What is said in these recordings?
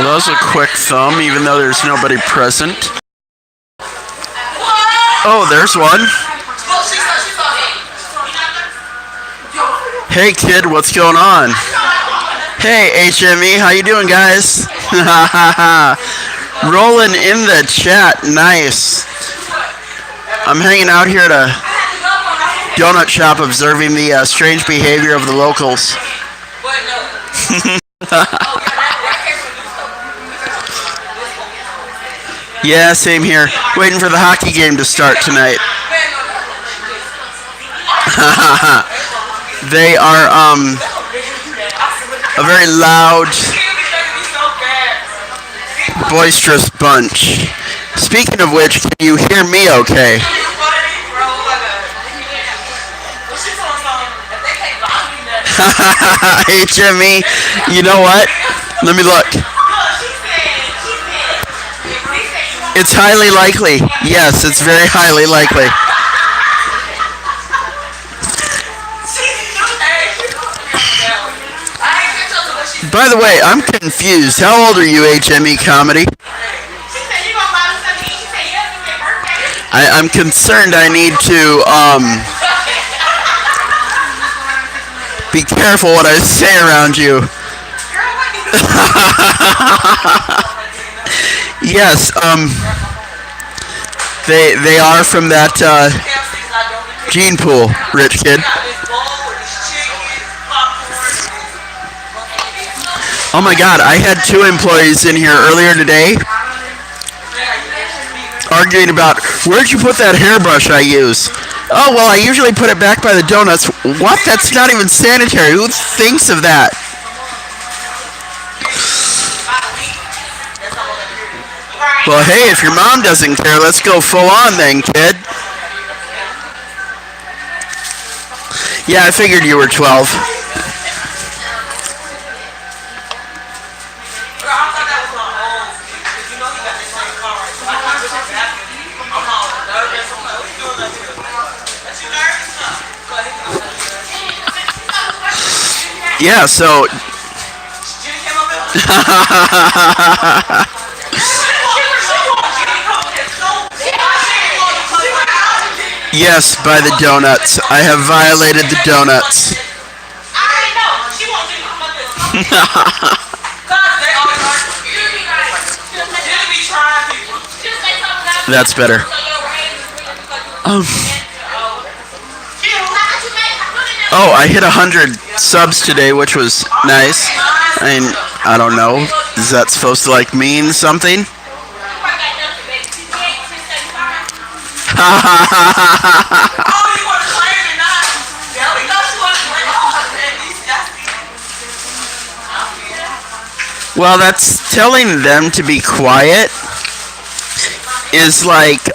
Well, that was a quick thumb, even though there's nobody present. Oh, there's one. Hey, kid, what's going on? Hey, HME, how you doing, guys? Rolling in the chat, nice. I'm hanging out here at a donut shop observing the strange behavior of the locals. Yeah, same here. Waiting for the hockey game to start tonight. They are a very loud, boisterous bunch. Speaking of which, can you hear me okay? HME, you know what? Let me look. It's highly likely. Yes, it's very highly likely. By the way, I'm confused. How old are you, HME Comedy? I'm concerned I need to be careful what I say around you. Yes, they are from that gene pool, rich kid. Oh my god, I had 2 employees in here earlier today arguing about, where'd you put that hairbrush I use? Oh, well, I usually put it back by the donuts. What? That's not even sanitary. Who thinks of that? Well, hey, if your mom doesn't care, let's go full on then, kid. Yeah, I figured you were 12. Yeah, so... Yes, by the donuts. I have violated the donuts. That's better. Oh, I hit 100 subs today, which was nice. I don't know. Is that supposed to like mean something? Well, that's telling them to be quiet is like,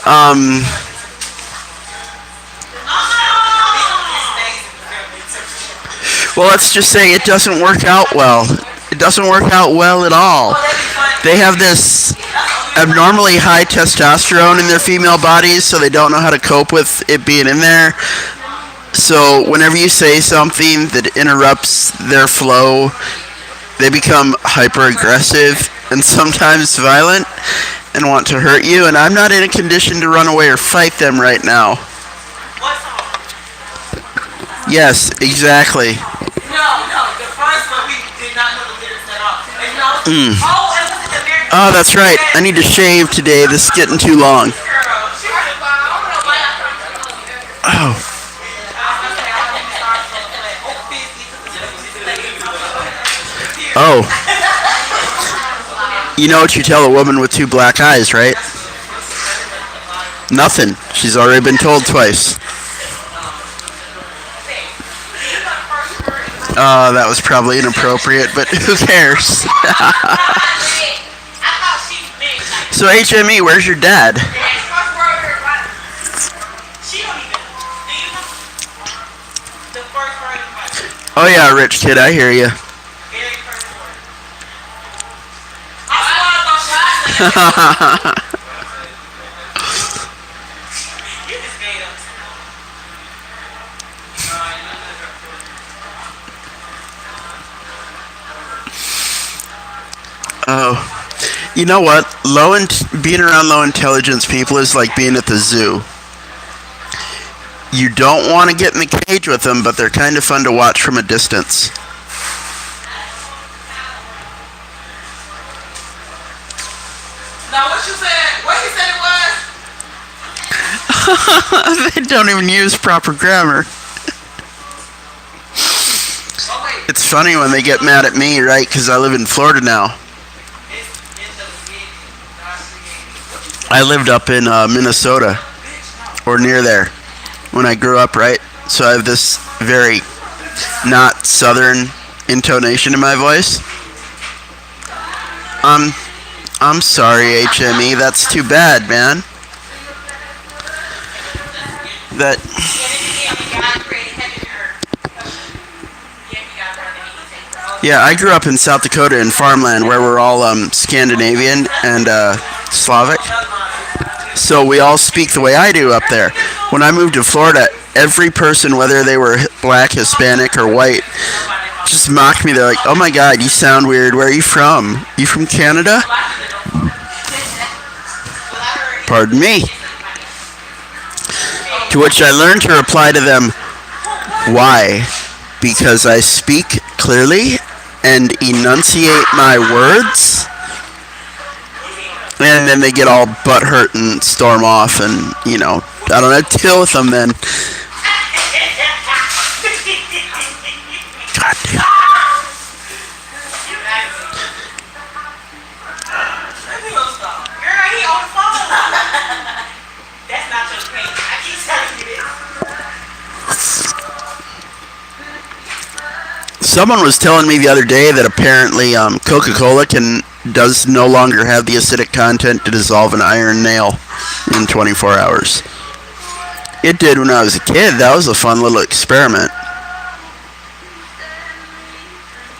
well, let's just say it doesn't work out well. It doesn't work out well at all. They have this abnormally high testosterone in their female bodies, so they don't know how to cope with it being in there. So whenever you say something that interrupts their flow, they become hyper-aggressive and sometimes violent and want to hurt you, and I'm not in a condition to run away or fight them right now. Yes, exactly. Oh, that's right. I need to shave today. This is getting too long. Oh. Oh. You know what you tell a woman with 2 black eyes, right? Nothing. She's already been told twice. Oh, that was probably inappropriate, but who cares? So, HME, where's your dad? Oh yeah, rich kid, I hear you. Oh. You know what? Being around low intelligence people is like being at the zoo. You don't want to get in the cage with them, but they're kind of fun to watch from a distance. Now what you said? What you said it was? They don't even use proper grammar. Oh wait. It's funny when they get mad at me, right? Because I live in Florida now. I lived up in Minnesota, or near there, when I grew up, right? So I have this very not southern intonation in my voice. I'm sorry, HME. That's too bad, man. That. Yeah, I grew up in South Dakota in farmland where we're all Scandinavian and Slavic. So we all speak the way I do up there. When I moved to Florida, every person, whether they were black, Hispanic, or white, just mocked me. They're like, "Oh my God, you sound weird. Where are you from? You from Canada?" Pardon me. To which I learned to reply to them, "Why? Because I speak clearly and enunciate my words." And then they get all butthurt and storm off, and I don't have to deal with them then. God damn. Someone was telling me the other day that apparently Coca-Cola does no longer have the acidic content to dissolve an iron nail in 24 hours. It did when I was a kid. That was a fun little experiment.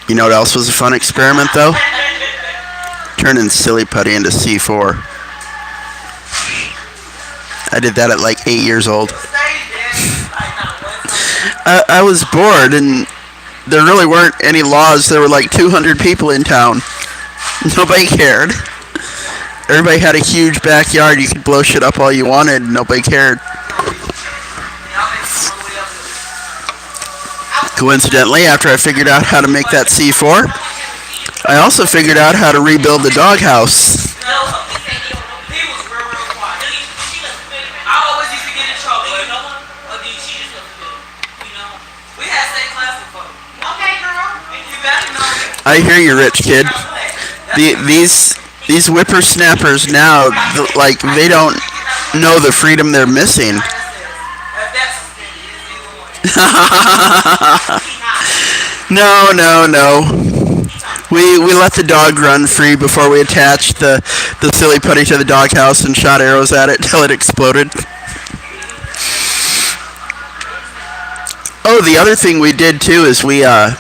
You know what else was a fun experiment, though? Turning silly putty into C4. I did that at like 8 years old. I was bored, and there really weren't any laws. There were like 200 people in town. Nobody cared. Everybody had a huge backyard. You could blow shit up all you wanted. Nobody cared. Coincidentally, after I figured out how to make that C4, I also figured out how to rebuild the doghouse. I hear you, rich kid. These whippersnappers now, like, they don't know the freedom they're missing. No. We let the dog run free before we attached the silly putty to the doghouse and shot arrows at it till it exploded. Oh, the other thing we did too is we had,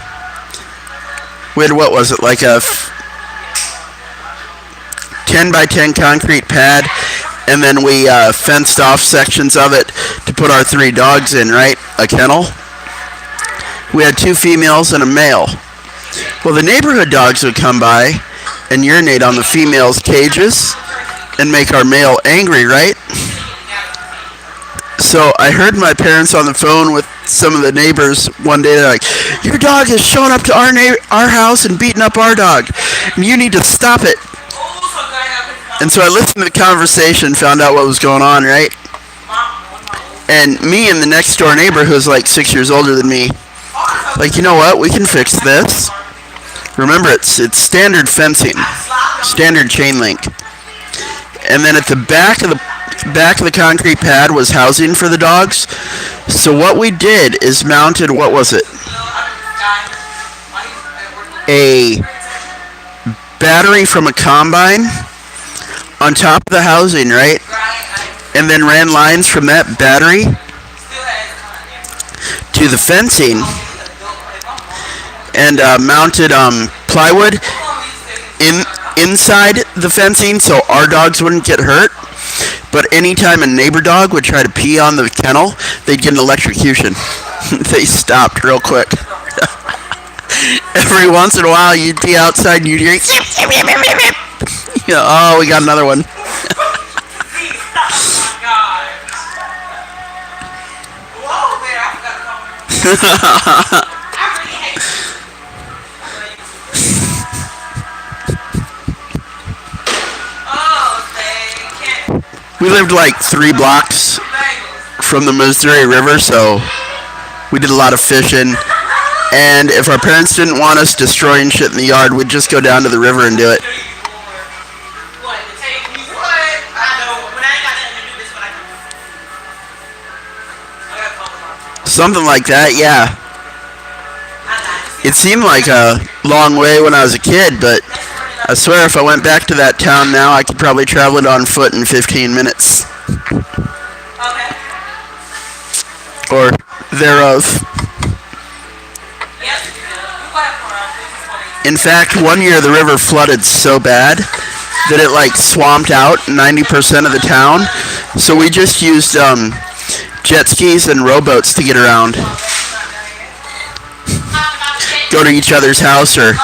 what was it, like a 10 by 10 concrete pad, and then we fenced off sections of it to put our 3 dogs in, right? A kennel. We had 2 females and a male. Well, the neighborhood dogs would come by and urinate on the females' cages and make our male angry, right? So I heard my parents on the phone with some of the neighbors one day. They're like, "Your dog is showing up to our house and beating up our dog, and you need to stop it." And so I listened to the conversation, found out what was going on, right? And me and the next door neighbor, who's like 6 years older than me, like, you know what? We can fix this. Remember, it's standard fencing, standard chain link. And then at the back of the concrete pad was housing for the dogs. So what we did is mounted, what was it? A battery from a combine on top of the housing, right? And then ran lines from that battery to the fencing and mounted plywood inside the fencing so our dogs wouldn't get hurt. But anytime a neighbor dog would try to pee on the kennel, they'd get an electrocution. They stopped real quick. Every once in a while, you'd be outside and you'd hear, Oh, we got another one. Oh my God. Whoa there, I forgot to call. I really hate you. Oh, they can't. We lived like 3 blocks Bagels. from the Missouri River, so we did a lot of fishing. And if our parents didn't want us destroying shit in the yard, we'd just go down to the river and do it. What? To take you what? I know. When I ain't got nothing to do this, but I can. I gotta call them up. Something like that, yeah. I lied. It seemed like a long way when I was a kid, but I swear if I went back to that town now, I could probably travel it on foot in 15 minutes. Okay. Or thereof. Yes, you do. You go ahead for this is 20. In fact, one year the river flooded so bad that it like swamped out 90% of the town. So we just used jet skis and rowboats to get around. Go to each other's house or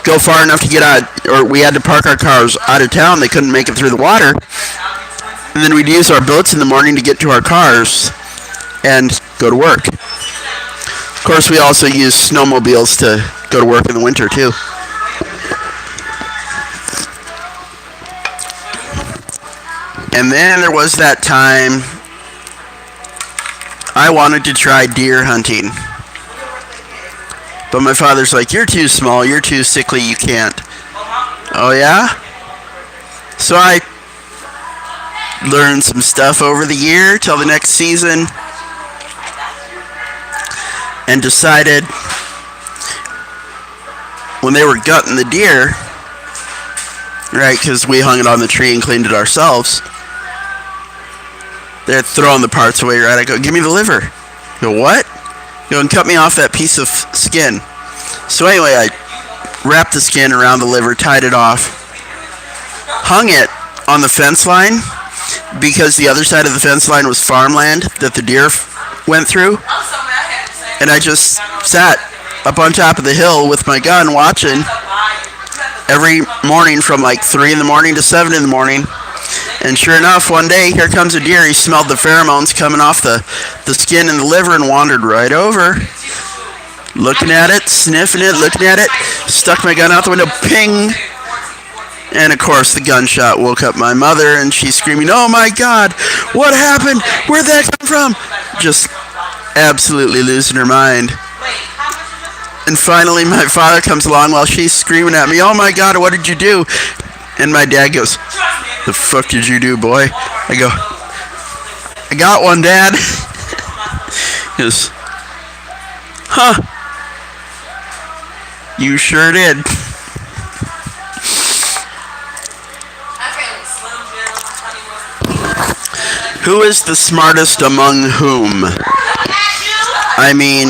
go far enough to get out, or we had to park our cars out of town. They couldn't make it through the water. And then we'd use our boats in the morning to get to our cars and go to work. Of course, we also used snowmobiles to go to work in the winter too. And then there was that time I wanted to try deer hunting. But my father's like, you're too small, you're too sickly, you can't. Oh yeah? So I learned some stuff over the year till the next season and decided when they were gutting the deer, right, because we hung it on the tree and cleaned it ourselves, they're throwing the parts away, right? I go, give me the liver. I go, what? Go and cut me off that piece of skin. So anyway, I wrapped the skin around the liver, tied it off, hung it on the fence line because the other side of the fence line was farmland that the deer went through. I'm so mad I had to say. And I just sat up on top of the hill with my gun watching every morning from like 3 in the morning to 7 in the morning. And sure enough, one day, here comes a deer. He smelled the pheromones coming off the skin and the liver and wandered right over. Looking at it, sniffing it, looking at it. Stuck my gun out the window, ping. And of course, the gunshot woke up my mother, and she's screaming, oh my God, what happened? Where'd that come from? Just absolutely losing her mind. And finally, my father comes along while she's screaming at me, oh my God, what did you do? And my dad goes, the fuck did you do, boy? I go, I got one, Dad. He goes, huh? You sure did. Who is the smartest among whom? I mean,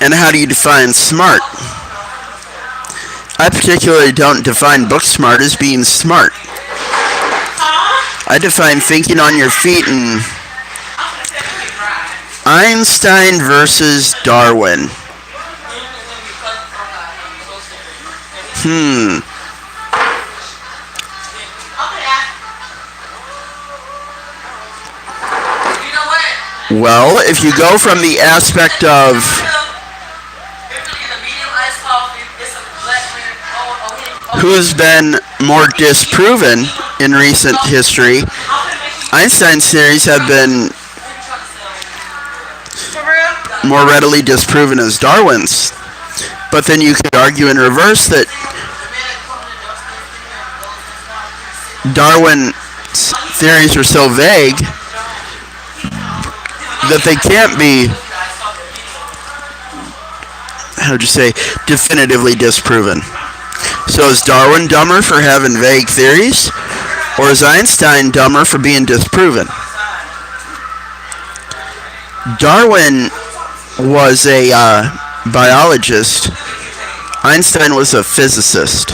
and how do you define smart? I particularly don't define book smart as being smart. I define thinking on your feet and Einstein versus Darwin. Well, if you go from the aspect of who's been more disproven in recent history, Einstein's theories have been more readily disproven as Darwin's. But then you could argue in reverse that Darwin's theories are so vague that they can't be, how'd you say, definitively disproven. So is Darwin dumber for having vague theories, or is Einstein dumber for being disproven? Darwin was a biologist. Einstein was a physicist.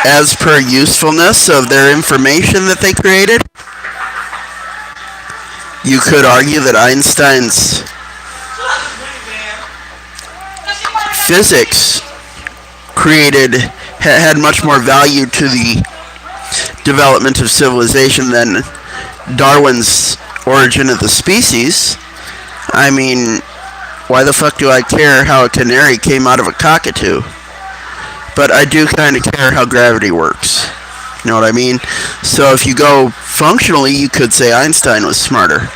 As per usefulness of their information that they created, you could argue that Einstein's physics had much more value to the development of civilization than Darwin's Origin of the Species. I mean, why the fuck do I care how a canary came out of a cockatoo? But I do kind of care how gravity works. You know what I mean? So if you go functionally, you could say Einstein was smarter.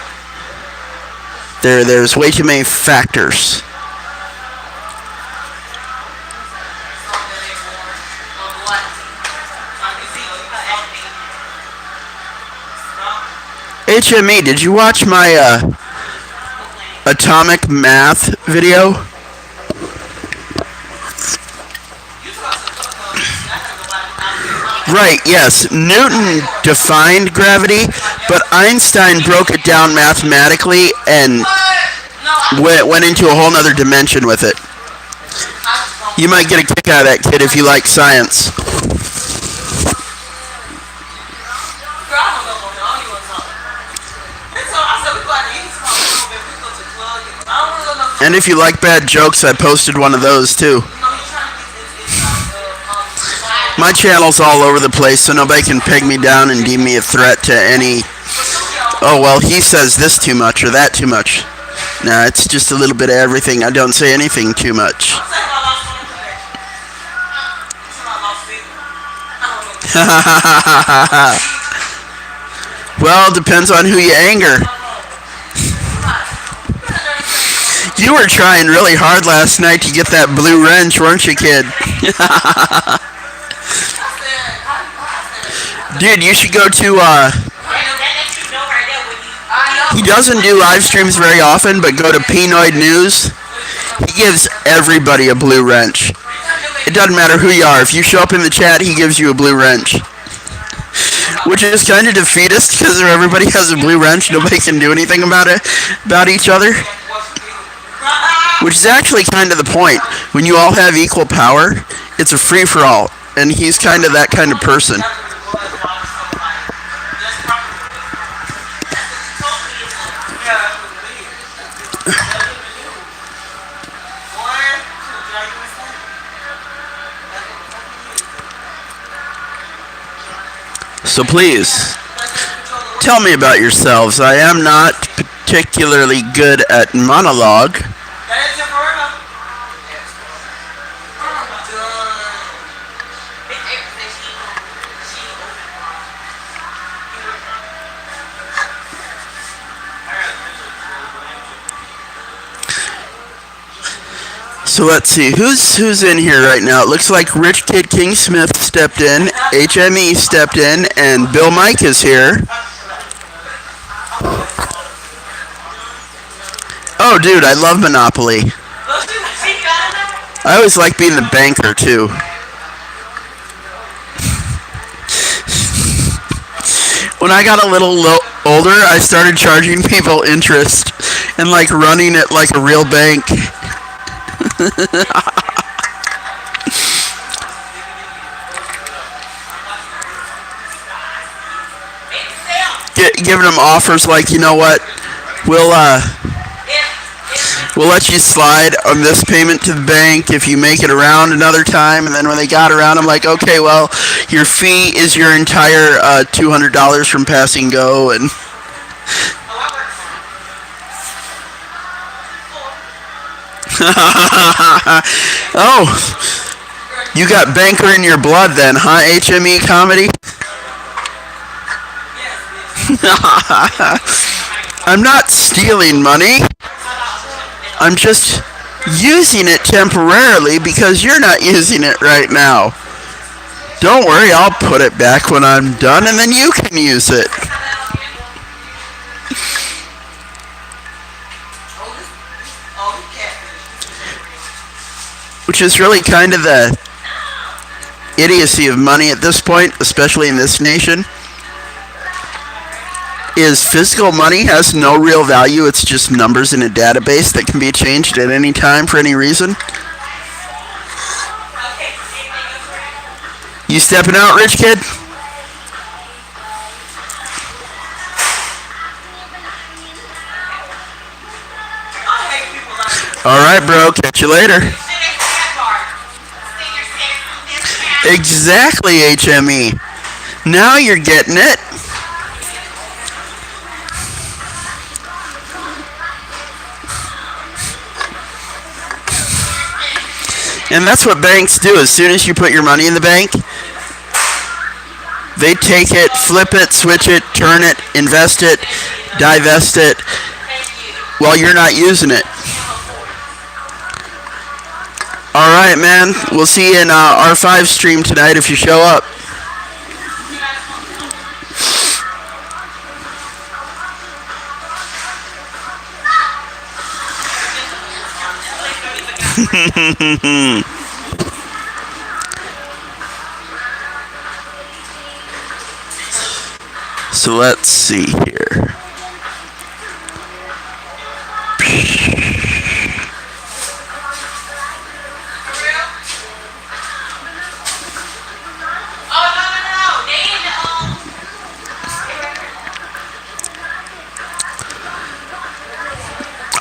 There's way too many factors. HME, did you watch my atomic math video? Right, yes. Newton defined gravity, but Einstein broke it down mathematically and went into a whole nother dimension with it. You might get a kick out of that, kid, if you like science. And if you like bad jokes, I posted one of those too. My channel's all over the place, so nobody can peg me down and deem me a threat to any, oh, well, he says this too much or that too much. Nah, it's just a little bit of everything. I don't say anything too much. Well, depends on who you anger. You were trying really hard last night to get that blue wrench, weren't you, kid? Dude, you should go to, he doesn't do live streams very often, but go to Pinoid News. He gives everybody a blue wrench. It doesn't matter who you are. If you show up in the chat, he gives you a blue wrench. Which is kind of defeatist, because everybody has a blue wrench, nobody can do anything about it, about each other. Which is actually kind of the point. When you all have equal power, it's a free-for-all. And he's kind of that kind of person. So please, tell me about yourselves. I am not particularly good at monologue. So let's see, who's in here right now? It looks like Rich Kid King Smith stepped in, HME stepped in, and Bill Mike is here. Oh, dude, I love Monopoly. I always like being the banker, too. When I got a little older, I started charging people interest and, like, running it like a real bank. Giving them offers like, you know what, we'll let you slide on this payment to the bank if you make it around another time. And then when they got around, I'm like, okay, well, your fee is your entire $200 from passing go. And oh, you got banker in your blood then, huh, HME comedy? I'm not stealing money. I'm just using it temporarily because you're not using it right now. Don't worry, I'll put it back when I'm done and then you can use it. Which is really kind of the idiocy of money at this point, especially in this nation, is physical money has no real value. It's just numbers in a database that can be changed at any time for any reason. You stepping out, Rich Kid? Alright, bro. Catch you later. Exactly, HME. Now you're getting it. And that's what banks do. As soon as you put your money in the bank, they take it, flip it, switch it, turn it, invest it, divest it while you're not using it. Alright, man. We'll see you in R5 stream tonight if you show up. So let's see here.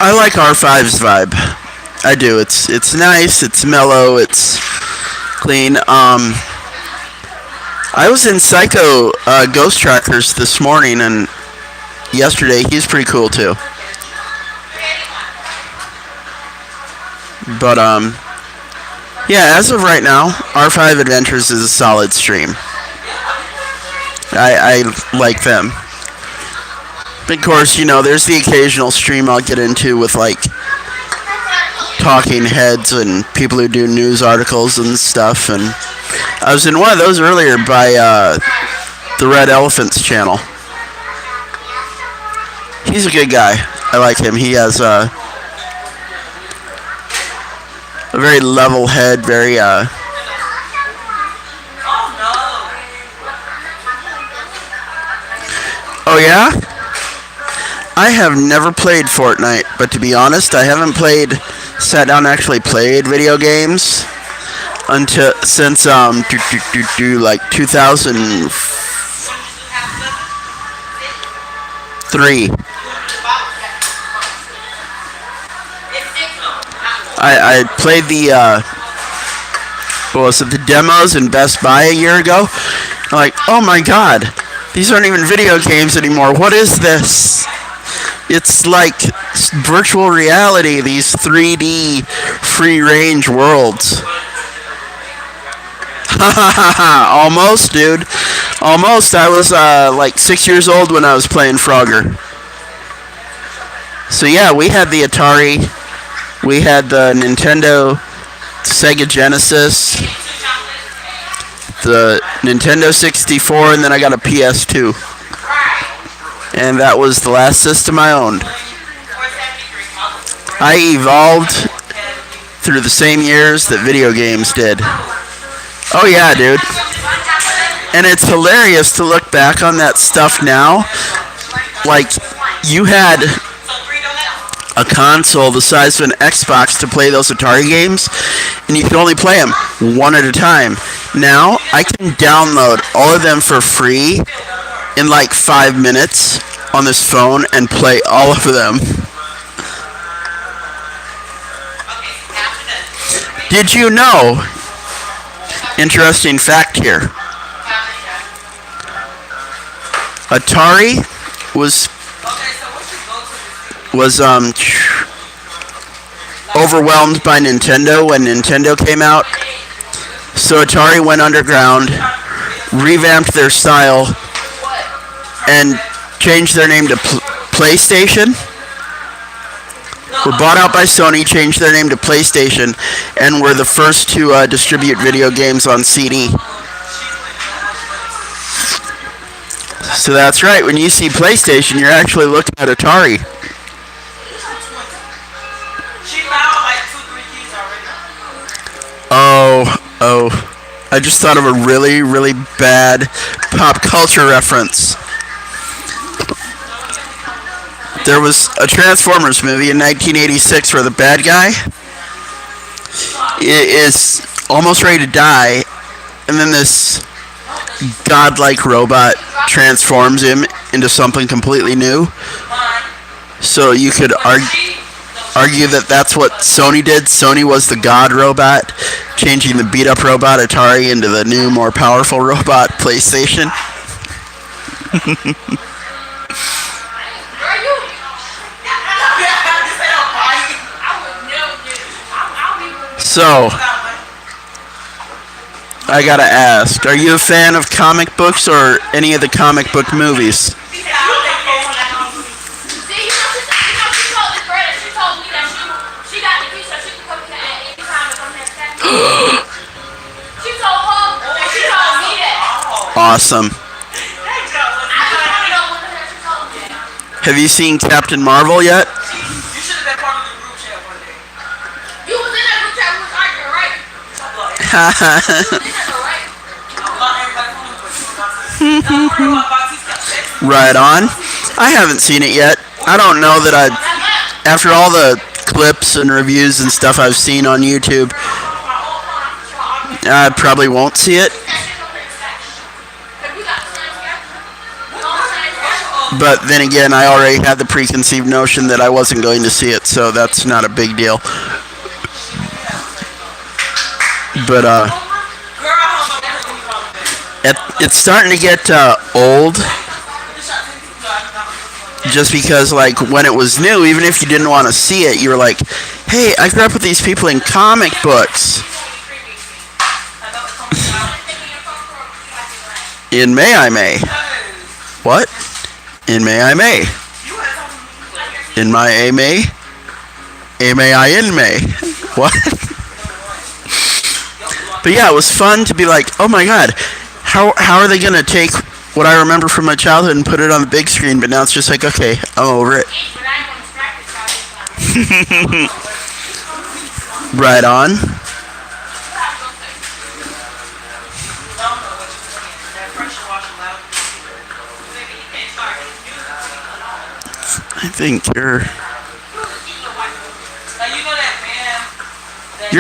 I like R5's vibe. I do. It's nice. It's mellow. It's clean. I was in Psycho Ghost Trackers this morning and yesterday. He's pretty cool too. But yeah. As of right now, R5 Adventures is a solid stream. I like them. Of course, you know, there's the occasional stream I'll get into with like talking heads and people who do news articles and stuff. And I was in one of those earlier by the Red Elephants channel. He's a good guy. I like him. He has a very level head, very Oh yeah? I have never played Fortnite, but to be honest, I haven't sat down and actually played video games since like 2003. I played the demos in Best Buy a year ago. I'm like, oh my god, these aren't even video games anymore. What is this? It's like virtual reality, these 3D free-range worlds. Almost, dude. Almost. I was like 6 years old when I was playing Frogger. So yeah, we had the Atari, we had the Nintendo, Sega Genesis, the Nintendo 64, and then I got a PS2. And that was the last system I owned. I evolved through the same years that video games did. Oh yeah, dude. And it's hilarious to look back on that stuff now. Like, you had a console the size of an Xbox to play those Atari games, and you could only play them one at a time. Now, I can download all of them for free in like 5 minutes on this phone and play all of them. Did you know? Interesting fact here. Atari was overwhelmed by Nintendo when Nintendo came out. So Atari went underground, revamped their style, and changed their name to PlayStation. Were bought out by Sony, changed their name to PlayStation, and were the first to distribute video games on CD. So that's right, when you see PlayStation, you're actually looking at Atari. Oh, I just thought of a really, really bad pop culture reference. There was a Transformers movie in 1986 where the bad guy is almost ready to die, and then this godlike robot transforms him into something completely new. So you could argue, argue that that's what Sony did. Sony was the god robot, changing the beat up robot Atari into the new, more powerful robot PlayStation. So, I gotta ask, are you a fan of comic books or any of the comic book movies? Awesome. Have you seen Captain Marvel yet? You should have been part of the group chat one day. You was in that group chat, we was arguing, right? Right on. I haven't seen it yet. I don't know that I. After all the clips and reviews and stuff I've seen on YouTube, I probably won't see it. But then again, I already had the preconceived notion that I wasn't going to see it, so that's not a big deal. But it's starting to get old. Just because, like, when it was new, even if you didn't want to see it, you were like, hey, I grew up with these people in comic books. In May I May. What? In May I May. In my A May? A May I in May. What? But yeah, it was fun to be like, oh my god, how are they going to take what I remember from my childhood and put it on the big screen? But now it's just like, okay, I'm over it. Right on. I think you're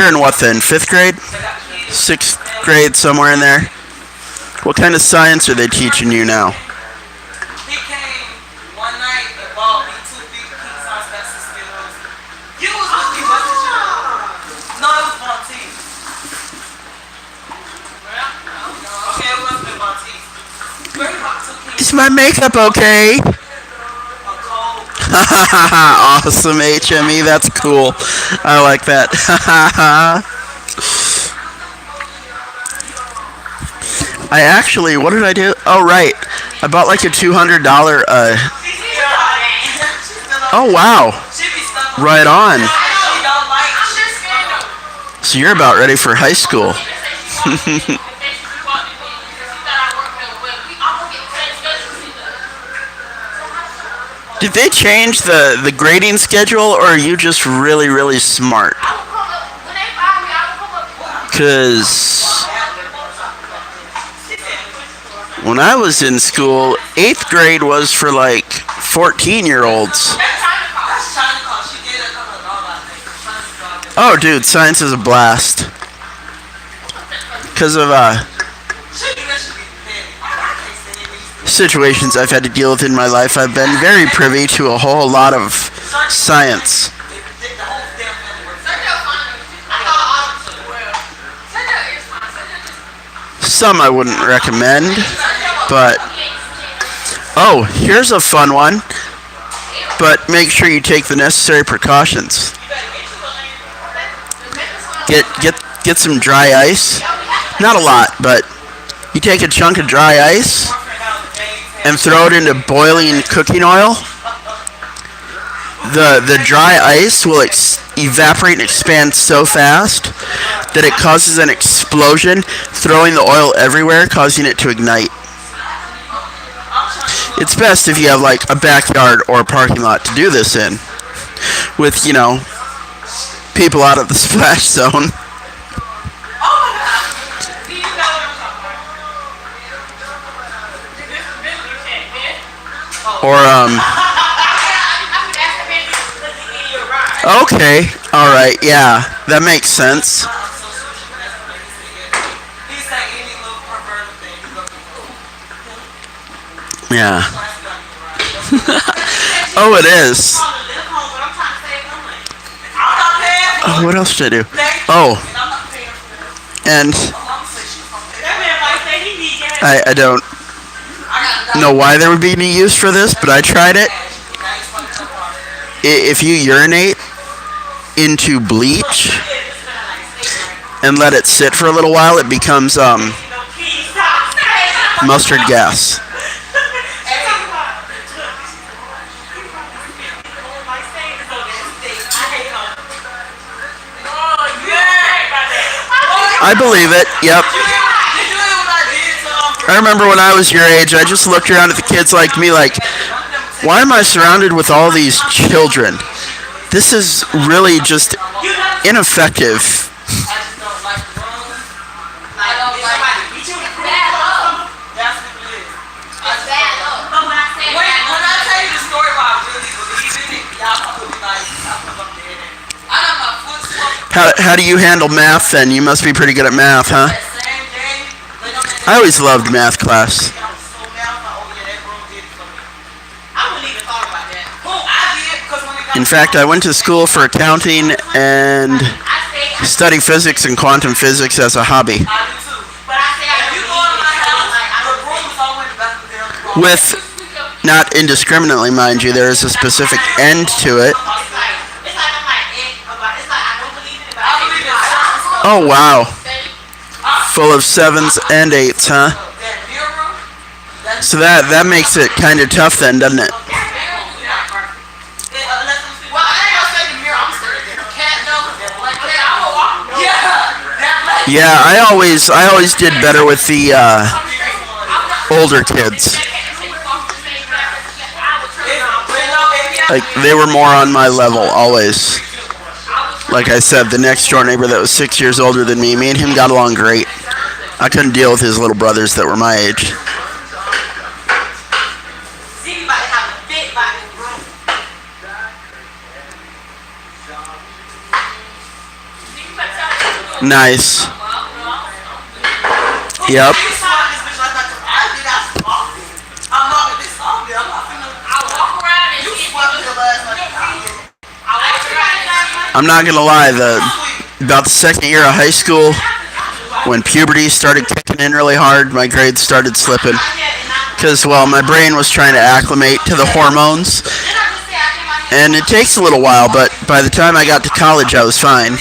in what then? 5th grade? 6th grade, somewhere in there? What kind of science are they teaching you now? He came one night and bought me 2 big pizza special skills. You was with me, wasn't you? No, it was Maltese. Okay, it wasn't Maltese. Where you bought 2 pieces? Is my makeup okay? Awesome, HME, that's cool. I like that. I actually, what did I do? Oh, right. I bought like a $200, oh, wow. Right on. So you're about ready for high school. Did they change the grading schedule, or are you just really, really smart? Because when I was in school, 8th grade was for like 14-year-olds. Oh, dude, science is a blast. Because of situations I've had to deal with in my life, I've been very privy to a whole lot of science. Some I wouldn't recommend, but oh, here's a fun one. But make sure you take the necessary precautions. Get some dry ice. Not a lot, but you take a chunk of dry ice and throw it into boiling cooking oil. The dry ice will evaporate and expand so fast that it causes an explosion, throwing the oil everywhere, causing it to ignite. It's best if you have like a backyard or a parking lot to do this in, with, you know, people out of the splash zone. Or okay, all right, yeah, that makes sense. Yeah. Oh, it is. What else did I do? Thank you. Oh, And I'm not paying for that. and My mom said she was gonna pay That that. man might say he need gas. I don't I got know why there would be any use for this, but I tried it. If you urinate into bleach and let it sit for a little while, it becomes mustard gas. I believe it. Yep. I remember when I was your age, I just looked around at the kids like me, like, why am I surrounded with all these children? This is really just ineffective. How do you handle math then? You must be pretty good at math, huh? I always loved math class. In fact, I went to school for accounting and study physics and quantum physics as a hobby. With, not indiscriminately, mind you, there is a specific end to it. Oh, wow. Full of 7s and 8s, huh? So that makes it kind of tough then, doesn't it? Yeah, I always did better with the older kids. Like, they were more on my level, always. Like I said, the next door neighbor that was 6 years older than me and him got along great. I couldn't deal with his little brothers that were my age. Nice. Yep. I'm not gonna lie, about the second year of high school, when puberty started kicking in really hard, my grades started slipping. Because, well, my brain was trying to acclimate to the hormones. And it takes a little while, but by the time I got to college, I was fine.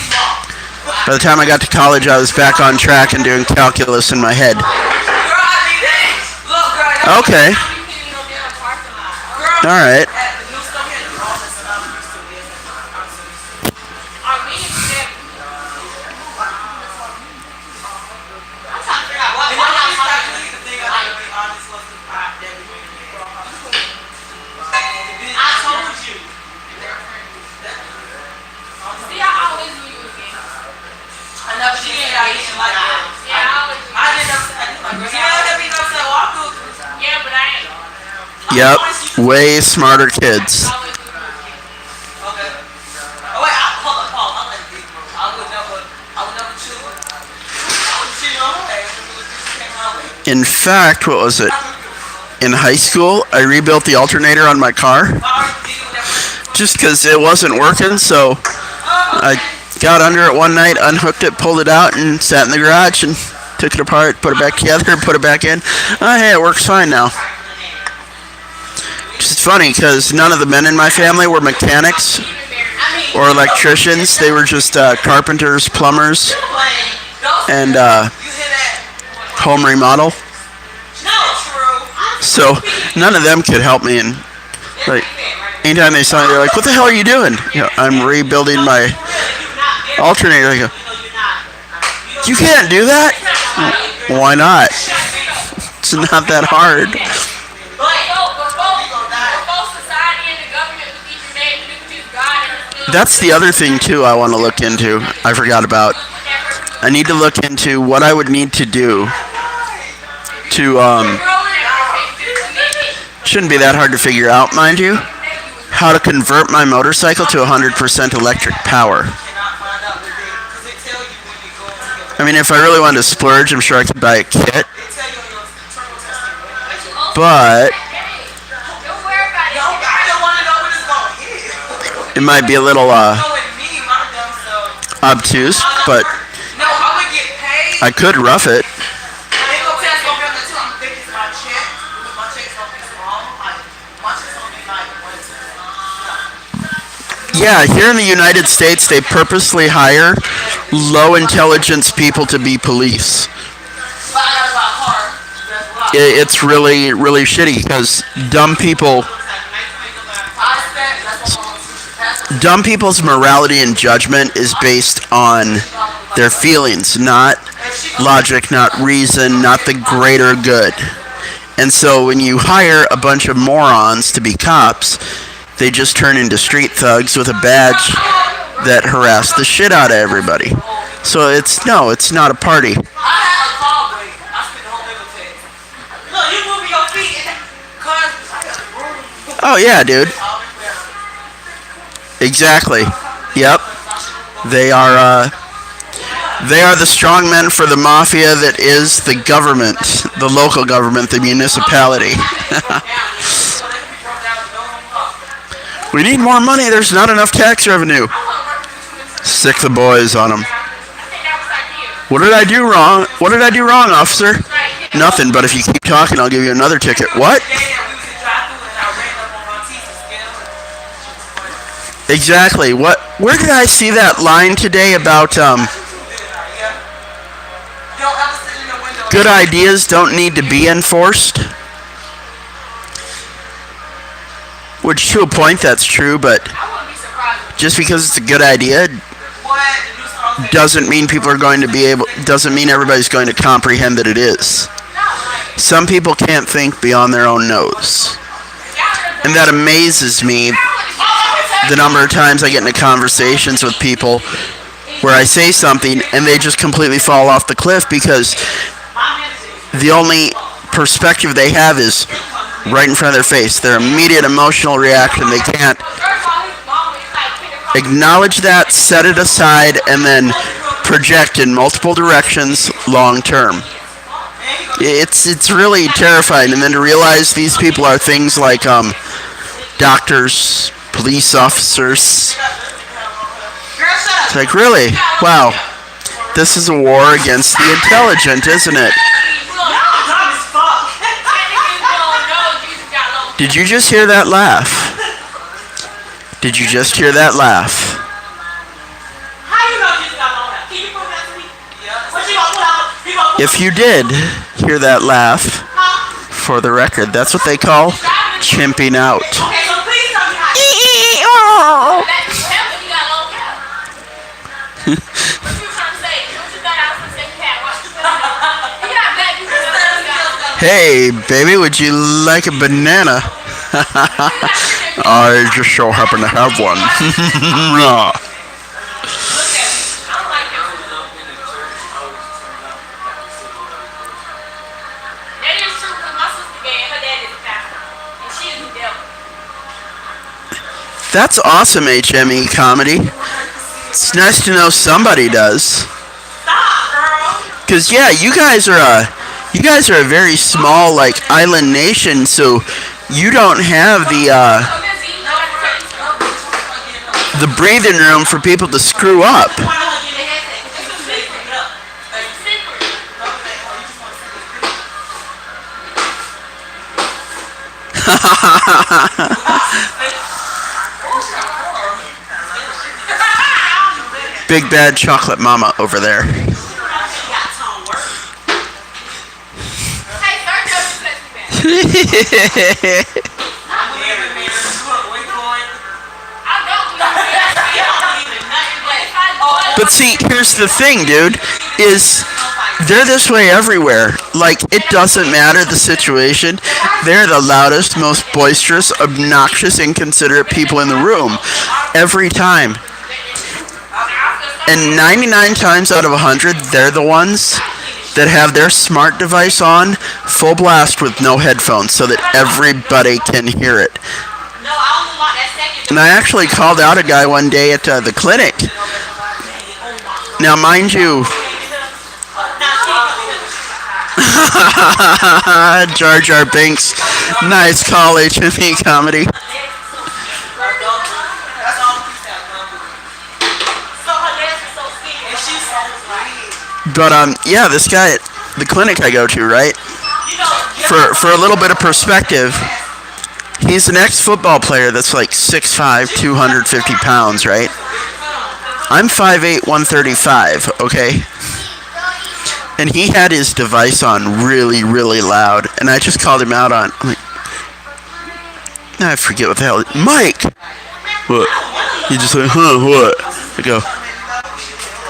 By the time I got to college, I was back on track and doing calculus in my head. Okay. Alright. Yep, way smarter kids. In fact, what was it? In high school, I rebuilt the alternator on my car just because it wasn't working, so I got under it one night, unhooked it, pulled it out, and sat in the garage and took it apart, put it back together, put it back in. Oh, hey, it works fine now. Which is funny because none of the men in my family were mechanics or electricians. They were just carpenters, plumbers, and home remodel. So none of them could help me. And like, anytime they saw me, they're like, "What the hell are you doing?" You know, I'm rebuilding my alternator. I go, "You can't do that." Why not? It's not that hard. That's the other thing too I want to look into. I forgot about. I need to look into what I would need to do to shouldn't be that hard to figure out, mind you, how to convert my motorcycle to 100% electric power. I mean, if I really wanted to splurge, I'm sure I could buy a kit. But it might be a little obtuse, but No, I would get paid. I could rough it. They gonna tell us gonna be on the too. I'm thinking it's my check. Because my check's gonna be small. Like, my check's gonna be like 1, 2. Yeah, here in the United States, they purposely hire low intelligence people to be police. But I gotta buy a car. That's what It's really, really shitty because dumb people's morality and judgment is based on their feelings, not logic, not reason, not the greater good. And so when you hire a bunch of morons to be cops, they just turn into street thugs with a badge that harass the shit out of everybody. So it's not a party. I had a call break. I spent the whole middle text. Look, you moving your feet. Cause I got a room. Oh yeah, dude. Exactly. Yep. They are the strong men for the mafia that is the government, the local government, the municipality. We need more money. There's not enough tax revenue. Sick the boys on them. What did I do wrong? What did I do wrong, officer? Nothing, but if you keep talking, I'll give you another ticket. What? Exactly. What? Where did I see that line today about good ideas don't need to be enforced? Which to a point that's true, but just because it's a good idea doesn't mean doesn't mean everybody's going to comprehend that it is. Some people can't think beyond their own nose. And that amazes me, the number of times I get into conversations with people where I say something and they just completely fall off the cliff because the only perspective they have is right in front of their face. Their immediate emotional reaction, they can't acknowledge that, set it aside, and then project in multiple directions long term. It's really terrifying. And then to realize these people are things like doctors, police officers. It's like, really? Wow. This is a war against the intelligent, isn't it? Did you just hear that laugh? Did you just hear that laugh? If you did hear that laugh, for the record, that's what they call chimping out. Hey, baby, would you like a banana? I just so happen to have one. That's awesome, HME comedy. It's nice to know somebody does. Cause yeah, you guys are a very small like island nation, so you don't have the breathing room for people to screw up. Big bad chocolate mama over there. But see, here's the thing, dude, is they're this way everywhere. Like, it doesn't matter the situation. They're the loudest, most boisterous, obnoxious, inconsiderate people in the room. Every time. And 99 times out of 100, they're the ones that have their smart device on full blast with no headphones so that everybody can hear it. And I actually called out a guy one day at the clinic. Now, mind you, Jar Jar Binks, nice call, HME comedy. But yeah, this guy at the clinic I go to, right? For a little bit of perspective, he's an ex-football player that's like 6'5", 250 pounds, right? I'm 5'8", 135, okay? And he had his device on really, really loud, and I just called him out on, I'm like, I forget what the hell, Mike! What? He just like, huh, what? I go,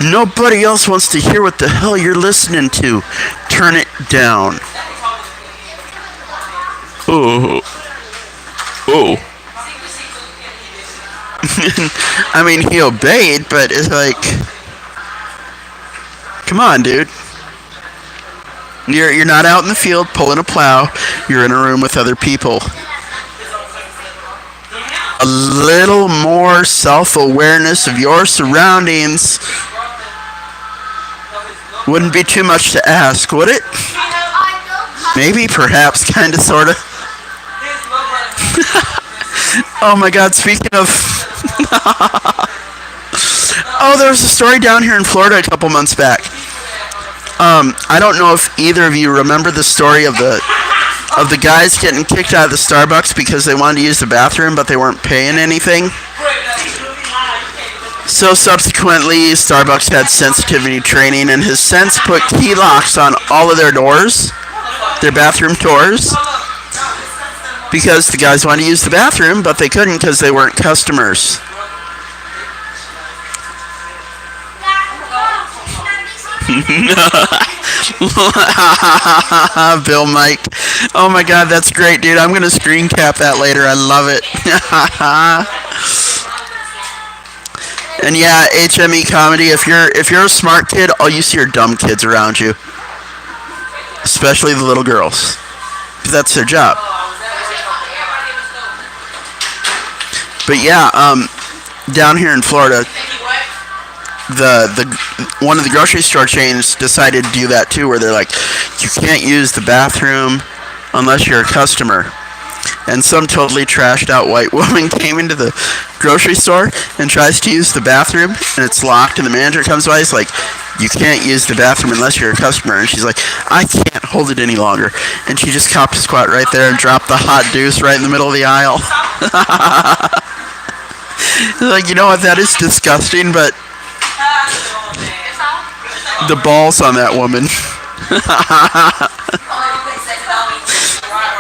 nobody else wants to hear what the hell you're listening to. Turn it down. Oh. Oh. I mean, he obeyed, but it's like, come on, dude. You're not out in the field pulling a plow. You're in a room with other people. A little more self-awareness of your surroundings wouldn't be too much to ask, would it? Maybe, perhaps, kind of, sort of. Oh my god, speaking of... Oh, there was a story down here in Florida a couple months back. I don't know if either of you remember the story of the guys getting kicked out of the Starbucks because they wanted to use the bathroom, but they weren't paying anything. So subsequently, Starbucks had sensitivity training, and has since put key locks on all of their doors, their bathroom doors, because the guys wanted to use the bathroom, but they couldn't because they weren't customers. Bill Mike. Oh my god, that's great, dude. I'm gonna screen cap that later. I love it. And yeah, HME comedy, if you're a smart kid, all you see are dumb kids around you. Especially the little girls. Because that's their job. But yeah, down here in Florida, the one of the grocery store chains decided to do that too, where they're like, you can't use the bathroom unless you're a customer. And some totally trashed out white woman came into the grocery store and tries to use the bathroom, and it's locked, and the manager comes by, he's like, you can't use the bathroom unless you're a customer. And she's like, I can't hold it any longer. And she just copped a squat right there and dropped the hot deuce right in the middle of the aisle. Like, you know what, that is disgusting, but the balls on that woman.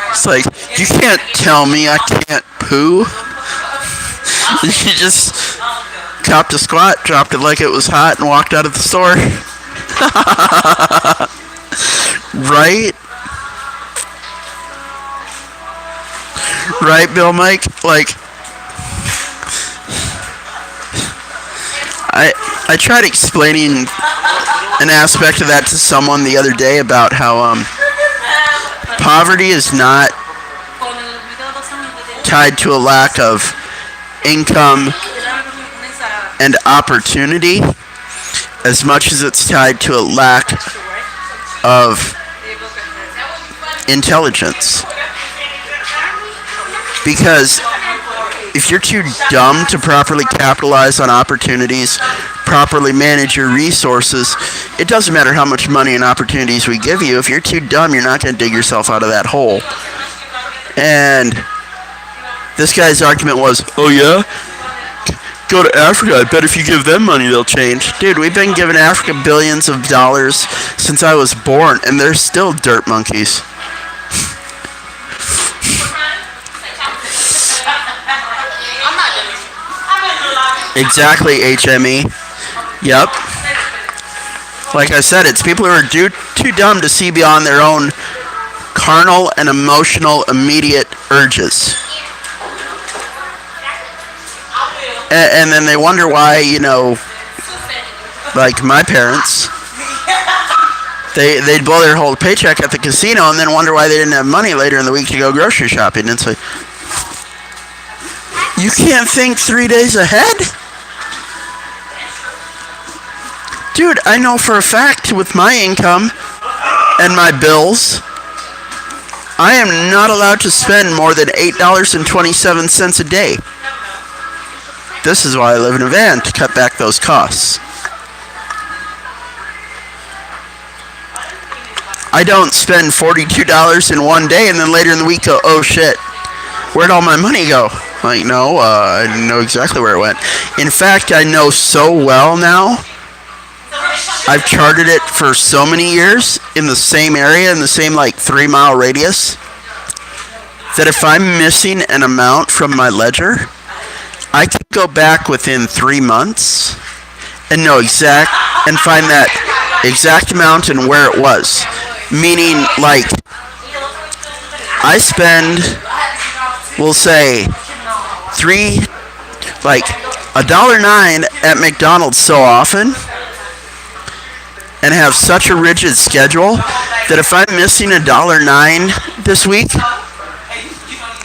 It's like, you can't tell me I can't poo. And she just copped a squat, dropped it like it was hot, and walked out of the store. Right? Right, Bill Mike? Like, I tried explaining an aspect of that to someone the other day about how poverty is not tied to a lack of income and opportunity as much as it's tied to a lack of intelligence. Because if you're too dumb to properly capitalize on opportunities, properly manage your resources, it doesn't matter how much money and opportunities we give you. If you're too dumb, you're not going to dig yourself out of that hole. And this guy's argument was, oh yeah? Go to Africa. I bet if you give them money, they'll change. Dude, we've been giving Africa billions of dollars since I was born, and they're still dirt monkeys. Exactly, HME. Yep. Like I said, it's people who are too dumb to see beyond their own carnal and emotional immediate urges. And then they wonder why, you know, like my parents, they'd blow their whole paycheck at the casino and then wonder why they didn't have money later in the week to go grocery shopping. And it's like, you can't think 3 days ahead? Dude, I know for a fact with my income and my bills, I am not allowed to spend more than $8.27 a day. This is why I live in a van, to cut back those costs. I don't spend $42 in one day and then later in the week go, oh shit, where'd all my money go? Like, no, I know exactly where it went. In fact, I know so well now. I've charted it for so many years in the same area, in the same like 3 mile radius, that if I'm missing an amount from my ledger, I can go back within 3 months and know exact and find that exact amount and where it was. Meaning, like, I spend, we'll say, $1.09 at McDonald's so often, and have such a rigid schedule that if I'm missing $1.09 this week,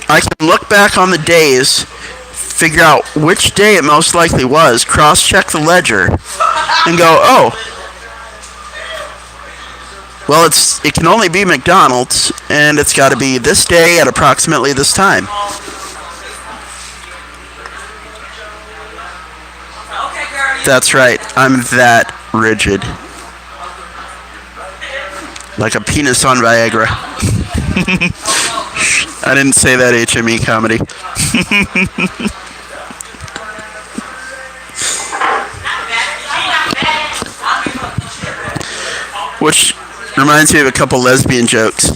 I can look back on the days, figure out which day it most likely was, cross-check the ledger, and go, oh, well, it can only be McDonald's, and it's got to be this day at approximately this time. That's right, I'm that rigid. Like a penis on Viagra. I didn't say that, HME comedy. Which reminds me of a couple lesbian jokes.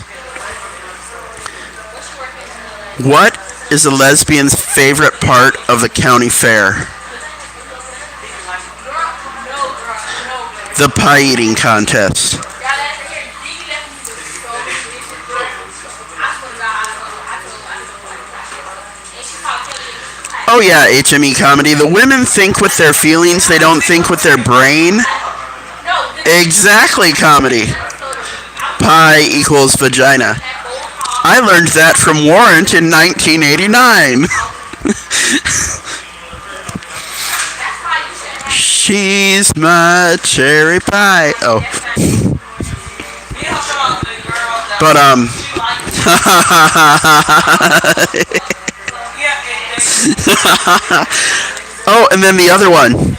What is a lesbian's favorite part of the county fair? The pie eating contest. Oh yeah, HME comedy. The women think with their feelings, they don't think with their brain. Exactly, comedy. Pi equals vagina. I learned that from Warrant in 1989. She's my cherry pie. Oh. But, oh, and then the other one.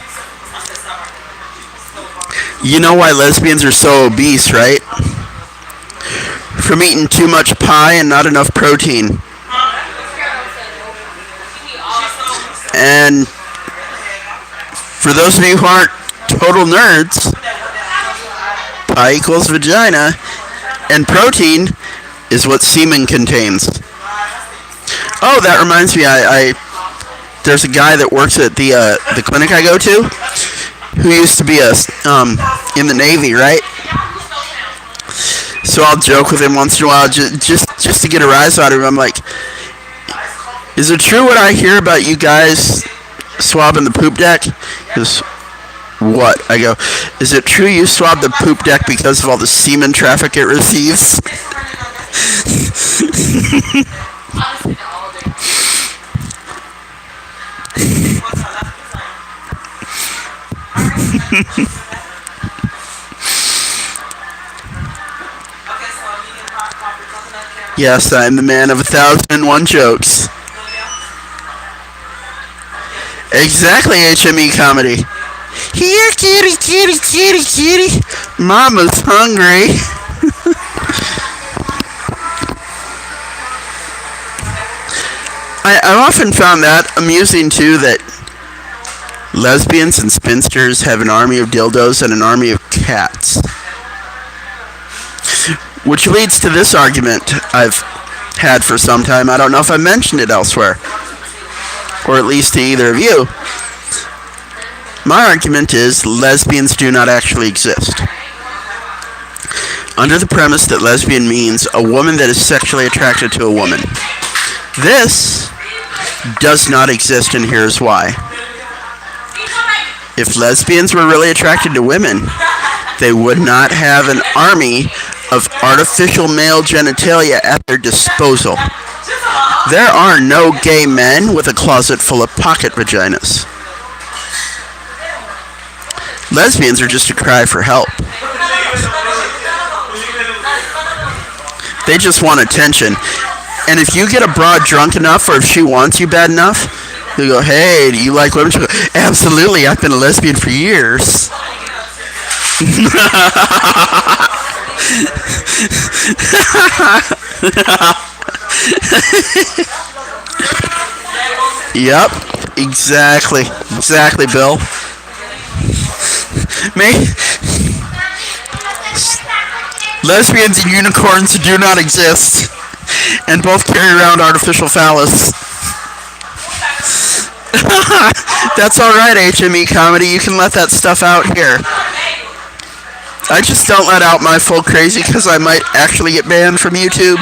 You know why lesbians are so obese, right? From eating too much pie and not enough protein. And for those of you who aren't total nerds, pie equals vagina, and protein is what semen contains. Oh, that reminds me, there's a guy that works at the clinic I go to, who used to be in the Navy, right? So I'll joke with him once in a while, just to get a rise out of him. I'm like, is it true what I hear about you guys swabbing the poop deck? He goes, what? I go, is it true you swab the poop deck because of all the semen traffic it receives? Yes, I'm the man of 1,001 jokes. Exactly, HME comedy. Here, kitty, kitty, kitty, kitty. Mama's hungry. I've often found that amusing too, that lesbians and spinsters have an army of dildos and an army of cats. Which leads to this argument I've had for some time. I don't know if I mentioned it elsewhere, or at least to either of you. My argument is lesbians do not actually exist. Under the premise that lesbian means a woman that is sexually attracted to a woman. This does not exist, and here's why. If lesbians were really attracted to women, they would not have an army of artificial male genitalia at their disposal. There are no gay men with a closet full of pocket vaginas. Lesbians are just a cry for help. They just want attention. And if you get a broad drunk enough, or if she wants you bad enough, you go, hey, do you like women? She'll go, absolutely, I've been a lesbian for years. Yep. Exactly. Exactly, Bill. May lesbians and unicorns do not exist, and both carry around artificial phallus. That's alright, HME Comedy. You can let that stuff out here. I just don't let out my full crazy because I might actually get banned from YouTube.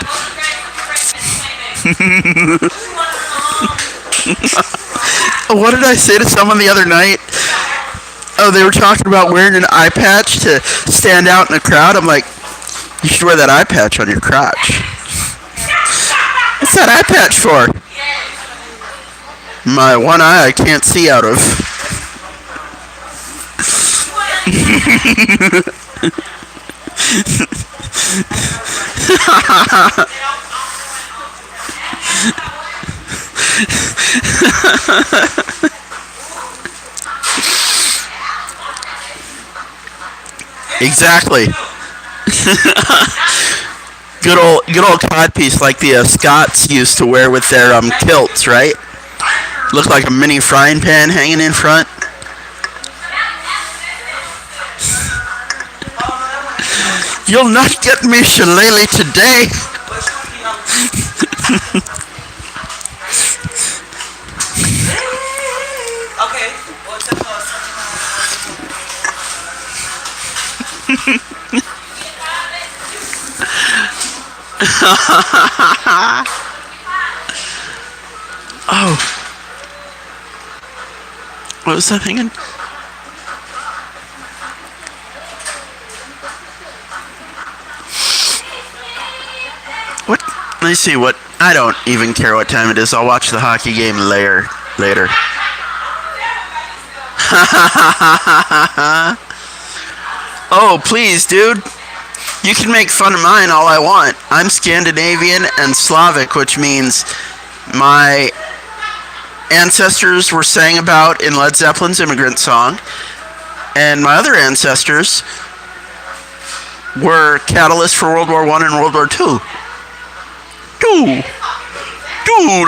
What did I say to someone the other night? Oh, they were talking about wearing an eye patch to stand out in a crowd. I'm like, you should wear that eye patch on your crotch. What's that eye patch for? My one eye I can't see out of. Exactly. Good old codpiece like the Scots used to wear with their kilts, right? Looked like a mini frying pan hanging in front. You'll not get me shillelagh today. Okay. What's it called? Oh. What was I thinking? What? Let me see what. I don't even care what time it is. I'll watch the hockey game later. Oh, please, dude. You can make fun of mine all I want. I'm Scandinavian and Slavic, which means my ancestors were sang about in Led Zeppelin's Immigrant Song, and my other ancestors were catalysts for World War I and World War II. Two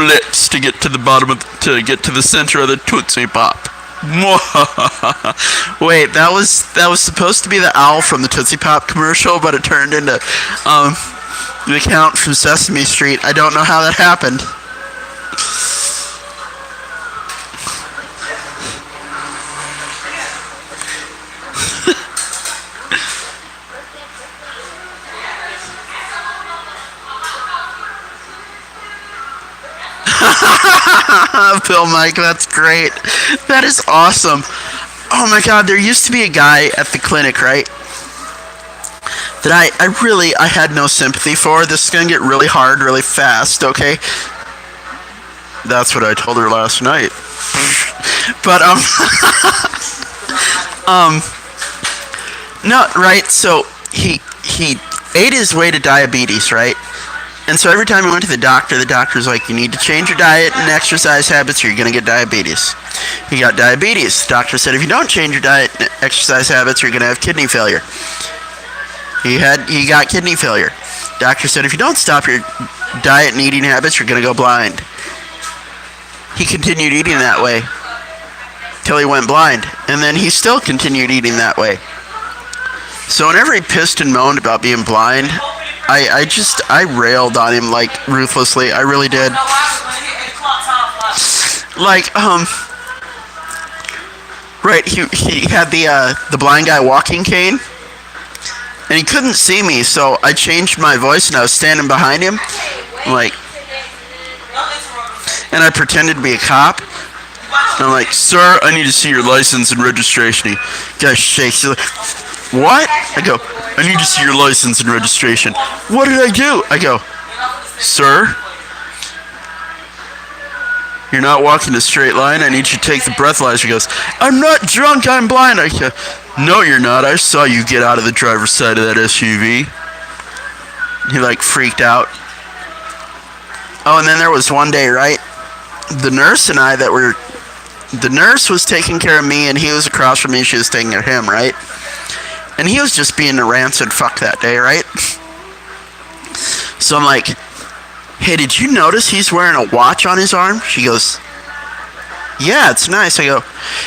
lips to get to the bottom of to get to the center of the Tootsie Pop. Wait, that was supposed to be the owl from the Tootsie Pop commercial, but it turned into the Count from Sesame Street. I don't know how that happened. Bill Mike, that's great. That is awesome. Oh my god, there used to be a guy at the clinic, right? That I had no sympathy for. This is gonna get really hard really fast, okay? That's what I told her last night. But no, right, so he ate his way to diabetes, right? And so every time he went to the doctor's like, you need to change your diet and exercise habits or you're going to get diabetes. He got diabetes. The doctor said, if you don't change your diet and exercise habits, you're going to have kidney failure. He got kidney failure. Doctor said, if you don't stop your diet and eating habits, you're going to go blind. He continued eating that way till he went blind. And then he still continued eating that way. So whenever he pissed and moaned about being blind, I railed on him like ruthlessly. I really did. Like, right, he had the blind guy walking cane, and he couldn't see me, so I changed my voice and I was standing behind him, like, and I pretended to be a cop. And I'm like, sir, I need to see your license and registration. He guy shakes. He's like, what? I go, I need to see your license and registration. What did I do? I go, sir, you're not walking a straight line. I need you to take the breathalyzer. He goes, I'm not drunk, I'm blind. I go, no, you're not. I saw you get out of the driver's side of that SUV. He like freaked out. Oh, and then there was one day, right? The nurse and I the nurse was taking care of me and he was across from me. She was taking care of him, right? And he was just being a rancid fuck that day, right? So I'm like, hey, did you notice he's wearing a watch on his arm? She goes, yeah, it's nice. I go,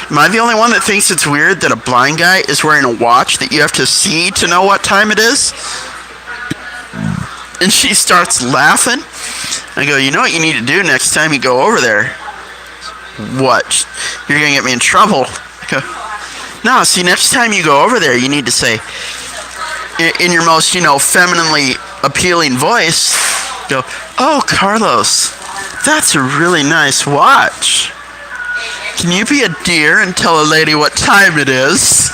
am I the only one that thinks it's weird that a blind guy is wearing a watch that you have to see to know what time it is? And she starts laughing. I go, you know what you need to do next time you go over there? What? You're going to get me in trouble. I go, no, see, next time you go over there, you need to say, in your most, femininely appealing voice, go, oh, Carlos, that's a really nice watch. Can you be a dear and tell a lady what time it is?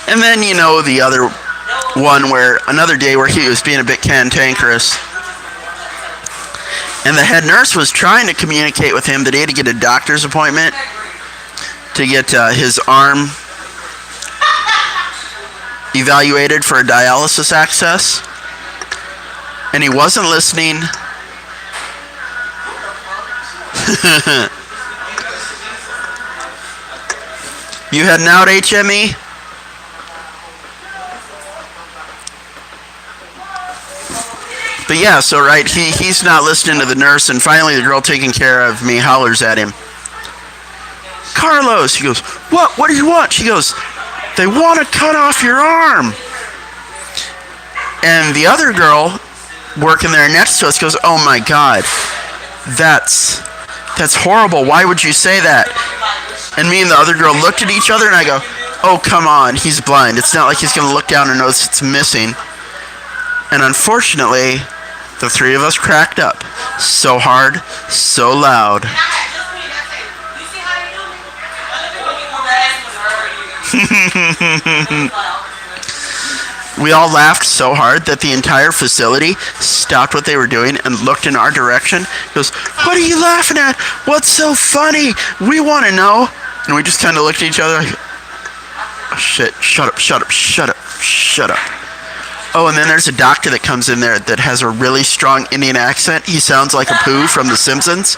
And then, the other one where, another day where he was being a bit cantankerous. And the head nurse was trying to communicate with him that he had to get a doctor's appointment to get his arm evaluated for a dialysis access. And he wasn't listening. You heading out, HME? But yeah, so right, he's not listening to the nurse, and finally the girl taking care of me hollers at him. Carlos, he goes, what? What do you want? She goes, they want to cut off your arm. And the other girl working there next to us goes, oh my God, that's horrible. Why would you say that? And me and the other girl looked at each other, and I go, oh, come on, he's blind. It's not like he's going to look down and notice it's missing. And unfortunately, the three of us cracked up so hard, so loud. We all laughed so hard that the entire facility stopped what they were doing and looked in our direction. Goes, what are you laughing at? What's so funny? We want to know. And we just kind of looked at each other like, oh, shit, shut up. Oh, and then there's a doctor that comes in there that has a really strong Indian accent. He sounds like Apu from The Simpsons.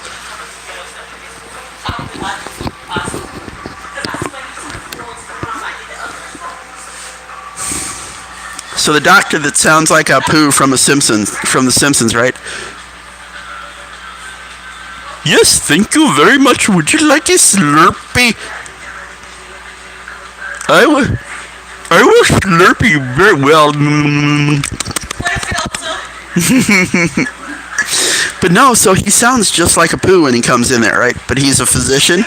So the doctor that sounds like Apu from The Simpsons, right? Yes, thank you very much. Would you like a Slurpee? I will Slurpee very well. But no, so he sounds just like Apu when he comes in there, right? But he's a physician.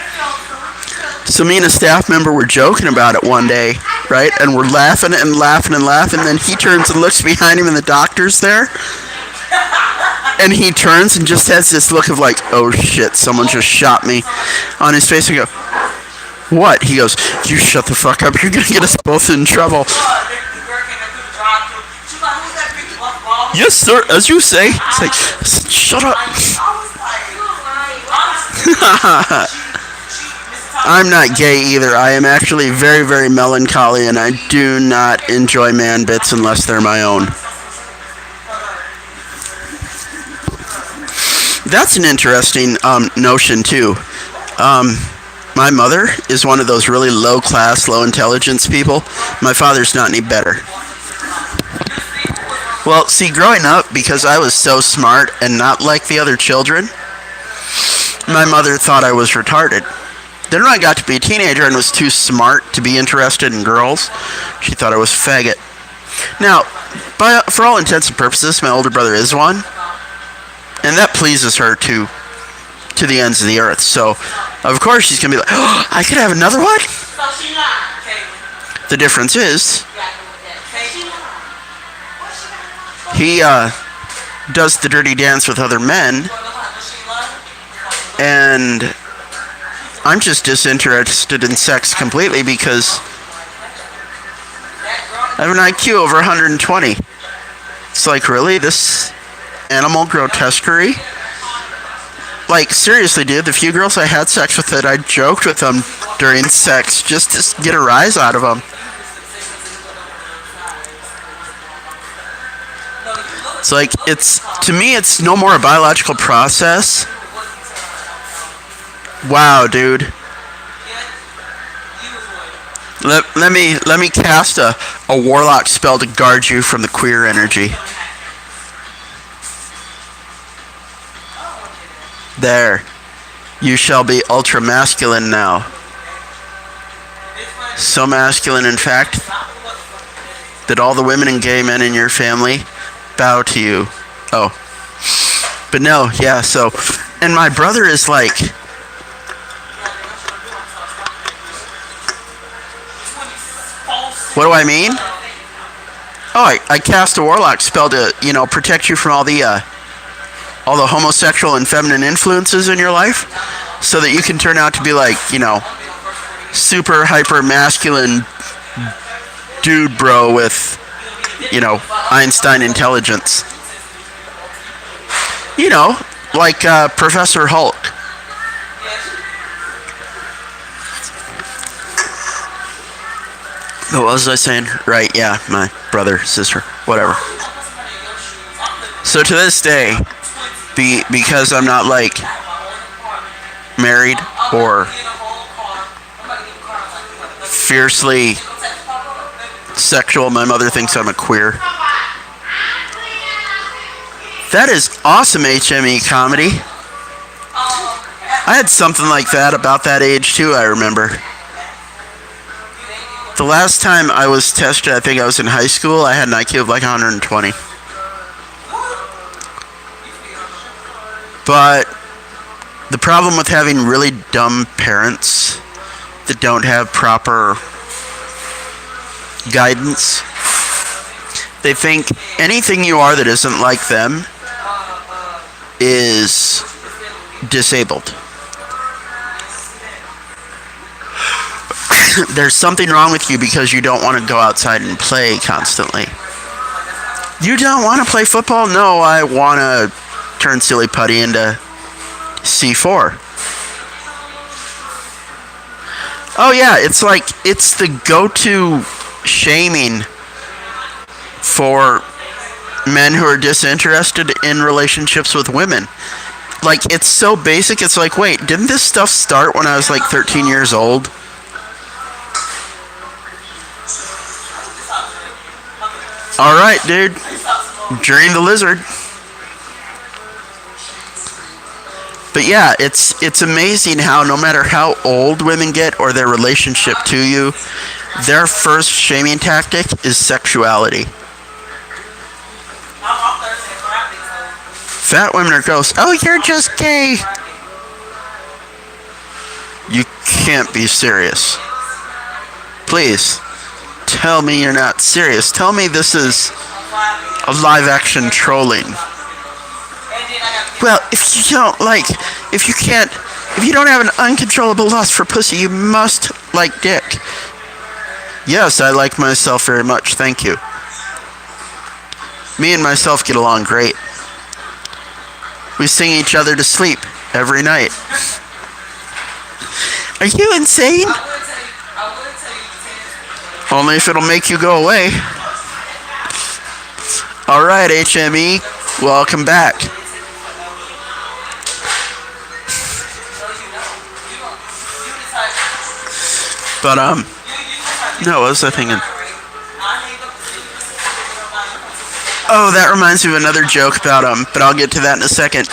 So me and a staff member were joking about it one day, right? And we're laughing and laughing and laughing. And then he turns and looks behind him, and the doctor's there. And he turns and just has this look of like, oh shit, someone just shot me on his face. I go, what? He goes, you shut the fuck up. You're going to get us both in trouble. Yes, sir, as you say. It's like, shut up. I'm not gay either. I am actually very, very melancholy, and I do not enjoy man bits unless they're my own. That's an interesting notion, too. My mother is one of those really low-class, low-intelligence people. My father's not any better. Well, see, growing up, because I was so smart and not like the other children, my mother thought I was retarded. Then when I got to be a teenager and was too smart to be interested in girls, she thought I was faggot. Now, for all intents and purposes, my older brother is one, and that pleases her to the ends of the earth. So, of course, she's going to be like, oh, I could have another one? The difference is, he does the dirty dance with other men, and I'm just disinterested in sex completely because I have an IQ over 120. It's like, really? This animal grotesquerie? Like, seriously, dude, the few girls I had sex with, I joked with them during sex just to get a rise out of them. It's like, to me, it's no more a biological process. Wow, dude. Let me cast a warlock spell to guard you from the queer energy. There. You shall be ultra masculine now. So masculine, in fact, that all the women and gay men in your family bow to you. Oh. But no, yeah, so. And my brother is like. What do I mean? Oh, I cast a warlock spell to, protect you from all the homosexual and feminine influences in your life, so that you can turn out to be like, super hyper masculine dude bro with, Einstein intelligence. Like Professor Hulk. What was I saying? Right, yeah, my brother, sister, whatever. So to this day, because I'm not like married or fiercely sexual, my mother thinks I'm a queer. That is awesome, HME comedy. I had something like that about that age too, I remember. The last time I was tested, I think I was in high school, I had an IQ of like 120. But the problem with having really dumb parents that don't have proper guidance, they think anything you are that isn't like them is disabled. There's something wrong with you because you don't want to go outside and play constantly. You don't want to play football? No, I want to turn silly putty into C4. Oh yeah, it's the go-to shaming for men who are disinterested in relationships with women. Like, it's so basic, it's like, wait, didn't this stuff start when I was like 13 years old? Alright, dude. Dream the lizard. But yeah, it's amazing how no matter how old women get or their relationship to you, their first shaming tactic is sexuality. Fat women are gross. Oh, you're just gay. You can't be serious. Please. Tell me you're not serious. Tell me this is a live action trolling. Well, if you don't have an uncontrollable lust for pussy, you must like dick. Yes, I like myself very much, thank you. Me and myself get along great. We sing each other to sleep every night. Are you insane? Only if it'll make you go away. Alright, HME, welcome back. But, no, what was I thinking? Oh, that reminds me of another joke about, but I'll get to that in a second.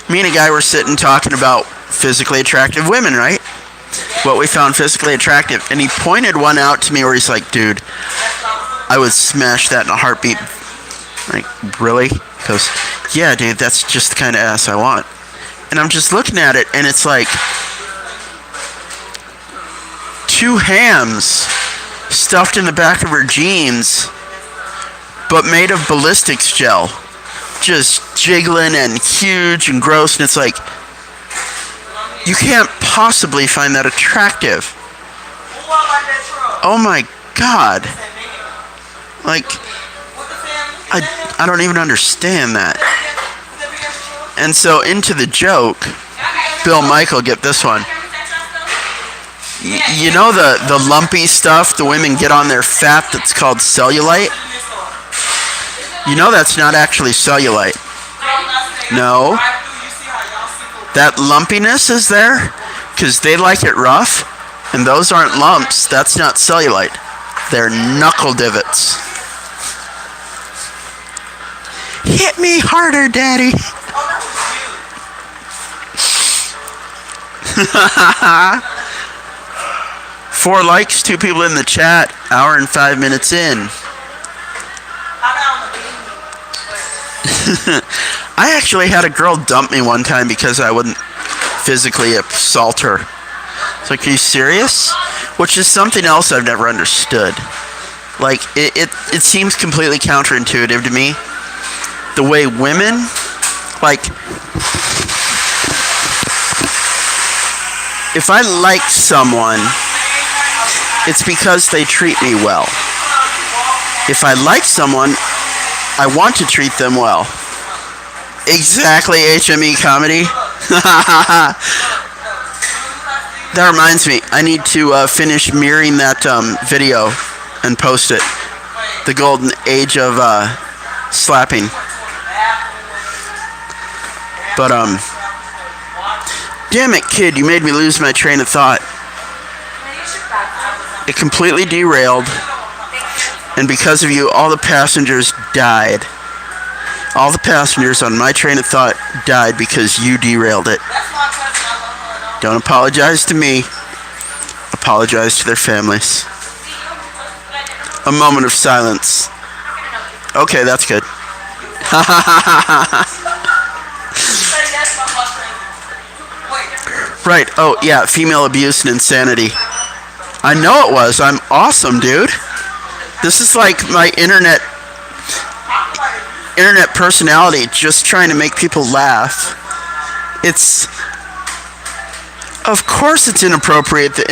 Me and a guy were sitting talking about physically attractive women, right? What we found physically attractive. And he pointed one out to me where he's like, dude, I would smash that in a heartbeat. Like, really? He goes, yeah, dude, that's just the kind of ass I want. And I'm just looking at it, and it's like 2 hams stuffed in the back of her jeans, but made of ballistics gel. Just jiggling and huge and gross, and it's like, you can't possibly find that attractive. Oh my god. Like, I don't even understand that. And so, into the joke, Bill Michael, get this one. You know the lumpy stuff the women get on their fat that's called cellulite? You know that's not actually cellulite. No. That lumpiness is there because they like it rough, And those aren't lumps. That's not cellulite. They're knuckle divots. Hit me harder, Daddy. Oh, that was you. 4 likes, 2 people in the chat. Hour and 5 minutes in. How about on the beanie? I actually had a girl dump me one time because I wouldn't physically assault her. It's like, are you serious? Which is something else I've never understood. Like, it seems completely counterintuitive to me. The way women, like, if I like someone, it's because they treat me well. If I like someone, I want to treat them well. Exactly, HME comedy. That reminds me, I need to finish mirroring that video and post it. The golden age of slapping. But damn it, kid, you made me lose my train of thought. It completely derailed, and because of you, all the passengers died. All the passengers on my train of thought died because you derailed it. Don't apologize to me. Apologize to their families. A moment of silence. Okay, that's good. Right, oh yeah, female abuse and insanity. I know it was. I'm awesome, dude. This is like my internet personality, just trying to make people laugh. It's, of course it's inappropriate. The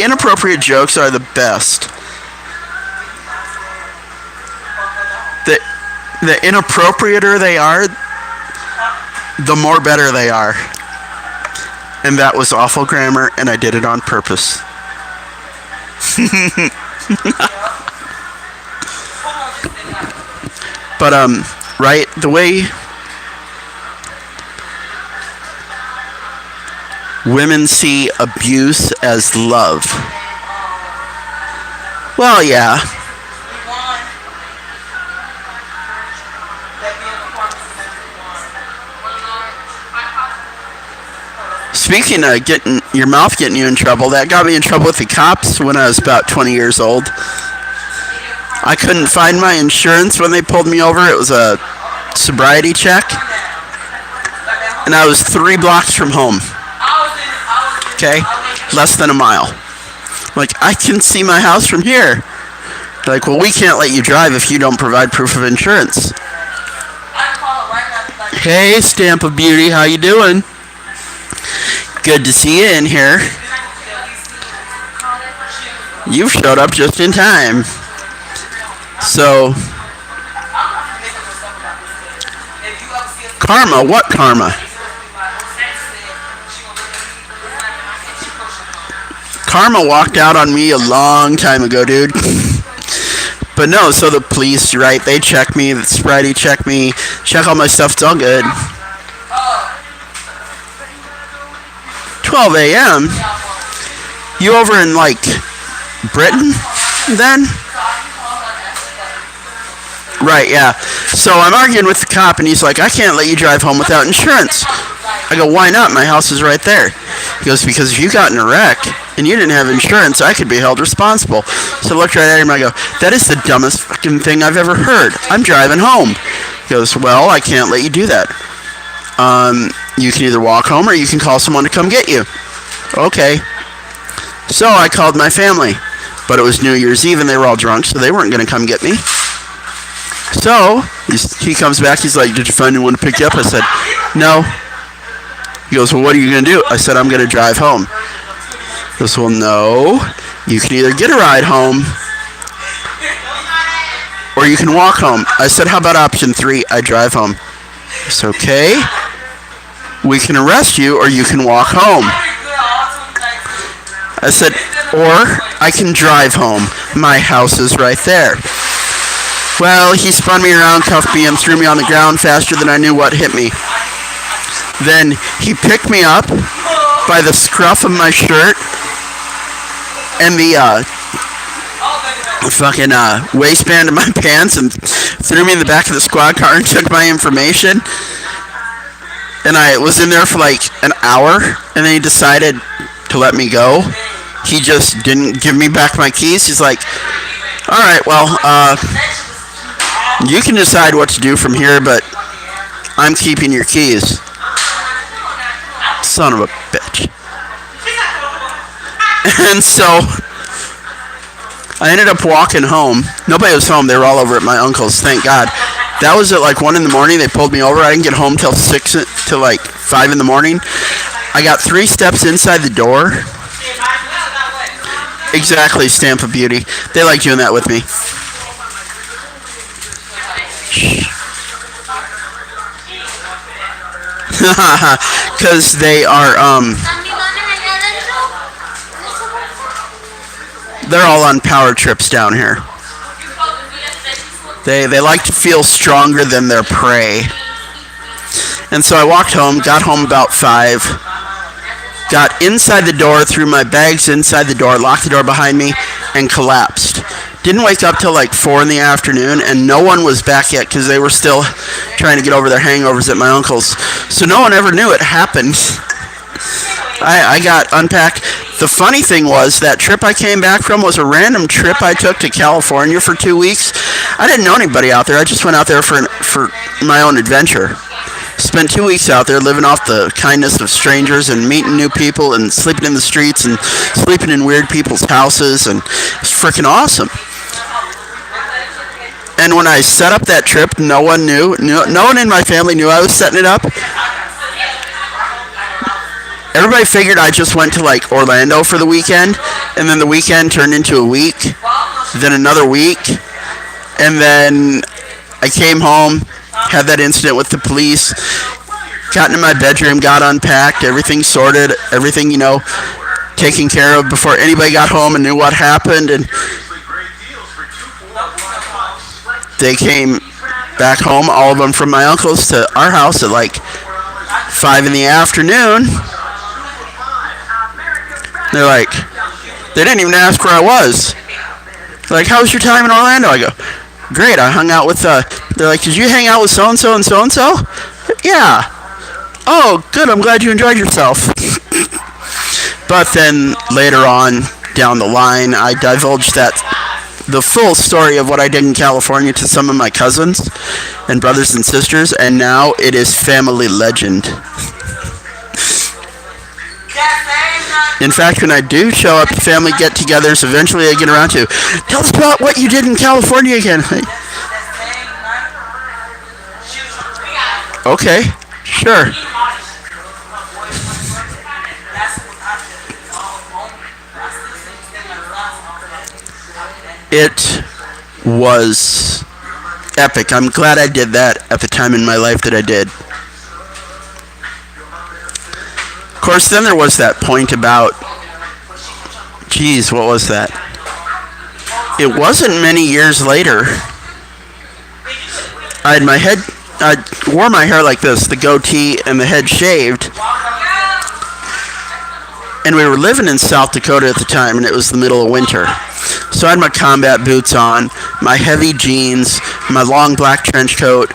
inappropriate jokes are the best. The inappropriater they are, the more better they are. And that was awful grammar, and I did it on purpose. But right, the way women see abuse as love. Well, yeah. Speaking of getting your mouth getting you in trouble, that got me in trouble with the cops when I was about 20 years old. I couldn't find my insurance when they pulled me over. It was a sobriety check. And I was 3 blocks from home. Okay? Less than a mile. Like, I can see my house from here. They're like, well, we can't let you drive if you don't provide proof of insurance. Hey, Stamp of Beauty, how you doing? Good to see you in here. You've showed up just in time. So, karma, what karma? Karma walked out on me a long time ago, dude. But no, so the police, right, they check me, the sobriety check me, check all my stuff, it's all good. 12 a.m.? You over in, like, Britain, then? Right, yeah. So I'm arguing with the cop, and he's like, I can't let you drive home without insurance. I go, why not? My house is right there. He goes, because if you got in a wreck and you didn't have insurance, I could be held responsible. So I looked right at him, and I go, that is the dumbest fucking thing I've ever heard. I'm driving home. He goes, well, I can't let you do that. You can either walk home or you can call someone to come get you. Okay. So I called my family. But it was New Year's Eve and they were all drunk, so they weren't going to come get me. So he comes back, he's like, did you find anyone to pick you up? I said, no. He goes, well, what are you going to do? I said, I'm going to drive home. He goes, well, no. You can either get a ride home or you can walk home. I said, how about option 3? I drive home. It's okay. We can arrest you or you can walk home. I said, or I can drive home. My house is right there. Well, he spun me around, cuffed me, and threw me on the ground faster than I knew what hit me. Then he picked me up by the scruff of my shirt and the fucking waistband of my pants and threw me in the back of the squad car and took my information. And I was in there for like an hour, and then he decided to let me go. He just didn't give me back my keys. He's like, all right, well, you can decide what to do from here, but I'm keeping your keys. Son of a bitch. And so I ended up walking home. Nobody was home. They were all over at my uncle's, thank God. That was at like 1 in the morning. They pulled me over. I didn't get home till 5 in the morning. I got 3 steps inside the door. Exactly, stamp of beauty. They like doing that with me. Because they are, they're all on power trips down here. They like to feel stronger than their prey. And so I walked home, got home about 5, got inside the door, threw my bags inside the door, locked the door behind me, and collapsed. Didn't wake up till like 4 in the afternoon, and no one was back yet because they were still trying to get over their hangovers at my uncle's. So no one ever knew it happened. I got unpacked. The funny thing was that trip I came back from was a random trip I took to California for 2 weeks. I didn't know anybody out there. I just went out there for my own adventure. Spent 2 weeks out there living off the kindness of strangers and meeting new people and sleeping in the streets and sleeping in weird people's houses, and it was freaking awesome. And when I set up that trip, no one knew. No one in my family knew I was setting it up. Everybody figured I just went to like Orlando for the weekend, and then the weekend turned into a week, then another week, and then I came home, had that incident with the police, got into my bedroom, got unpacked, everything sorted, everything, taken care of before anybody got home and knew what happened. And they came back home, all of them from my uncle's, to our house at like 5 in the afternoon. They're like, they didn't even ask where I was. They're like, how was your time in Orlando? I go, great, I hung out with, they're like, did you hang out with so-and-so and so-and-so? Yeah. Oh, good, I'm glad you enjoyed yourself. But then later on, down the line, I divulged the full story of what I did in California to some of my cousins and brothers and sisters, and now it is family legend. In fact, when I do show up to family get-togethers, eventually I get around to, tell us about what you did in California again. Okay, sure. It was epic. I'm glad I did that at the time in my life that I did. Of course, then there was that point about, what was that? It wasn't many years later. I wore my hair like this, the goatee and the head shaved. And we were living in South Dakota at the time, and it was the middle of winter. So I had my combat boots on, my heavy jeans, my long black trench coat,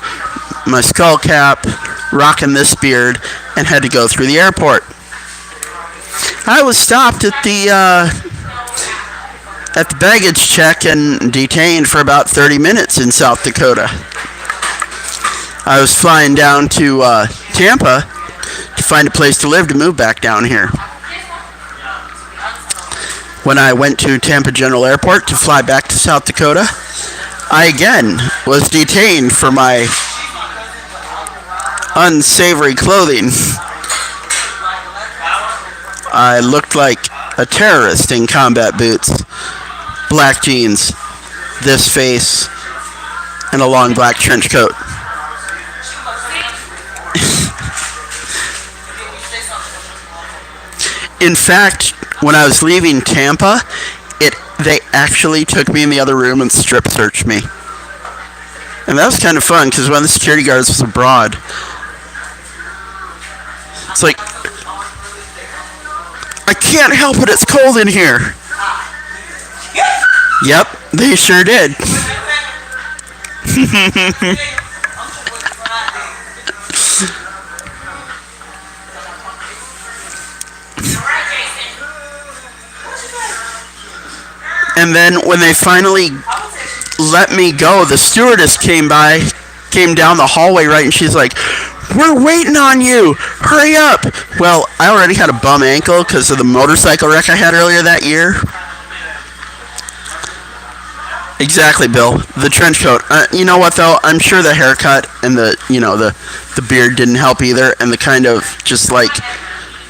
my skull cap, rocking this beard, and had to go through the airport. I was stopped at the baggage check and detained for about 30 minutes in South Dakota. I was flying down to Tampa to find a place to live to move back down here. When I went to Tampa General Airport to fly back to South Dakota, I again was detained for my unsavory clothing. I looked like a terrorist in combat boots, black jeans, this face, and a long black trench coat. In fact, when I was leaving Tampa, they actually took me in the other room and strip searched me. And that was kind of fun because one of the security guards was abroad. It's like, I can't help it, it's cold in here. Yep, they sure did. And then when they finally let me go, the stewardess came down the hallway, right, and she's like, "We're waiting on you. Hurry up." Well, I already had a bum ankle because of the motorcycle wreck I had earlier that year. Exactly, Bill. The trench coat. You know what though? I'm sure the haircut and the beard didn't help either, and the kind of just like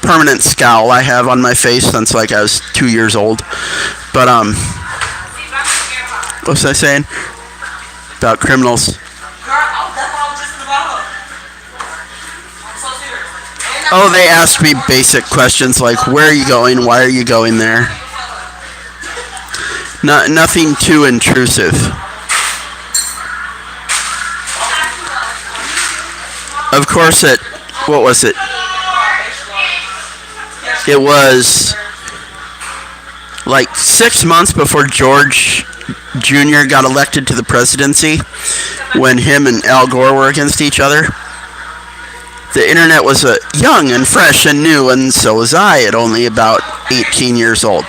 permanent scowl I have on my face since like I was 2 years old. But what was I saying about criminals? Oh, they asked me basic questions like, "Where are you going? Why are you going there?" Nothing too intrusive. Of course, what was it? It was like 6 months before George Jr. got elected to the presidency, when him and Al Gore were against each other. The internet was young and fresh and new, and so was I at only about 18 years old.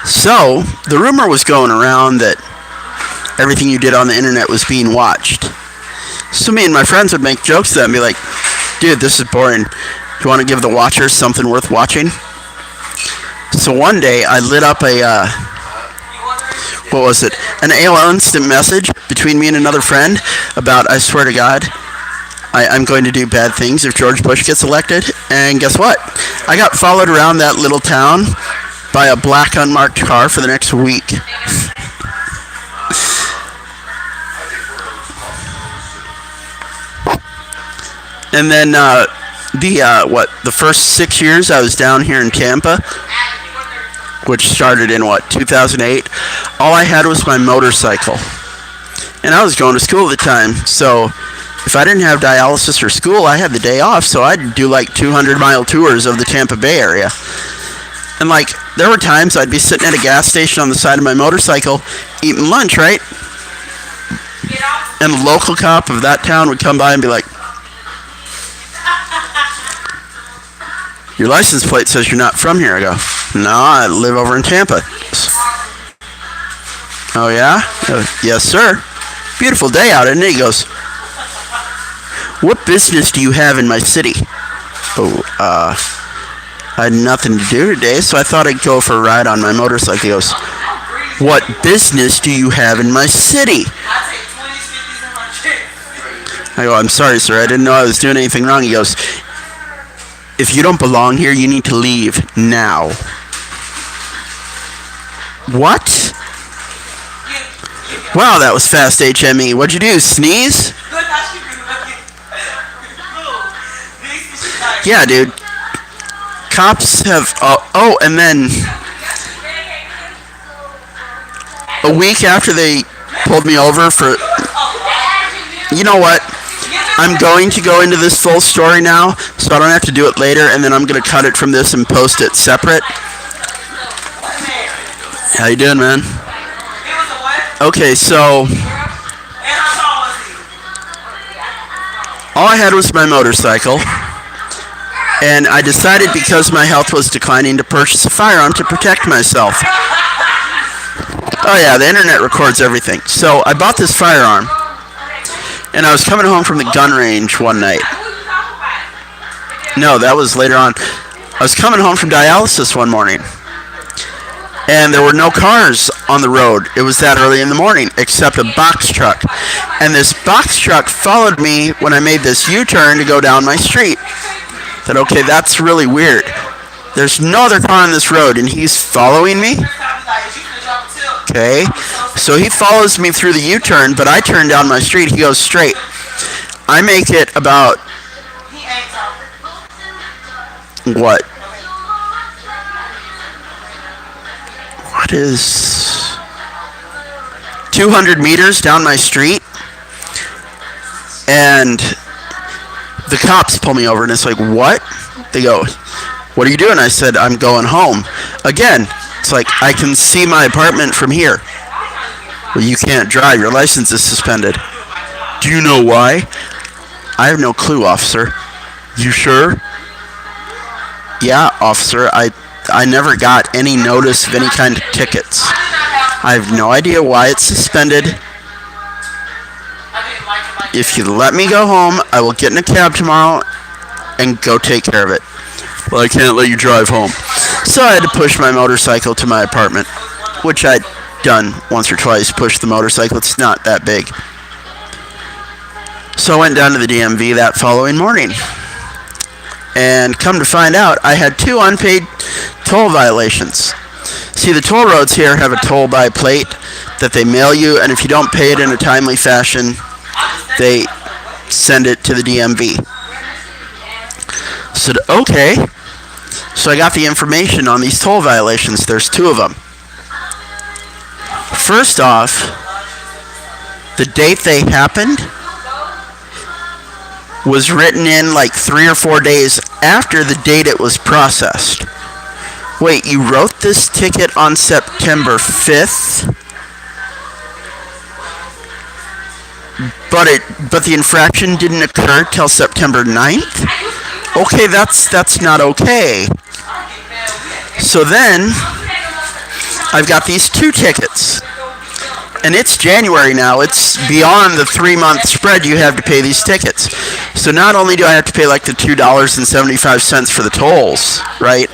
So, the rumor was going around that everything you did on the internet was being watched. So me and my friends would make jokes to that and be like, "Dude, this is boring. Do you want to give the watchers something worth watching?" So one day, I lit up what was it? An AOL instant message between me and another friend about, I swear to God, I'm going to do bad things if George Bush gets elected. And guess what? I got followed around that little town by a black unmarked car for the next week. And then the first 6 years I was down here in Tampa, which started in 2008, all I had was my motorcycle. And I was going to school at the time, so if I didn't have dialysis or school, I had the day off, so I'd do like 200-mile tours of the Tampa Bay area. And like, there were times I'd be sitting at a gas station on the side of my motorcycle eating lunch, right? And the local cop of that town would come by and be like, "Your license plate says you're not from here." I go, "No, I live over in Tampa." "Oh yeah?" "Yes, sir. Beautiful day out, isn't it?" He goes, "What business do you have in my city?" "Oh, I had nothing to do today, so I thought I'd go for a ride on my motorcycle." He goes, "What business do you have in my city?" I go, "I'm sorry, sir. I didn't know I was doing anything wrong." He goes, "If you don't belong here, you need to leave now." What? Wow, that was fast, HME. What'd you do, sneeze? Yeah, dude. Cops have... and then... a week after they pulled me over for... You know what? I'm going to go into this full story now, so I don't have to do it later, and then I'm going to cut it from this and post it separate. How you doing, man? Okay, so... all I had was my motorcycle, and I decided because my health was declining to purchase a firearm to protect myself. Oh yeah, the internet records everything. So I bought this firearm, and I was coming home from the gun range one night. No, that was later on. I was coming home from dialysis one morning, and there were no cars on the road. It was that early in the morning, except a box truck. And this box truck followed me when I made this U-turn to go down my street. I thought, okay, that's really weird. There's no other car on this road, and he's following me? Okay, so he follows me through the U-turn, but I turn down my street. He goes straight. I make it about... what? What is 200 meters down my street, and the cops pull me over, and it's like, what? They go, what are you doing? I said, I'm going home. Again, It's like, I can see my apartment from here. Well, you can't drive. Your license is suspended. Do you know why? I have no clue, officer. You sure? Yeah, officer. I never got any notice of any kind of tickets. I have no idea why it's suspended. If you let me go home, I will get in a cab tomorrow and go take care of it. Well, I can't let you drive home. So I had to push my motorcycle to my apartment, which I'd done once or twice, push the motorcycle. It's not that big. So I went down to the DMV that following morning. And come to find out, I had 2 unpaid toll violations. See, the toll roads here have a toll by plate that they mail you, and if you don't pay it in a timely fashion, they send it to the DMV. So, okay. So I got the information on these toll violations. There's 2 of them. First off, the date they happened was written in like 3 or 4 days after the date it was processed. Wait, you wrote this ticket on September 5th? But the infraction didn't occur till September 9th? Okay, that's not okay. So then, I've got these 2 tickets. And it's January now. It's beyond the 3-month spread you have to pay these tickets. So not only do I have to pay like the $2.75 for the tolls, right?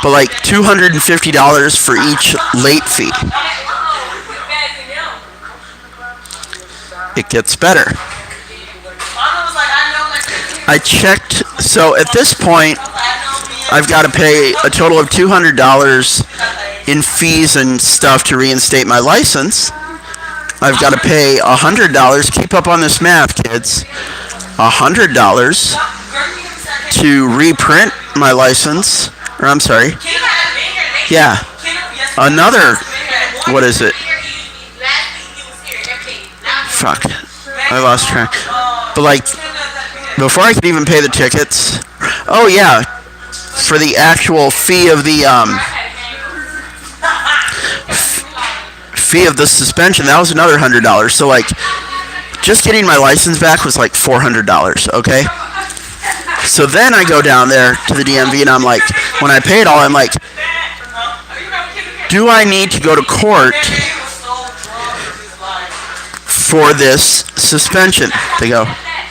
But like $250 for each late fee. It gets better. I checked, so at this point, I've got to pay a total of $200 in fees and stuff to reinstate my license. I've got to pay $100. Keep up on this math, kids. $100 to reprint my license. Or I'm sorry. Yeah. Another. What is it? Fuck. I lost track. But like, before I could even pay the tickets. Oh yeah. For the actual fee of the fee of the suspension, that was another $100. So like, just getting my license back was like $400. Okay. So then I go down there to the DMV and I'm like, when I pay it all, I'm like, do I need to go to court for this suspension? They go,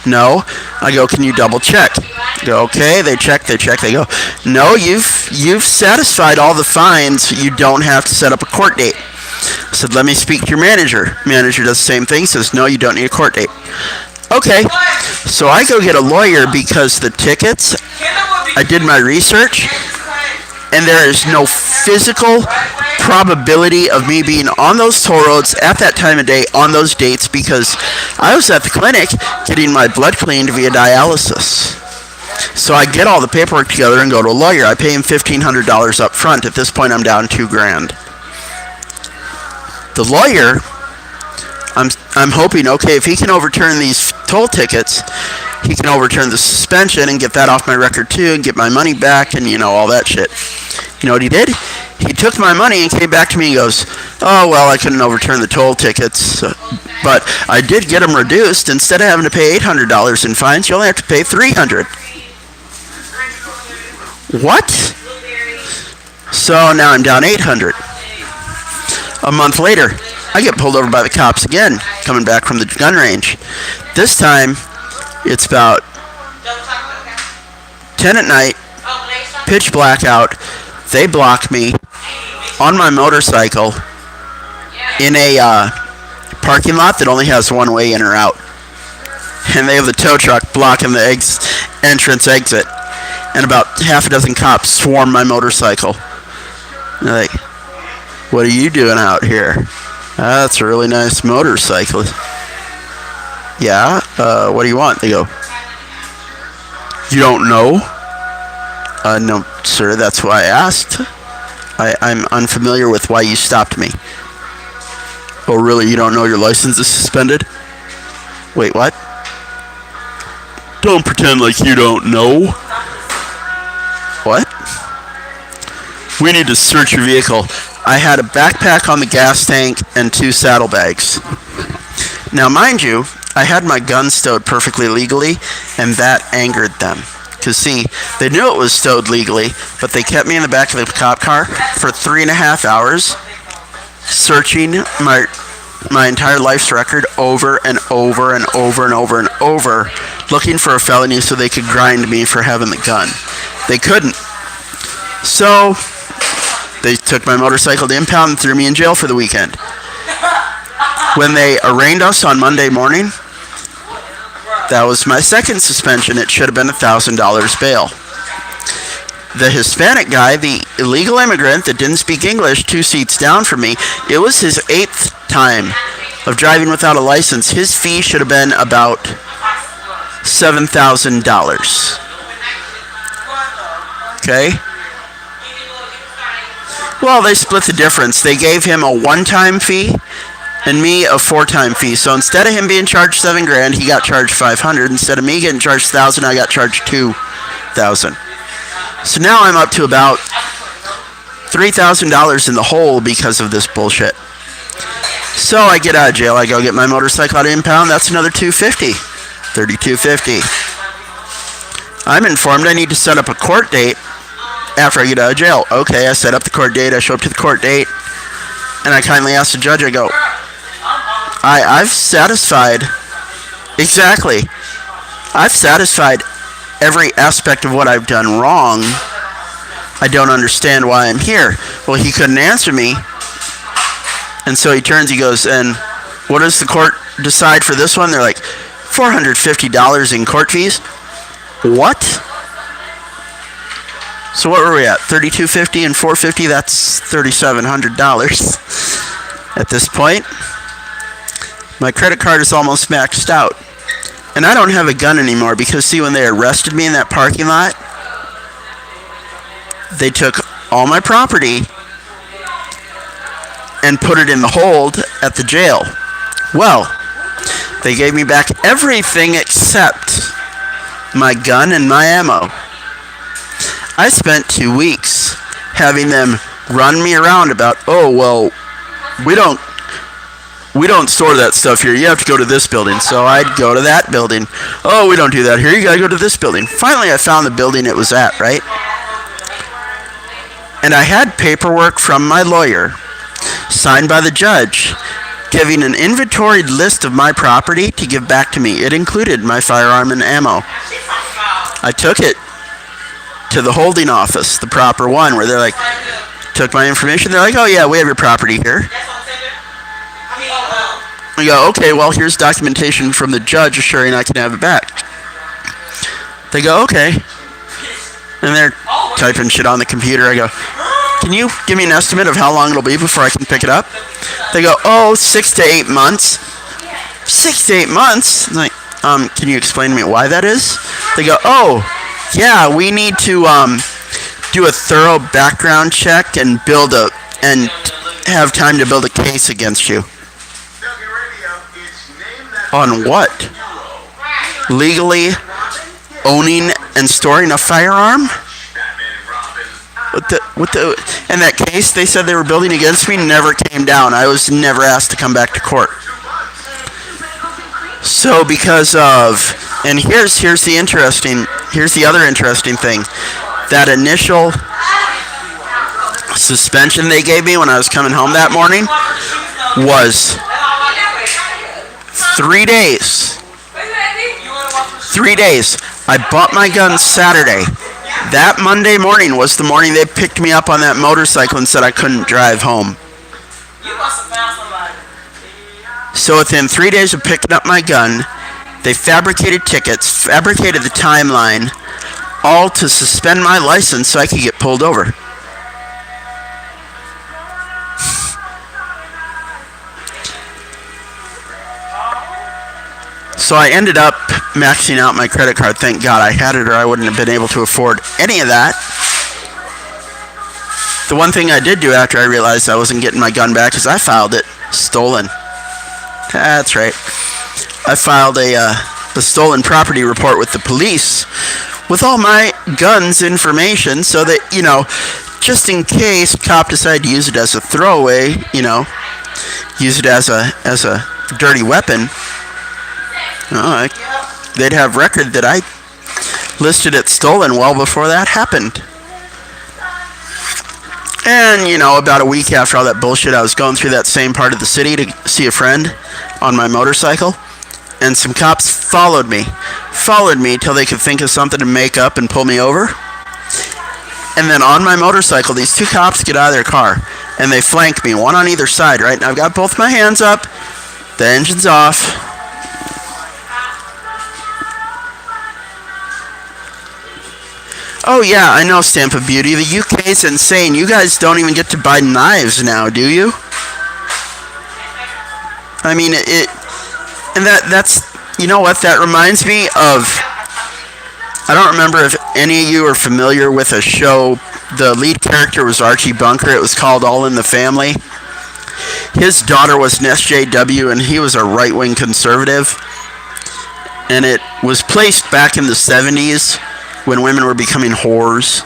no. I go, can you double check? They go, okay. They check. They go, no, you've satisfied all the fines. You don't have to set up a court date. I said, let me speak to your manager. Manager does the same thing. Says, no, you don't need a court date. Okay. So I go get a lawyer because the tickets, I did my research, and there is no physical probability of me being on those toll roads at that time of day on those dates because I was at the clinic getting my blood cleaned via dialysis. So I get all the paperwork together and go to a lawyer. I pay him $1,500 up front. At this point, I'm down $2,000. The lawyer, I'm hoping, okay, if he can overturn these toll tickets, he can overturn the suspension and get that off my record too and get my money back and, all that shit. You know what he did? He took my money and came back to me and goes, oh, well, I couldn't overturn the toll tickets, but I did get them reduced. Instead of having to pay $800 in fines, you only have to pay $300. What? So now I'm down $800. A month later, I get pulled over by the cops again, coming back from the gun range. This time, it's about 10 at night, pitch black out. They block me on my motorcycle in a parking lot that only has one way in or out. And they have the tow truck blocking the entrance exit. And about half a dozen cops swarm my motorcycle. They're like, what are you doing out here? That's a really nice motorcycle. Yeah? What do you want? They go, you don't know? No, sir, that's why I asked. I'm unfamiliar with why you stopped me. Oh, really? You don't know your license is suspended? Wait, what? Don't pretend like you don't know. What? We need to search your vehicle. I had a backpack on the gas tank and 2 saddlebags. Now, mind you, I had my gun stowed perfectly legally, and that angered them. Because, see, they knew it was stowed legally, but they kept me in the back of the cop car for 3.5 hours, searching my entire life's record over and over and over and over and over, looking for a felony so they could grind me for having the gun. They couldn't. So, they took my motorcycle to impound and threw me in jail for the weekend. When they arraigned us on Monday morning, that was my second suspension. It should have been $1,000 bail. The Hispanic guy, the illegal immigrant that didn't speak English, 2 seats down from me, it was his 8th time of driving without a license. His fee should have been about $7,000. Okay? Well, they split the difference. They gave him a one-time fee and me a 4-time fee. So instead of him being charged $7,000, he got charged $500. Instead of me getting charged $1,000, I got charged $2,000. So now I'm up to about $3,000 in the hole because of this bullshit. So I get out of jail. I go get my motorcycle out of impound. That's another $250. $3,250. I'm informed I need to set up a court date after I get out of jail. Okay, I set up the court date. I show up to the court date, and I kindly ask the judge, I go, I've satisfied, exactly, I've satisfied every aspect of what I've done wrong. I don't understand why I'm here. Well, he couldn't answer me, and so he turns, he goes, and what does the court decide for this one? They're like, $450 in court fees? What? So what were we at? $3,250 and $450? That's $3,700 at this point. My credit card is almost maxed out. And I don't have a gun anymore because, see, when they arrested me in that parking lot, they took all my property and put it in the hold at the jail. Well, they gave me back everything except my gun and my ammo. I spent 2 weeks having them run me around about, oh, well, we don't store that stuff here. You have to go to this building. So I'd go to that building. Oh, we don't do that here. You gotta go to this building. Finally, I found the building it was at, right? And I had paperwork from my lawyer, signed by the judge, giving an inventoried list of my property to give back to me. It included my firearm and ammo. I took it to the holding office, the proper one, where they're like, took my information. They're like, oh yeah, we have your property here. I go, okay, well, here's documentation from the judge assuring I can have it back. They go, okay. And they're typing shit on the computer. I go, can you give me an estimate of how long it'll be before I can pick it up? They go, oh, 6 to 8 months. 6 to 8 months? I'm like, can you explain to me why that is? They go, oh, yeah, we need to do a thorough background check and have time to build a case against you. On what? Legally owning and storing a firearm? And that case they said they were building against me never came down. I was never asked to come back to court. So because of, and here's the other interesting thing. That initial suspension they gave me when I was coming home that morning was 3 days. 3 days. I bought my gun Saturday. That Monday morning was the morning they picked me up on that motorcycle and said I couldn't drive home. You must have found somebody. So within 3 days of picking up my gun, they fabricated tickets, fabricated the timeline, all to suspend my license so I could get pulled over. So I ended up maxing out my credit card. Thank God I had it, or I wouldn't have been able to afford any of that. The one thing I did do after I realized I wasn't getting my gun back is I filed it stolen. That's right. I filed a stolen property report with the police with all my guns information so that, just in case cop decided to use it as a throwaway, use it as a dirty weapon, they'd have record that I listed it stolen well before that happened. And, about a week after all that bullshit, I was going through that same part of the city to see a friend on my motorcycle, and some cops followed me till they could think of something to make up and pull me over. And then on my motorcycle, these two cops get out of their car, and they flank me, one on either side, right? And I've got both my hands up, the engine's off. Oh yeah, I know, Stamp of Beauty. The UK is insane. You guys don't even get to buy knives now, do you? I mean, and that's, you know what, that reminds me of, I don't remember if any of you are familiar with a show. The lead character was Archie Bunker. It was called All in the Family. His daughter was an SJW, and he was a right-wing conservative. And it was placed back in the 70s when women were becoming whores.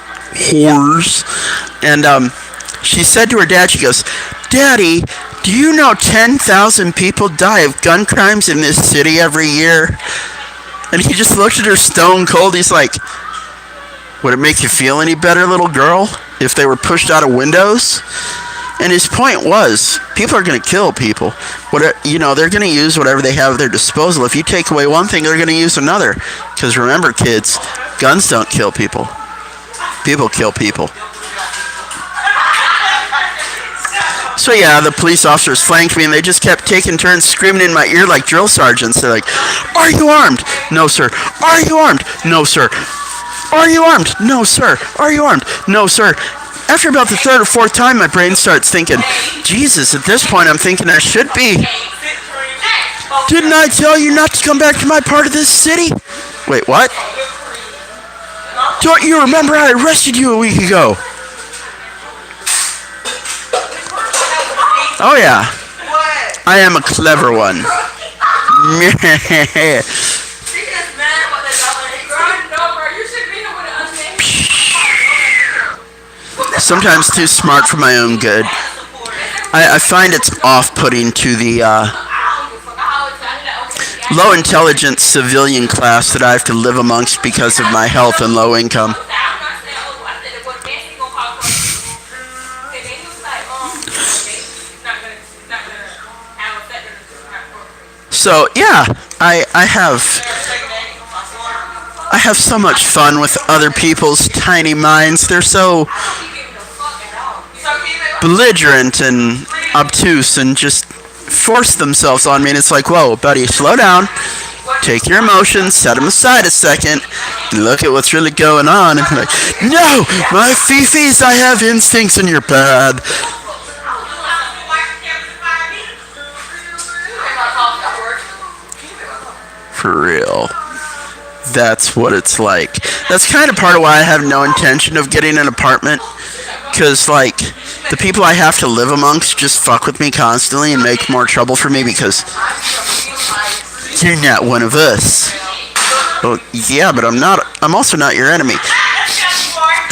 And she said to her dad, she goes, "Daddy, do you know 10,000 people die of gun crimes in this city every year?" And he just looked at her stone cold. He's like, "Would it make you feel any better, little girl, if they were pushed out of windows?" And his point was, people are going to kill people. They're going to use whatever they have at their disposal. If you take away one thing, they're going to use another. Because remember, kids, guns don't kill people. People kill people. So yeah, the police officers flanked me, and they just kept taking turns screaming in my ear like drill sergeants. They're like, "Are you armed?" "No, sir." "Are you armed?" "No, sir." "Are you armed?" "No, sir." "Are you armed?" "No, sir." After about the third or fourth time, my brain starts thinking, Jesus, at this point I'm thinking I should be. Didn't I tell you not to come back to my part of this city? Wait, what? Don't you remember I arrested you a week ago? Oh yeah, I am a clever one. Sometimes too smart for my own good. I find it's off-putting to the low-intelligence civilian class that I have to live amongst because of my health and low income. So yeah, I have so much fun with other people's tiny minds. They're so belligerent and obtuse and just force themselves on me, and it's like, whoa, buddy, slow down, take your emotions, set them aside a second, and look at what's really going on. And I'm like, no, my fifis, I have instincts and you're bad. For real. That's what it's like. That's kind of part of why I have no intention of getting an apartment. Because, like, the people I have to live amongst just fuck with me constantly and make more trouble for me because you're not one of us. Well, yeah, but I'm also not your enemy.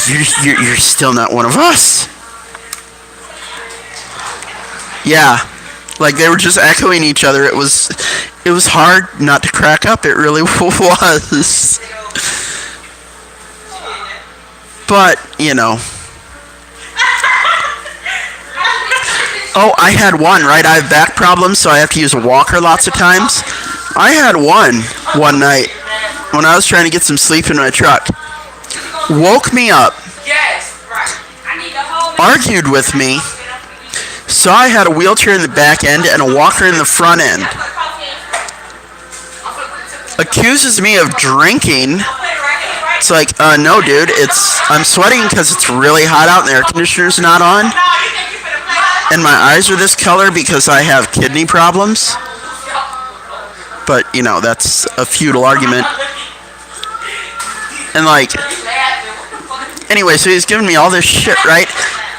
You're still not one of us. Yeah. Like, they were just echoing each other. It was hard not to crack up. It really was. But, Oh, I had one, right? I have back problems, so I have to use a walker lots of times. I had one night when I was trying to get some sleep in my truck. Woke me up. Argued with me. Saw I had a wheelchair in the back end and a walker in the front end. Accuses me of drinking. It's like, no, dude. I'm sweating because it's really hot out and the air conditioner's not on. And my eyes are this color because I have kidney problems. But, that's a futile argument. And, anyway, so he's giving me all this shit, right?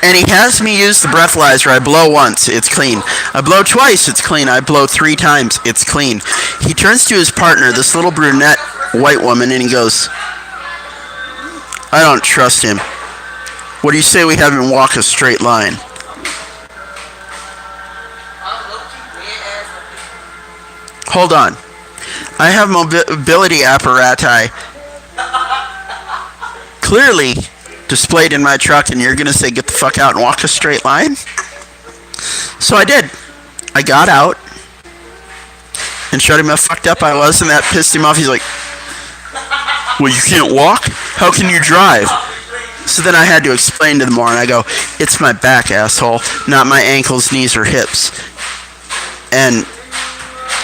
And he has me use the breathalyzer. I blow once, it's clean. I blow twice, it's clean. I blow 3 times, it's clean. He turns to his partner, this little brunette white woman, and he goes, I don't trust him. What do you say we have him walk a straight line? Hold on. I have mobility apparati clearly displayed in my truck, and you're going to say, get the fuck out and walk a straight line? So I did. I got out and showed him how fucked up I was, and that pissed him off. He's like, well, you can't walk? How can you drive? So then I had to explain to them more, and I go, it's my back, asshole, not my ankles, knees, or hips. And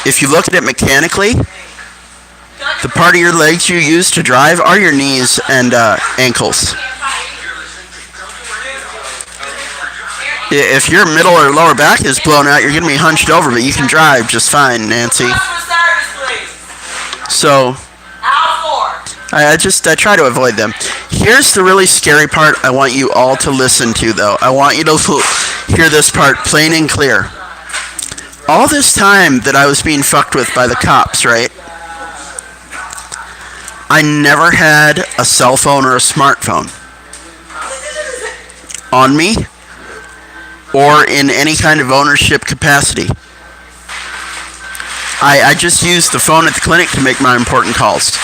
if you look at it mechanically, the part of your legs you use to drive are your knees and ankles. If your middle or lower back is blown out, you're going to be hunched over, but you can drive just fine, Nancy. So I try to avoid them. Here's the really scary part I want you all to listen to, though. I want you to hear this part plain and clear. All this time that I was being fucked with by the cops, right? I never had a cell phone or a smartphone on me or in any kind of ownership capacity. I just used the phone at the clinic to make my important calls.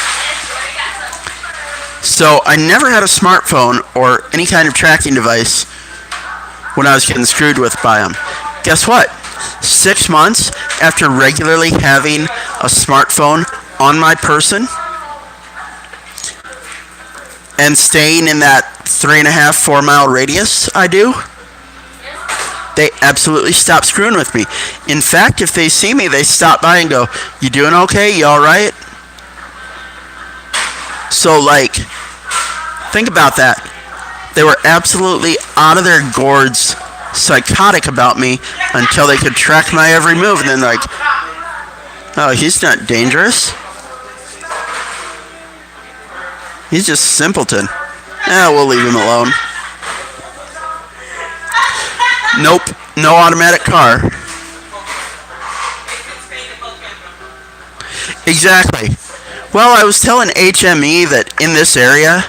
So I never had a smartphone or any kind of tracking device when I was getting screwed with by them. Guess what? 6 months after regularly having a smartphone on my person and staying in that 3.5, 4 mile radius I do, they absolutely stop screwing with me. In fact, if they see me, they stop by and go, you doing okay? You alright? So, like, think about that. They were absolutely out of their gourds, psychotic about me until they could track my every move. And then, like, oh, he's not dangerous. He's just simpleton. We'll leave him alone. Nope, no automatic car. Exactly. Well, I was telling HME that in this area,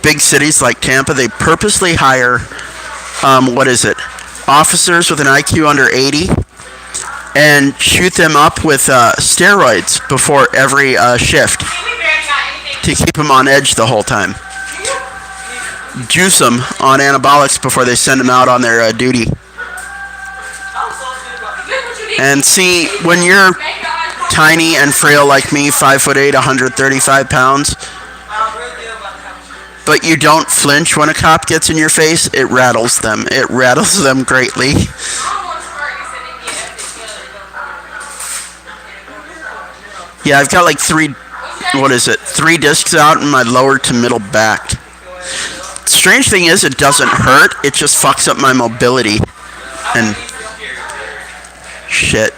big cities like Tampa, they purposely hire, officers with an IQ under 80 and shoot them up with steroids before every shift to keep them on edge the whole time. Juice them on anabolics before they send them out on their duty. And see, when you're tiny and frail like me, 5'8", 135 pounds, but you don't flinch when a cop gets in your face, it rattles them. It rattles them greatly. Yeah, I've got like three discs out in my lower to middle back. Strange thing is, it doesn't hurt. It just fucks up my mobility. And shit.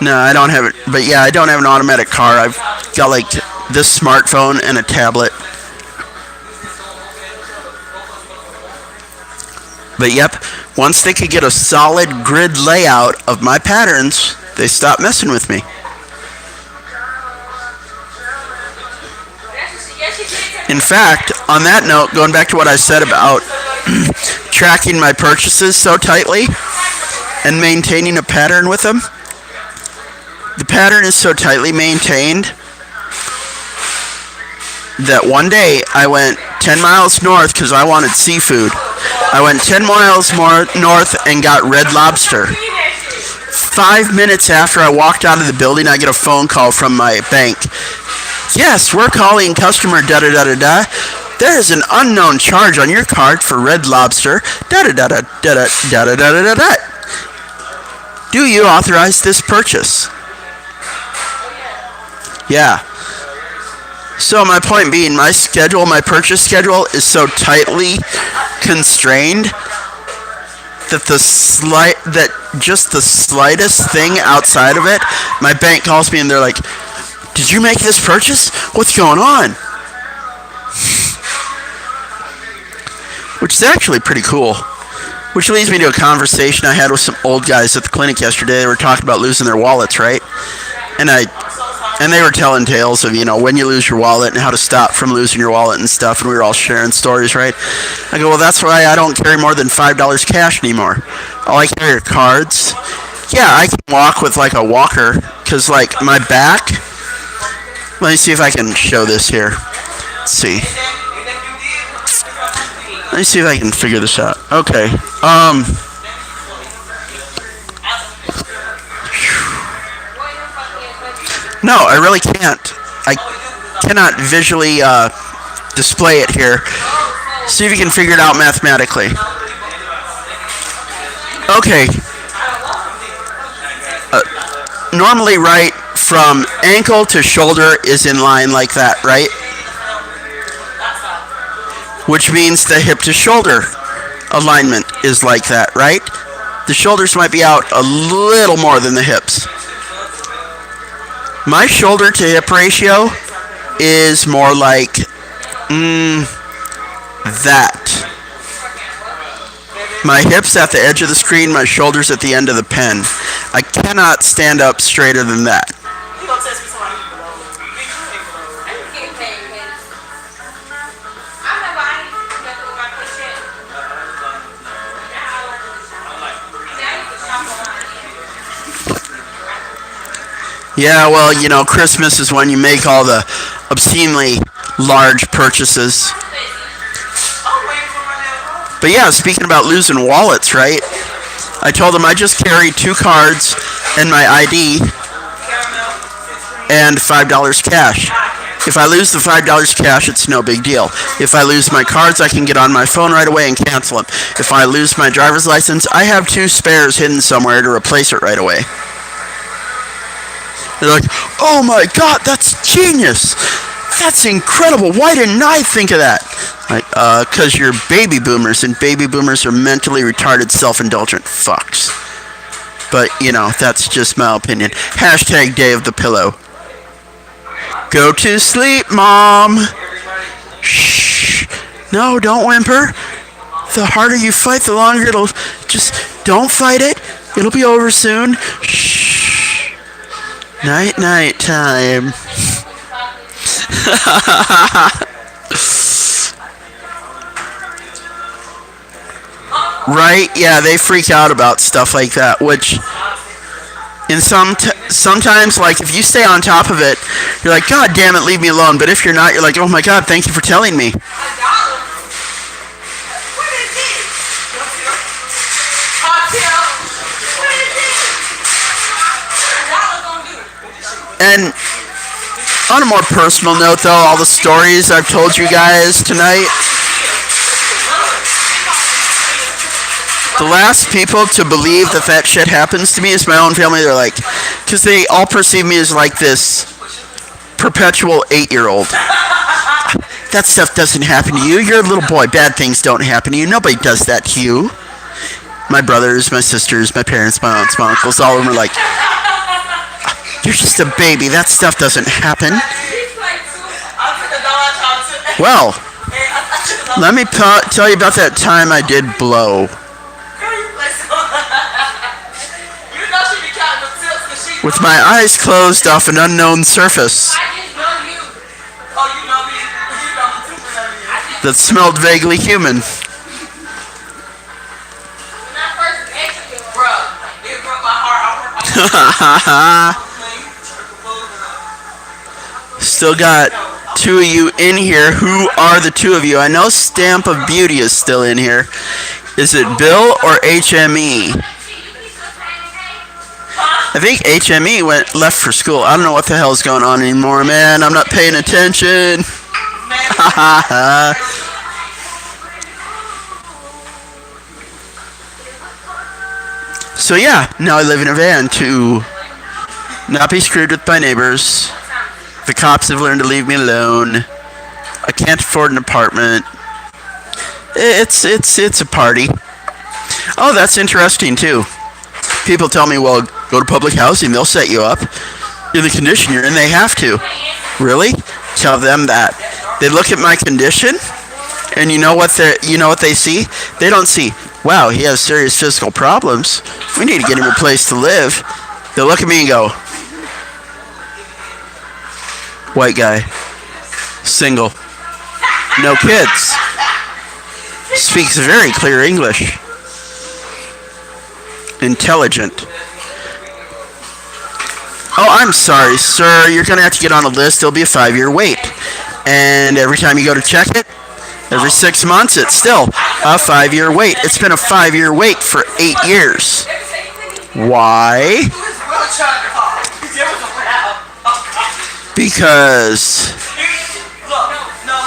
No, I don't have it. But yeah, I don't have an automatic car. I've got like this smartphone and a tablet. But yep, once they could get a solid grid layout of my patterns, they stopped messing with me. In fact, on that note, going back to what I said about tracking my purchases so tightly and maintaining a pattern with them, the pattern is so tightly maintained that one day I went 10 miles north because I wanted seafood. I went 10 miles more north and got Red Lobster. 5 minutes after I walked out of the building, I get a phone call from my bank. Yes, we're calling customer da-da-da-da-da. There is an unknown charge on your card for Red Lobster da-da-da-da-da-da-da-da-da-da. Do you authorize this purchase? Yeah. So my point being, my purchase schedule is so tightly constrained that just the slightest thing outside of it, my bank calls me and they're like, did you make this purchase? What's going on? Which is actually pretty cool. Which leads me to a conversation I had with some old guys at the clinic yesterday. They were talking about losing their wallets, right? And I and they were telling tales of, when you lose your wallet and how to stop from losing your wallet and stuff, and we were all sharing stories, right? I go, well, that's why I don't carry more than $5 cash anymore. All I carry are cards. Yeah, I can walk with like a walker, because like my back, let me see if I can show this here. Let's see. Let me see if I can figure this out. Okay. No, I really can't. I cannot visually display it here. See if you can figure it out mathematically. Okay. Normally, right, from ankle to shoulder is in line like that, right? Which means the hip to shoulder alignment is like that, right? The shoulders might be out a little more than the hips. My shoulder to hip ratio is more like that. My hips at the edge of the screen, my shoulders at the end of the pen. I cannot stand up straighter than that. Yeah, well, Christmas is when you make all the obscenely large purchases. But yeah, speaking about losing wallets, right? I told them I just carry 2 cards and my ID and $5 cash. If I lose the $5 cash, it's no big deal. If I lose my cards, I can get on my phone right away and cancel them. If I lose my driver's license, I have 2 spares hidden somewhere to replace it right away. They're like, oh my god, that's genius! That's incredible! Why didn't I think of that? Like, because you're baby boomers, and baby boomers are mentally retarded, self-indulgent fucks. But, that's just my opinion. Hashtag Day of the Pillow. Go to sleep, Mom! Shh! No, don't whimper. The harder you fight, the longer it'll... Just don't fight it. It'll be over soon. Shh. Night time. Right? Yeah, they freak out about stuff like that, which in sometimes, like, if you stay on top of it, you're like, God damn it, leave me alone. But if you're not, you're like, oh my God, thank you for telling me. And on a more personal note, though, all the stories I've told you guys tonight, the last people to believe that shit happens to me is my own family. They're like, because they all perceive me as like this perpetual 8-year-old. That stuff doesn't happen to you. You're a little boy. Bad things don't happen to you. Nobody does that to you. My brothers, my sisters, my parents, my aunts, my uncles, all of them are like, you're just a baby. That stuff doesn't happen. Well, let me tell you about that time I did blow. With my eyes closed off an unknown surface that smelled vaguely human. Still got 2 of you in here. Who are the 2 of you? I know Stamp of Beauty is still in here. Is it Bill or HME? I think HME left for school. I don't know what the hell's going on anymore, man. I'm not paying attention. So yeah, now I live in a van to not be screwed with my neighbors. The cops have learned to leave me alone. I can't afford an apartment. It's a party. Oh, that's interesting too. People tell me, well, go to public housing, they'll set you up. You're the condition you're in, they have to. Really? Tell them that. They look at my condition, and you know what they see? They don't see, wow, he has serious physical problems. We need to get him a place to live. They'll look at me and go, white guy, single, no kids, speaks very clear English, intelligent. Oh, I'm sorry, sir. You're going to have to get on a list. It'll be a 5-year wait. And every time you go to check it, every 6 months, it's still a 5-year wait. It's been a 5-year wait for 8 years. Why? Because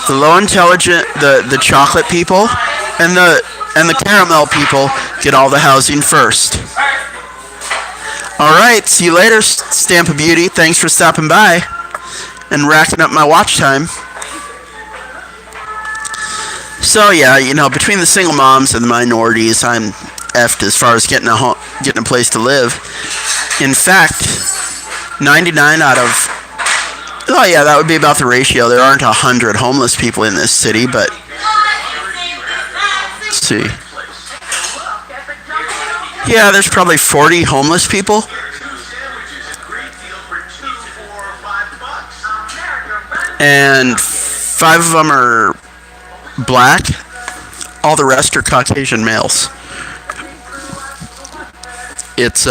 the low intelligent, the chocolate people, and the caramel people get all the housing first. All right, see you later, Stamp of Beauty. Thanks for stopping by and racking up my watch time. So yeah, between the single moms and the minorities, I'm effed as far as getting a place to live. In fact, 99 out of, oh yeah, that would be about the ratio. There aren't 100 homeless people in this city, but let's see. Yeah, there's probably 40 homeless people. And 5 of them are black. All the rest are Caucasian males. It's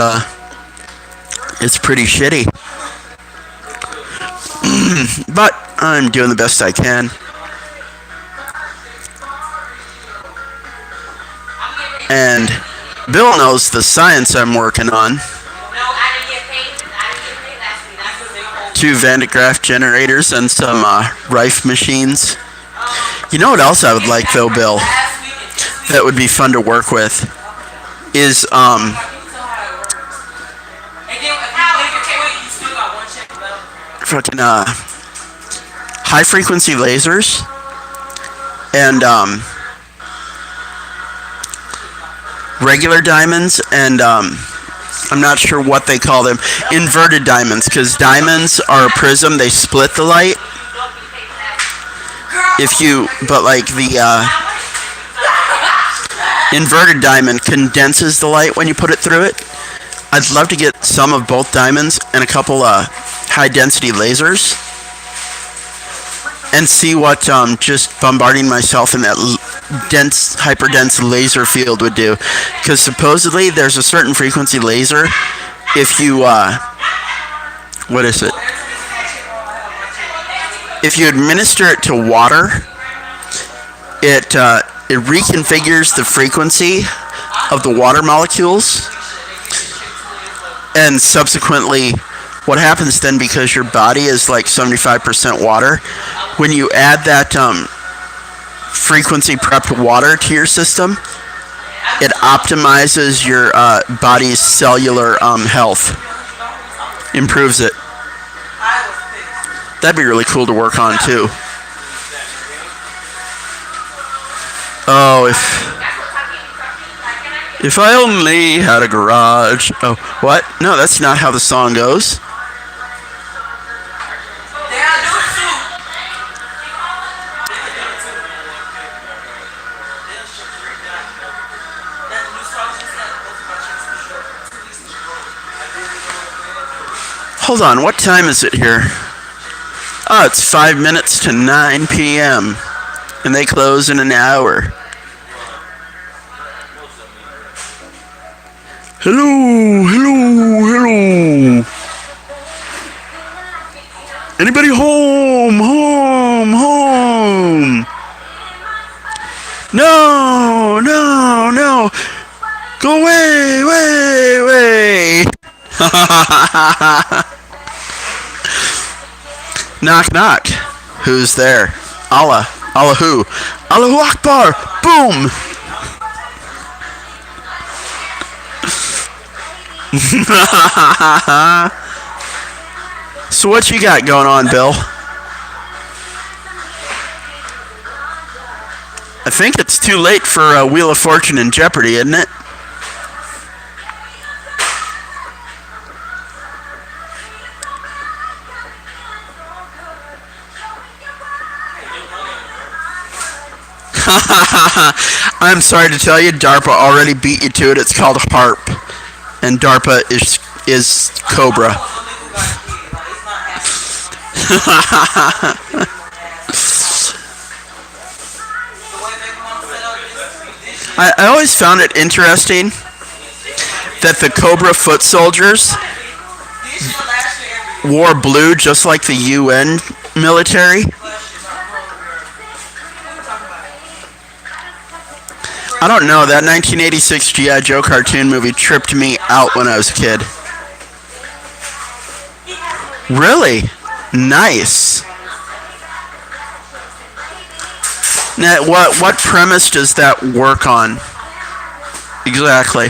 pretty shitty. But I'm doing the best I can. And Bill knows the science I'm working on. 2 Van de Graaff generators and some Rife machines. You know what else I would like though, Bill? That would be fun to work with is fucking high frequency lasers and regular diamonds and I'm not sure what they call them, inverted diamonds, because diamonds are a prism, they split the light. But like the inverted diamond condenses the light when you put it through it. I'd love to get some of both diamonds and a couple high density lasers and see what just bombarding myself in that hyper dense laser field would do, because supposedly there's a certain frequency laser if you what is it, if you administer it to water, it reconfigures the frequency of the water molecules, and subsequently what happens then, because your body is like 75% water, when you add that frequency prepped water to your system, it optimizes your body's cellular health, improves it. That'd be really cool to work on too. Oh, if I only had a garage. Oh, what? No, that's not how the song goes. Hold on, what time is it here? Oh, it's 5 minutes to 9 p.m. and they close in an hour. Hello. Anybody home? No. Go away. Knock. Who's there? Allah who? Allahu Akbar. Boom. So what you got going on, Bill? I think it's too late for Wheel of Fortune and Jeopardy, isn't it? I'm sorry to tell you, DARPA already beat you to it. It's called HARP, and DARPA is Cobra. I always found it interesting that the Cobra foot soldiers wore blue just like the UN military. I don't know, that 1986 G.I. Joe cartoon movie tripped me out when I was a kid. Really? Nice. Now, what premise does that work on? Exactly.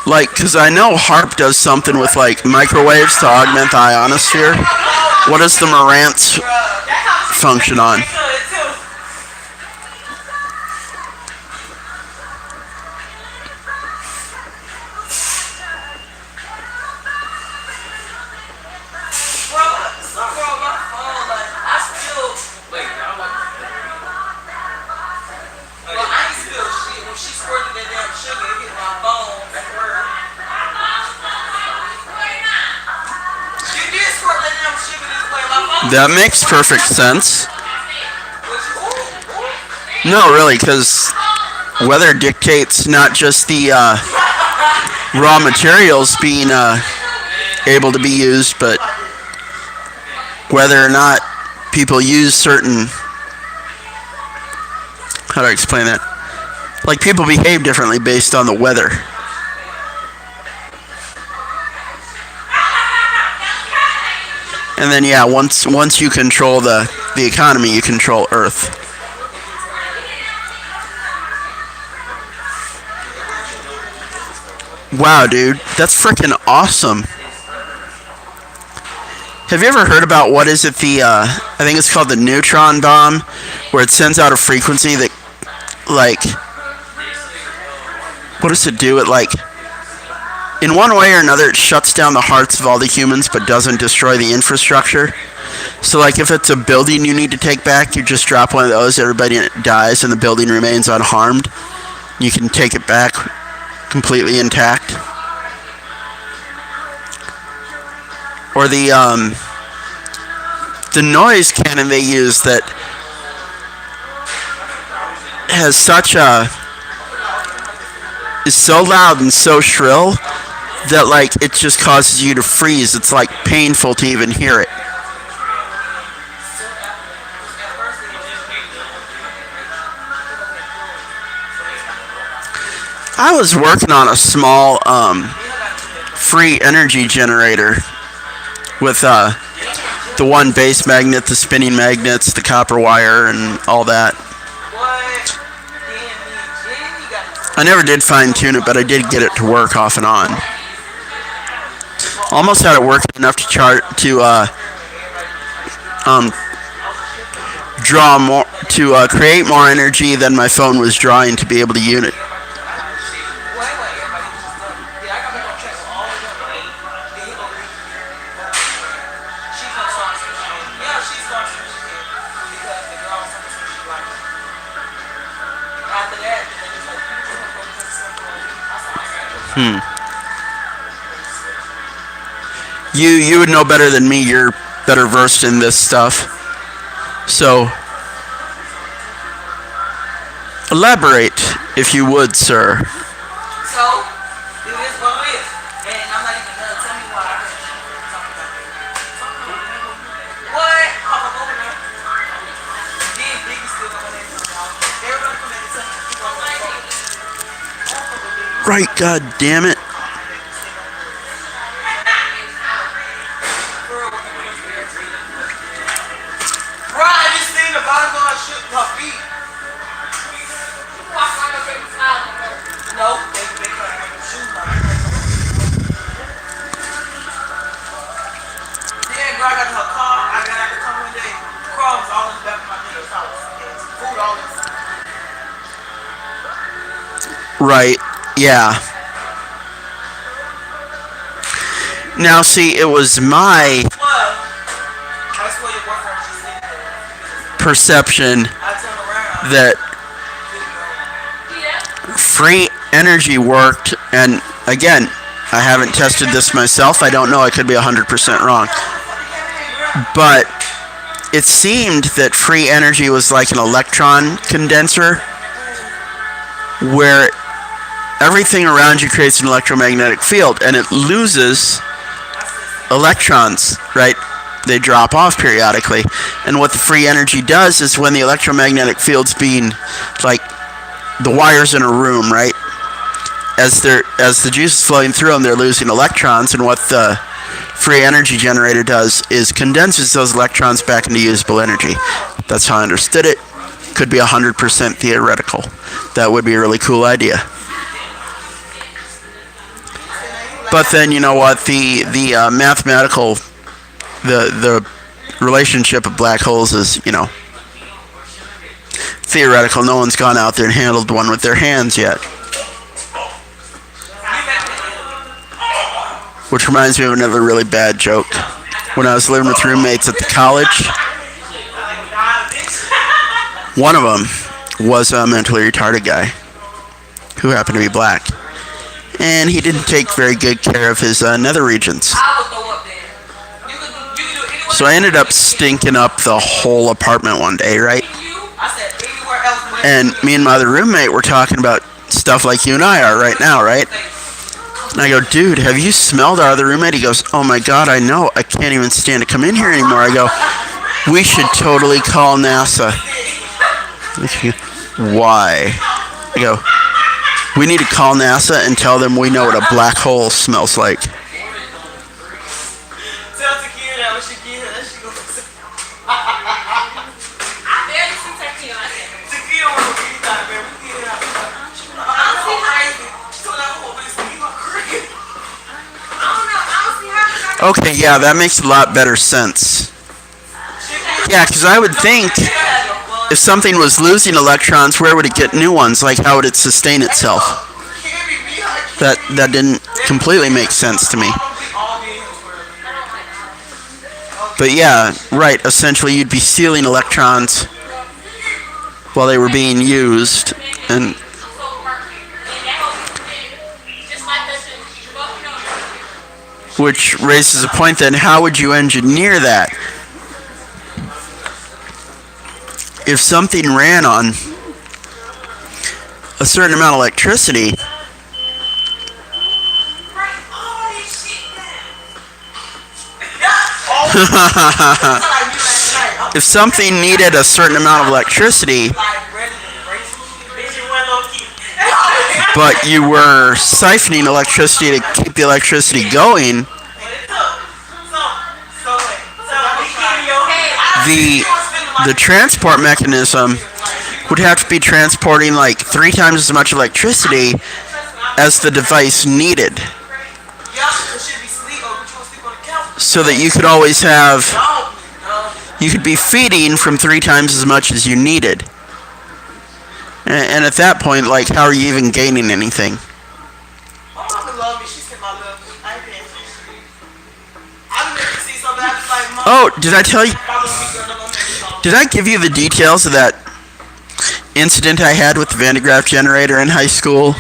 Like, because I know HARP does something with, like, microwaves to augment the ionosphere. What does the Marantz function on? That makes perfect sense. No, really, because weather dictates not just the raw materials being able to be used, but whether or not people use certain... How do I explain that? Like, people behave differently based on the weather. And then, yeah, once you control the economy, you control Earth. Wow, dude, that's freaking awesome. Have you ever heard about what is it, I think it's called the neutron bomb, where it sends out a frequency that, like, what does it do? It, like, in one way or another, it shuts down the hearts of all the humans, but doesn't destroy the infrastructure. So, like, if it's a building you need to take back, you just drop one of those, everybody dies, and the building remains unharmed. You can take it back completely intact. Or the noise cannon they use that has such a... is so loud and so shrill that, like, it just causes you to freeze. It's, like, painful to even hear it. I was working on a small free energy generator with the one base magnet, the spinning magnets, the copper wire, and all that. I never did fine-tune it, but I did get it to work off and on. Almost had it working enough to draw more, to create more energy than my phone was drawing to be able to use it. You would know better than me. You're better versed in this stuff. So, elaborate, if you would, sir. So, it is what it is. And I'm not even gonna tell me why I heard you talking about that. What? Papa over there. Then Biggie still going in. Everybody come in and tell me you going. Right, god damn it. Right, yeah. Now, see, it was my perception that free energy worked, and again, I haven't tested this myself. I don't know. I could be 100% wrong. But it seemed that free energy was like an electron condenser where everything around you creates an electromagnetic field and it loses electrons, right? They drop off periodically. And what the free energy does is when the electromagnetic field's being, like, the wires in a room, right? As the juice is flowing through them, they're losing electrons, and what the free energy generator does is condenses those electrons back into usable energy. That's how I understood it. Could be 100% theoretical. That would be a really cool idea. But then, you know what? The mathematical, the relationship of black holes is, you know, theoretical. No one's gone out there and handled one with their hands yet. Which reminds me of another really bad joke. When I was living with roommates at the college, one of them was a mentally retarded guy who happened to be black. And he didn't take very good care of his nether regions. So I ended up stinking up the whole apartment one day, right? And me and my other roommate were talking about stuff like you and I are right now, right? And I go, dude, have you smelled our other roommate? He goes, oh my God, I know. I can't even stand to come in here anymore. I go, we should totally call NASA. Why? I go, we need to call NASA and tell them we know what a black hole smells like. Okay, yeah, that makes a lot better sense. Yeah, because I would think if something was losing electrons, where would it get new ones? Like, how would it sustain itself? That didn't completely make sense to me. But yeah, right, essentially you'd be stealing electrons while they were being used, and which raises a point then, how would you engineer that? If something ran on a certain amount of electricity, if something needed a certain amount of electricity, but you were siphoning electricity to keep the electricity going, the transport mechanism would have to be transporting like 3 times as much electricity as the device needed. So that you could always have, you could be feeding from 3 times as much as you needed. And at that point, like, how are you even gaining anything? Oh, did I tell you? Did I give you the details of that incident I had with the Van de Graaff generator in high school?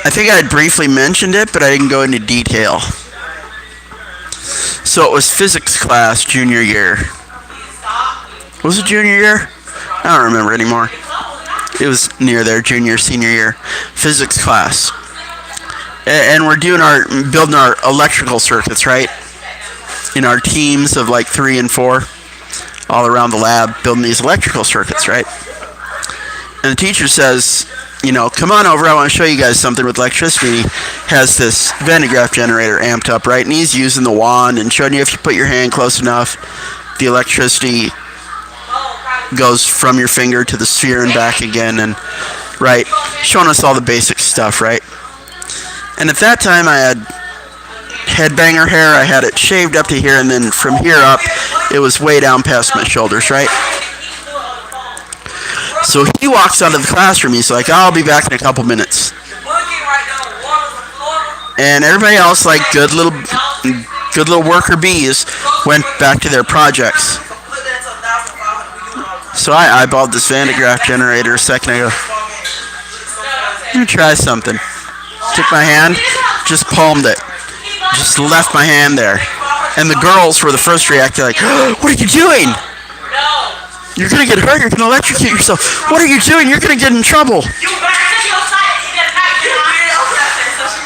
I think I had briefly mentioned it, but I didn't go into detail. So it was physics class junior year. Was it junior year? I don't remember anymore. It was near there, junior, senior year. Physics class. And we're building our electrical circuits, right? In our teams of like 3 and 4. All around the lab, building these electrical circuits, right? And the teacher says, you know, come on over, I want to show you guys something with electricity. He has this Van de Graaff generator amped up, right? And he's using the wand and showing you if you put your hand close enough, the electricity goes from your finger to the sphere and back again, and right, showing us all the basic stuff, right? And at that time I had headbanger hair, I had it shaved up to here, and then from here up it was way down past my shoulders, right? So he walks out of the classroom, he's like, I'll be back in a couple minutes. And everybody else, like good little worker bees, went back to their projects. So I eyeballed this Van de Graaff generator a second ago. Let me try something. Took my hand, just palmed it. Just left my hand there. And the girls were the first to react. They're like, oh, what are you doing? You're going to get hurt. You're going to electrocute yourself. What are you doing? You're going to get in trouble.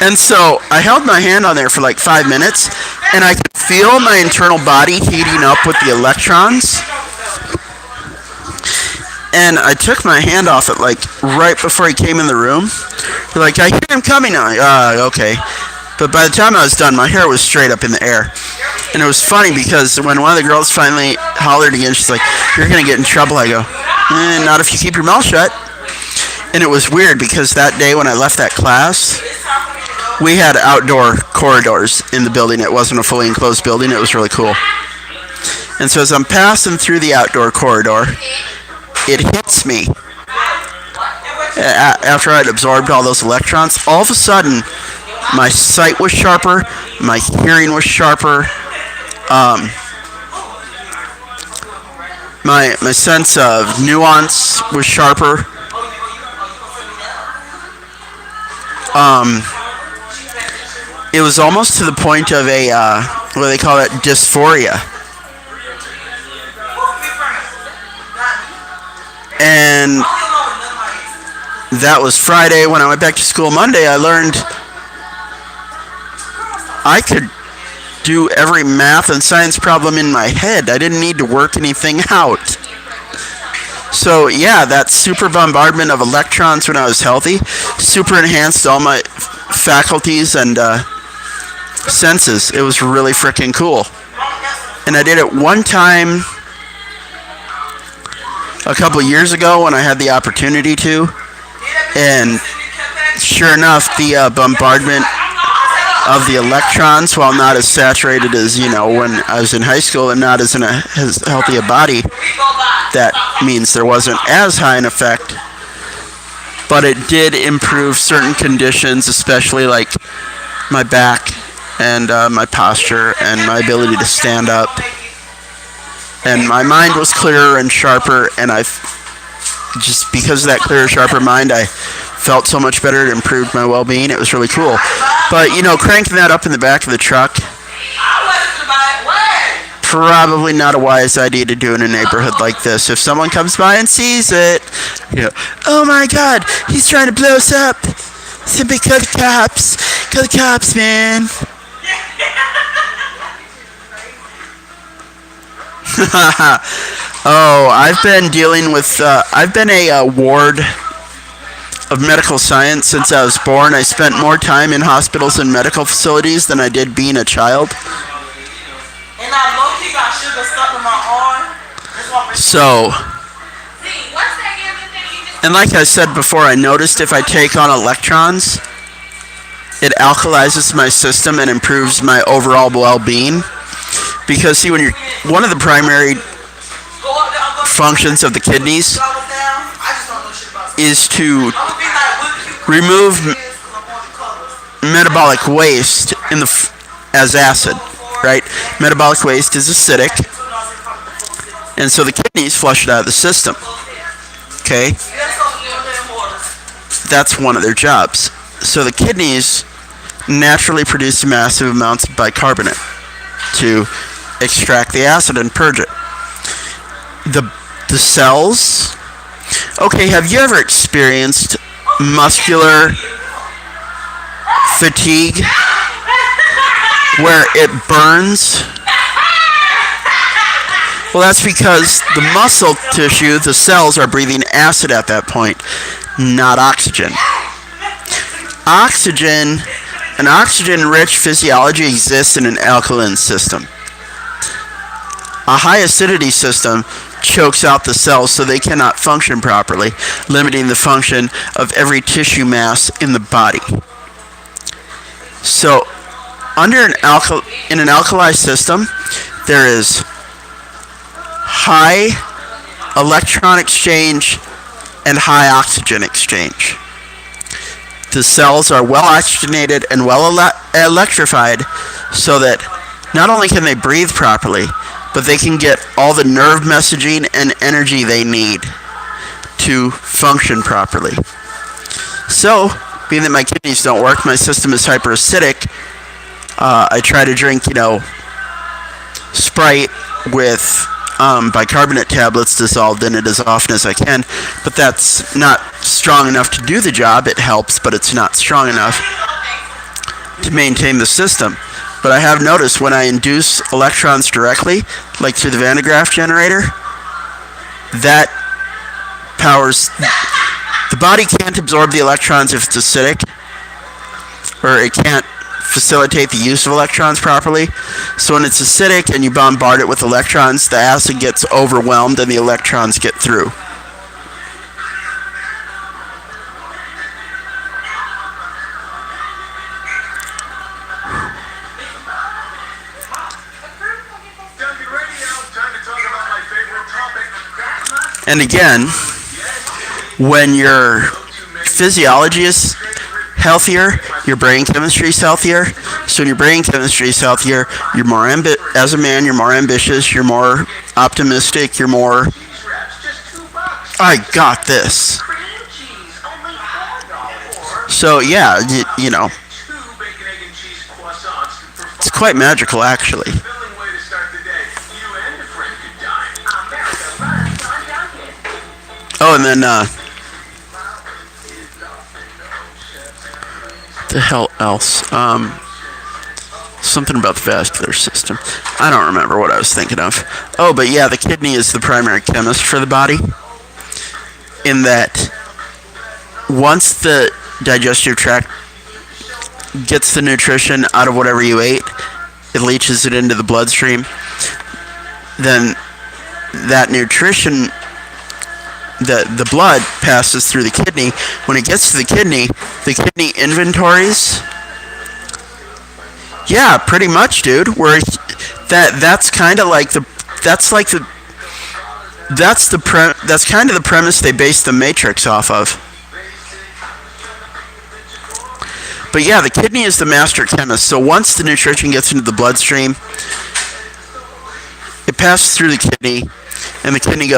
And so I held my hand on there for like 5 minutes, and I could feel my internal body heating up with the electrons. And I took my hand off it like right before he came in the room. They're like, I hear him coming now. Okay. But by the time I was done, my hair was straight up in the air. And it was funny because when one of the girls finally hollered again, she's like, you're going to get in trouble. I go, not if you keep your mouth shut. And it was weird because that day when I left that class, we had outdoor corridors in the building. It wasn't a fully enclosed building. It was really cool. And so as I'm passing through the outdoor corridor, it hits me. After I'd absorbed all those electrons, all of a sudden, my sight was sharper, my hearing was sharper, my sense of nuance was sharper. It was almost to the point of a, what do they call it, dysphoria. And that was Friday. When I went back to school Monday, I learned I could do every math and science problem in my head. I didn't need to work anything out. So yeah, that super bombardment of electrons when I was healthy super enhanced all my faculties and senses. It was really freaking cool. And I did it one time a couple years ago when I had the opportunity to. And sure enough, the bombardment of the electrons, while not as saturated as, when I was in high school and not as healthy a body, that means there wasn't as high an effect. But it did improve certain conditions, especially like my back and my posture and my ability to stand up. And my mind was clearer and sharper, and just because of that clearer, sharper mind, I felt so much better. It improved my well-being. It was really cool. But, cranking that up in the back of the truck, probably not a wise idea to do in a neighborhood like this. If someone comes by and sees it, oh my God, he's trying to blow us up. Simply call the cops. Call the cops, man. Oh, I've been dealing with, I've been a ward of medical science since I was born. I spent more time in hospitals and medical facilities than I did being a child. And I low-key got sugar stuck in my arm. So, and like I said before, I noticed if I take on electrons, it alkalizes my system and improves my overall well-being. Because see, when you're one of the primary functions of the kidneys is to remove metabolic waste as acid, right? Metabolic waste is acidic, and so the kidneys flush it out of the system. Okay, that's one of their jobs. So the kidneys naturally produce massive amounts of bicarbonate to extract the acid and purge it. The cells. Okay, have you ever experienced muscular fatigue where it burns? Well, that's because the muscle tissue, the cells, are breathing acid at that point, not oxygen. An oxygen-rich physiology exists in an alkaline system. A high acidity system chokes out the cells so they cannot function properly, limiting the function of every tissue mass in the body. So, in an alkali system, there is high electron exchange and high oxygen exchange. The cells are well oxygenated and well electrified so that not only can they breathe properly, but they can get all the nerve messaging and energy they need to function properly. So, being that my kidneys don't work, my system is hyperacidic, I try to drink, Sprite with bicarbonate tablets dissolved in it as often as I can, but that's not strong enough to do the job. It helps, but it's not strong enough to maintain the system. But I have noticed when I induce electrons directly, like through the Van de Graaff generator, that powers... The body can't absorb the electrons if it's acidic, or it can't facilitate the use of electrons properly. So when it's acidic and you bombard it with electrons, the acid gets overwhelmed and the electrons get through. And again, when your physiology is healthier, your brain chemistry is healthier. So when your brain chemistry is healthier, you're more as a man, you're more ambitious, you're more optimistic, you're more, I got this. So yeah, it's quite magical actually. Oh, and then, the hell else? Something about the vascular system. I don't remember what I was thinking of. Oh, but yeah, the kidney is the primary chemist for the body. In that, once the digestive tract gets the nutrition out of whatever you ate, it leaches it into the bloodstream. Then that nutrition, the blood passes through the kidney. When it gets to the kidney inventories. Yeah, pretty much, dude. Where that's kind of like that's kind of the premise they base the Matrix off of. But yeah, the kidney is the master chemist. So once the nutrition gets into the bloodstream, it passes through the kidney, and the kidney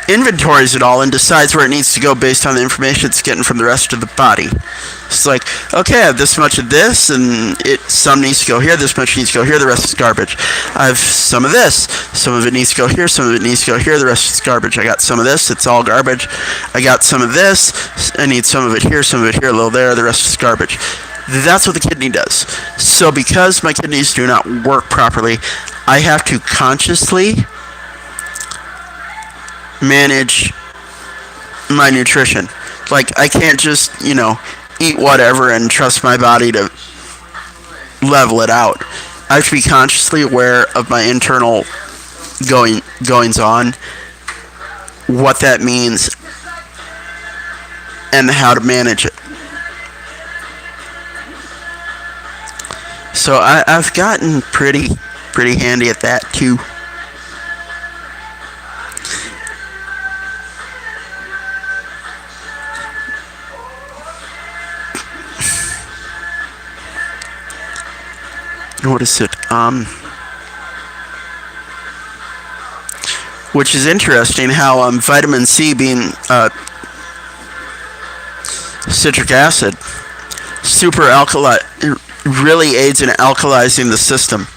inventories it all and decides where it needs to go based on the information it's getting from the rest of the body. It's like, okay, I have this much of this, and some needs to go here, this much needs to go here, the rest is garbage. I have some of this, some of it needs to go here, some of it needs to go here, the rest is garbage. I got some of this, it's all garbage. I got some of this, I need some of it here, some of it here, a little there, the rest is garbage. That's what the kidney does. So because my kidneys do not work properly, I have to consciously manage my nutrition. Like, I can't just, eat whatever and trust my body to level it out. I have to be consciously aware of my internal goings on, what that means, and how to manage it. So I've gotten pretty handy at that too. What is it? Which is interesting how vitamin C being citric acid, super alkali, really aids in alkalizing the system.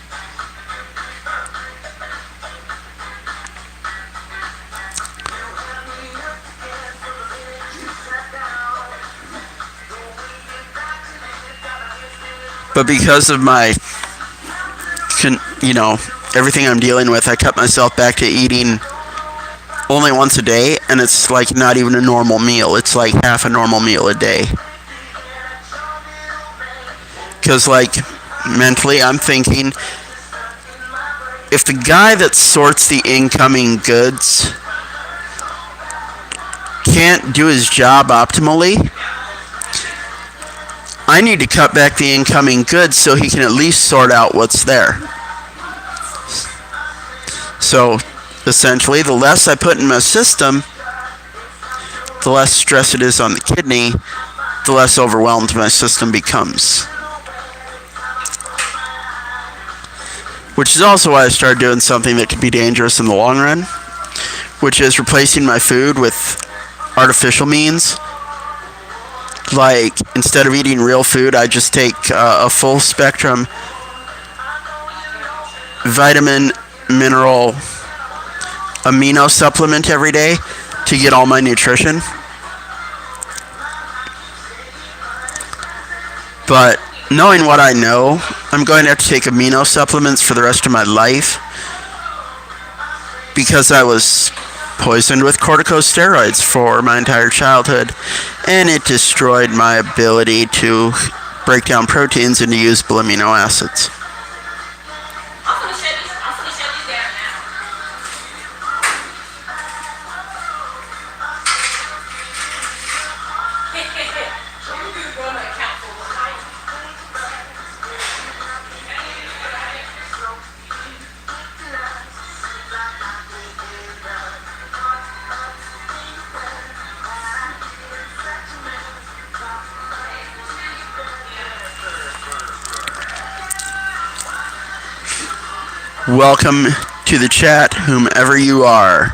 But because of my everything I'm dealing with, I cut myself back to eating only once a day, and it's like not even a normal meal. It's like half a normal meal a day. Because, mentally, I'm thinking, if the guy that sorts the incoming goods can't do his job optimally, I need to cut back the incoming goods so he can at least sort out what's there. So, essentially, the less I put in my system, the less stress it is on the kidney, the less overwhelmed my system becomes. which is also why I started doing something that could be dangerous in the long run, which is replacing my food with artificial means. Like, instead of eating real food, I just take a full spectrum vitamin, mineral, amino supplement every day to get all my nutrition. But knowing what I know, I'm going to have to take amino supplements for the rest of my life because I was poisoned with corticosteroids for my entire childhood, and it destroyed my ability to break down proteins into usable amino acids. Welcome to the chat, whomever you are.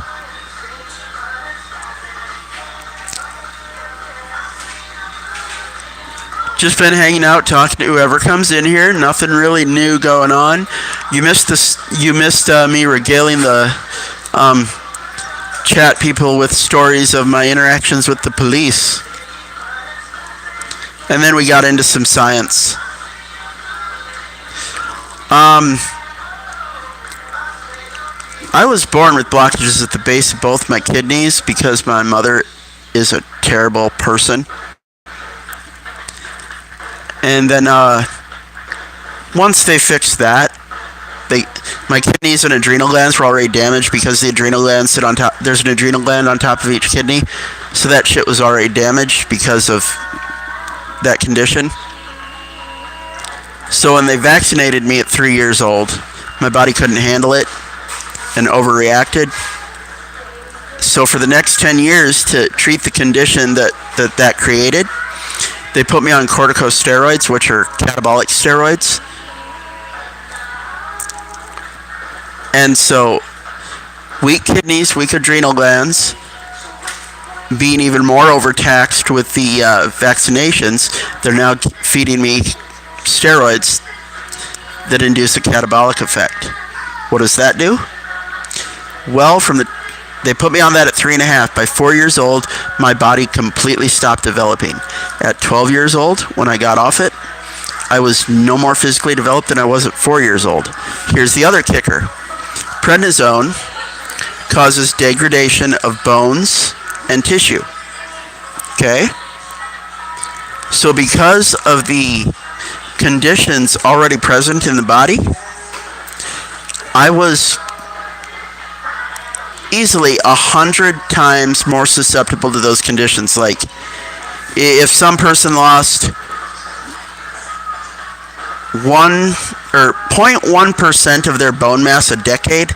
Just been hanging out, talking to whoever comes in here. Nothing really new going on. You missed this. You missed me regaling the chat people with stories of my interactions with the police, and then we got into some science. I was born with blockages at the base of both my kidneys because my mother is a terrible person. And then once they fixed that, my kidneys and adrenal glands were already damaged because the adrenal glands sit on top. There's an adrenal gland on top of each kidney, so that shit was already damaged because of that condition. So when they vaccinated me at 3 years old, my body couldn't handle it and overreacted. So for the next 10 years, to treat the condition that created, they put me on corticosteroids, which are catabolic steroids. And so weak kidneys, weak adrenal glands, being even more overtaxed with the vaccinations, they're now feeding me steroids that induce a catabolic effect. What does that do? Well, they put me on that at 3.5. By 4 years old, my body completely stopped developing. At 12 years old, when I got off it, I was no more physically developed than I was at 4 years old. Here's the other kicker. Prednisone causes degradation of bones and tissue. Okay? So because of the conditions already present in the body, I was easily 100 times more susceptible to those conditions. Like, if some person lost 0.1% of their bone mass a decade,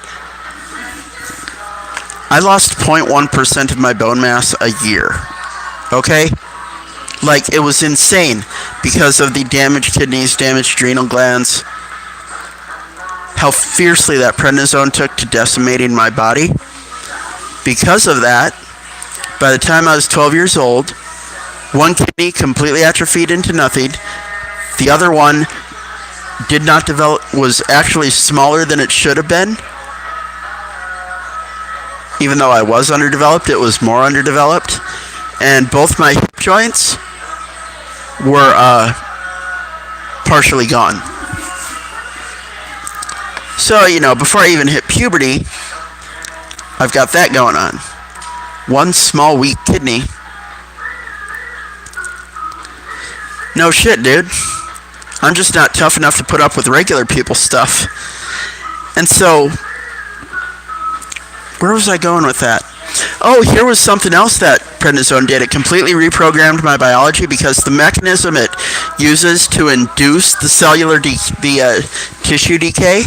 I lost 0.1% of my bone mass a year. Okay? Like, it was insane because of the damaged kidneys, damaged adrenal glands, how fiercely that prednisone took to decimating my body. Because of that, by the time I was 12 years old, one kidney completely atrophied into nothing. The other one did not develop, was actually smaller than it should have been. Even though I was underdeveloped, it was more underdeveloped. And both my hip joints were partially gone. So, before I even hit puberty, I've got that going on. One small weak kidney. No shit, dude. I'm just not tough enough to put up with regular people's stuff. And so, where was I going with that? Oh, here was something else that prednisone did. It completely reprogrammed my biology because the mechanism it uses to induce the cellular tissue decay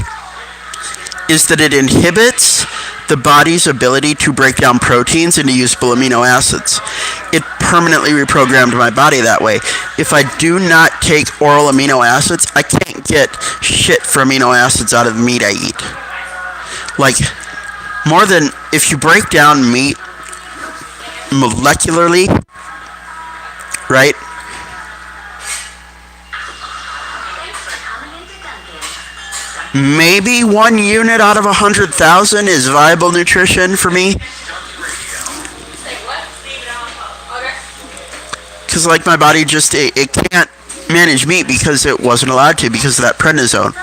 is that it inhibits the body's ability to break down proteins into usable amino acids. It permanently reprogrammed my body that way. If I do not take oral amino acids, I can't get shit for amino acids out of the meat I eat. Like, more than, if you break down meat molecularly, right? Maybe 1 unit out of 100,000 is viable nutrition for me. Because, like, my body just, it can't manage meat because it wasn't allowed to because of that prednisone.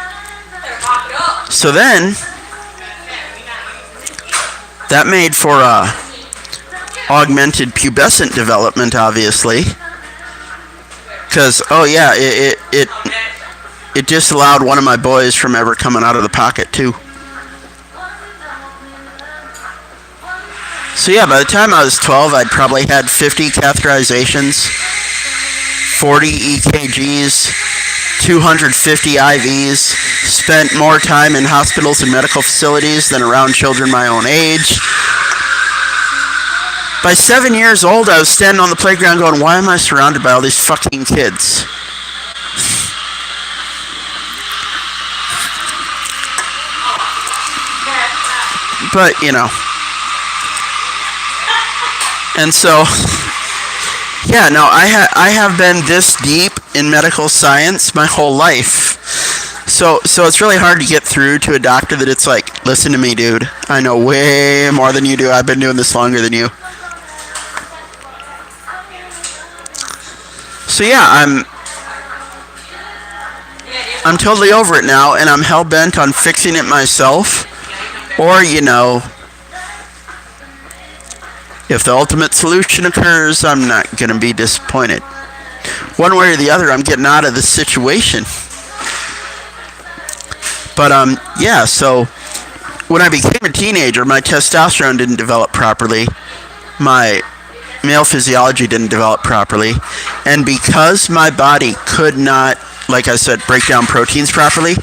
So then, that made for augmented pubescent development, obviously. Because, oh yeah, it disallowed one of my boys from ever coming out of the pocket, too. So yeah, by the time I was 12, I'd probably had 50 catheterizations, 40 EKGs, 250 IVs, spent more time in hospitals and medical facilities than around children my own age. By 7 years old, I was standing on the playground going, why am I surrounded by all these fucking kids? But, you know. And so, yeah, no, I have been this deep in medical science my whole life. So it's really hard to get through to a doctor that it's like, listen to me, dude. I know way more than you do. I've been doing this longer than you. So yeah, I'm totally over it now, and I'm hell-bent on fixing it myself. Or, you know, if the ultimate solution occurs, I'm not going to be disappointed. One way or the other, I'm getting out of this situation. But, yeah, so when I became a teenager, my testosterone didn't develop properly. My male physiology didn't develop properly. And because my body could not, like I said, break down proteins properly,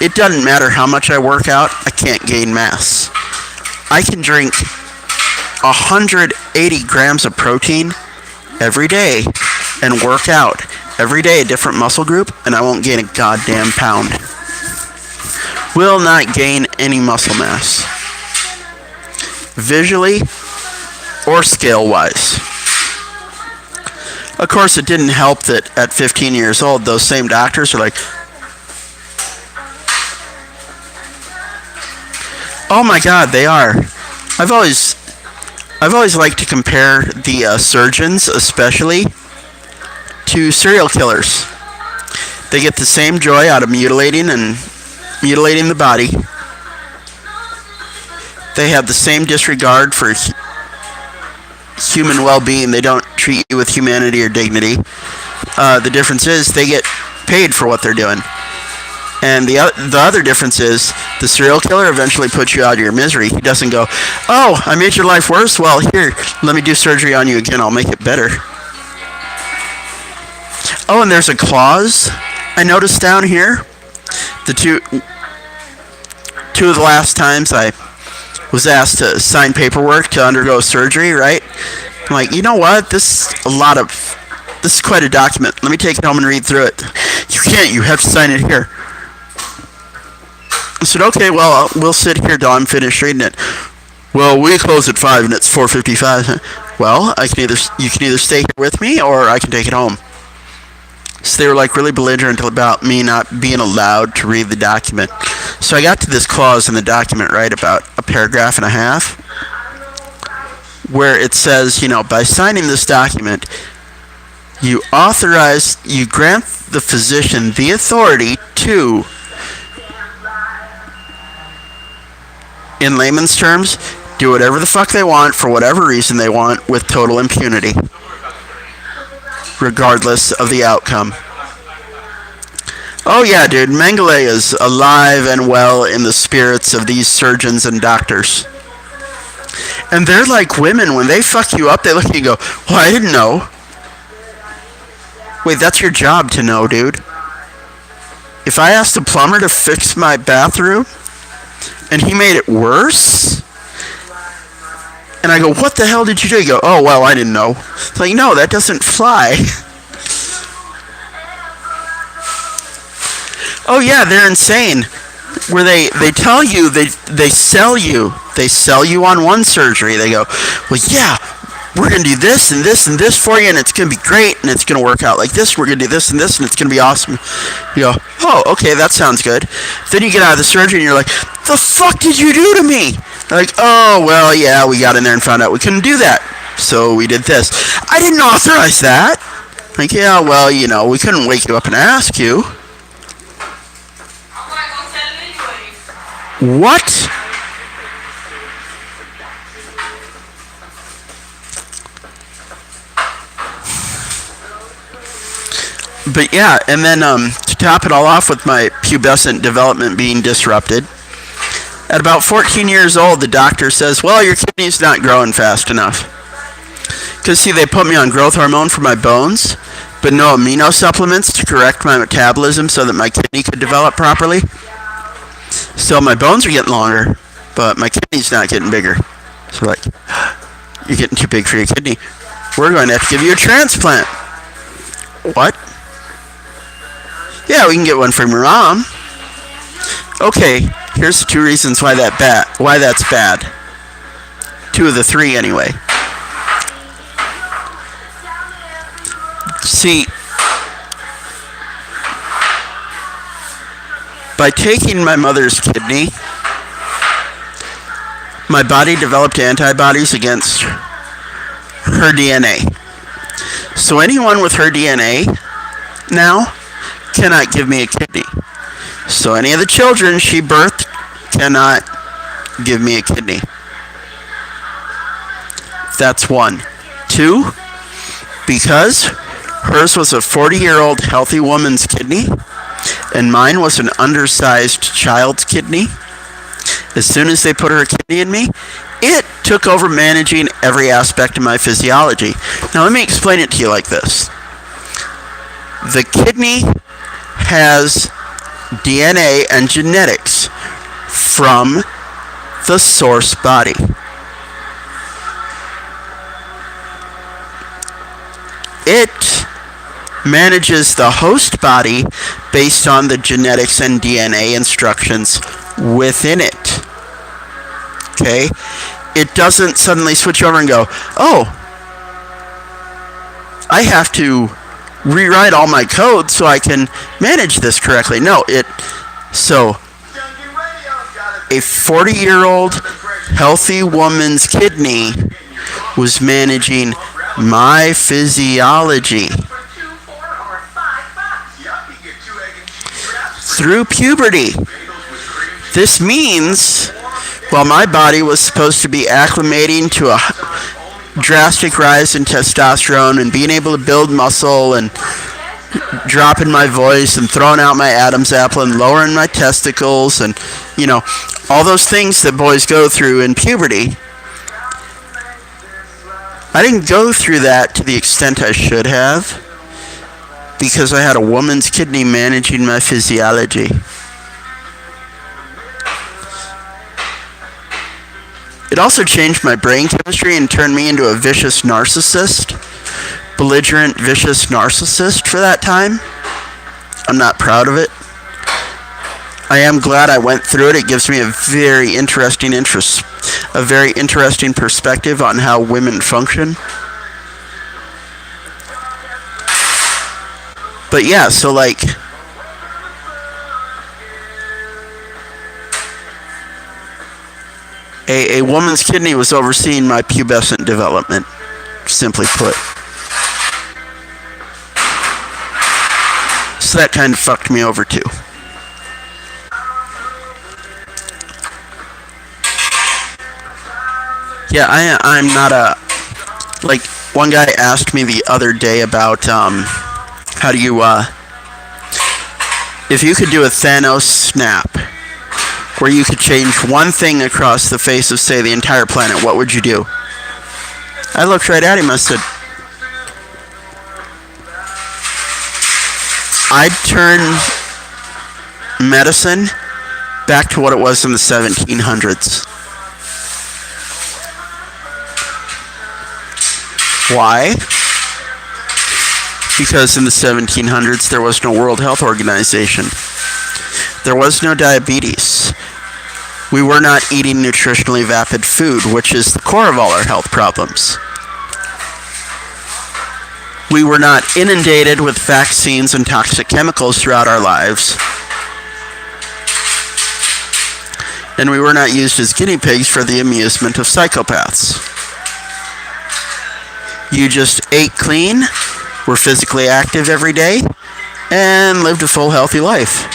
it doesn't matter how much I work out, I can't gain mass. I can drink 180 grams of protein every day and work out every day a different muscle group, and I won't gain a goddamn pound. Will not gain any muscle mass, visually or scale-wise. Of course, it didn't help that at 15 years old, those same doctors are like, oh my god, they are. I've always liked to compare the surgeons, especially, to serial killers. They get the same joy out of mutilating the body. They have the same disregard for human well-being. They don't treat you with humanity or dignity. The difference is they get paid for what they're doing. And the other difference is the serial killer eventually puts you out of your misery. He doesn't go, oh, I made your life worse? Well, here, let me do surgery on you again. I'll make it better. Oh, and there's a clause I noticed down here. The two of the last times I was asked to sign paperwork to undergo surgery, right? I'm like, you know what? This is quite a document. Let me take it home and read through it. You can't. You have to sign it here. I said, okay, well, we'll sit here till I'm finished reading it. Well, we close at 5 and it's 4:55. Well, you can either stay here with me or I can take it home. So they were like really belligerent about me not being allowed to read the document. So I got to this clause in the document, right, about a paragraph and a half, where it says, you know, by signing this document, you grant the physician the authority to, in layman's terms, do whatever the fuck they want for whatever reason they want with total impunity, regardless of the outcome. Oh yeah, dude, Mengele is alive and well in the spirits of these surgeons and doctors. And they're like women. When they fuck you up, they look at you and go, well, I didn't know. Wait, that's your job to know, dude. If I asked a plumber to fix my bathroom, and he made it worse, And I go, what the hell did you do? You go, oh, well, I didn't know. It's like, no, that doesn't fly. Oh, yeah, they're insane. Where they tell you, they sell you. They sell you on one surgery. They go, well, yeah, we're going to do this and this and this for you, and it's going to be great, and it's going to work out like this. We're going to do this and this, and it's going to be awesome. You go, oh, okay, that sounds good. Then you get out of the surgery, and you're like, the fuck did you do to me? They're like, oh, well, yeah, we got in there and found out we couldn't do that. So we did this. I didn't authorize that. Like, yeah, well, you know, we couldn't wake you up and ask you. I'm not gonna tell it anyway. What? But yeah, and then to top it all off with my pubescent development being disrupted, at about 14 years old, the doctor says, well, your kidney's not growing fast enough. Because, see, they put me on growth hormone for my bones, but no amino supplements to correct my metabolism so that my kidney could develop properly. So my bones are getting longer, but my kidney's not getting bigger. So like, you're getting too big for your kidney. We're going to have to give you a transplant. What? Yeah, we can get one from your mom. Okay, here's the 2 reasons why that's bad. 2 of the 3 anyway. See, by taking my mother's kidney, my body developed antibodies against her DNA. So anyone with her DNA now cannot give me a kidney. So any of the children she birthed cannot give me a kidney. That's 1. 2, because hers was a 40-year-old healthy woman's kidney, and mine was an undersized child's kidney. As soon as they put her kidney in me, it took over managing every aspect of my physiology. Now let me explain it to you like this. The kidney has DNA and genetics from the source body. It manages the host body based on the genetics and DNA instructions within it. Okay? It doesn't suddenly switch over and go, oh, I have to rewrite all my code so I can manage this correctly. No, so a 40-year-old healthy woman's kidney was managing my physiology through puberty. This means, while my body was supposed to be acclimating to a drastic rise in testosterone and being able to build muscle and dropping my voice and throwing out my Adam's apple and lowering my testicles and, you know, all those things that boys go through in puberty, I didn't go through that to the extent I should have because I had a woman's kidney managing my physiology. It also changed my brain chemistry and turned me into a vicious narcissist, belligerent, vicious narcissist for that time. I'm not proud of it. I am glad I went through it. It gives me a very interesting perspective on how women function. But yeah, so like, a woman's kidney was overseeing my pubescent development, simply put. So that kind of fucked me over too. Yeah, I'm not a... Like, one guy asked me the other day about, how do you, if you could do a Thanos snap, where you could change one thing across the face of, say, the entire planet, what would you do? I looked right at him, I said, I'd turn medicine back to what it was in the 1700s. Why? Because in the 1700s there was no World Health Organization. There was no diabetes. We were not eating nutritionally vapid food, which is the core of all our health problems. We were not inundated with vaccines and toxic chemicals throughout our lives. And we were not used as guinea pigs for the amusement of psychopaths. You just ate clean, were physically active every day, and lived a full, healthy life.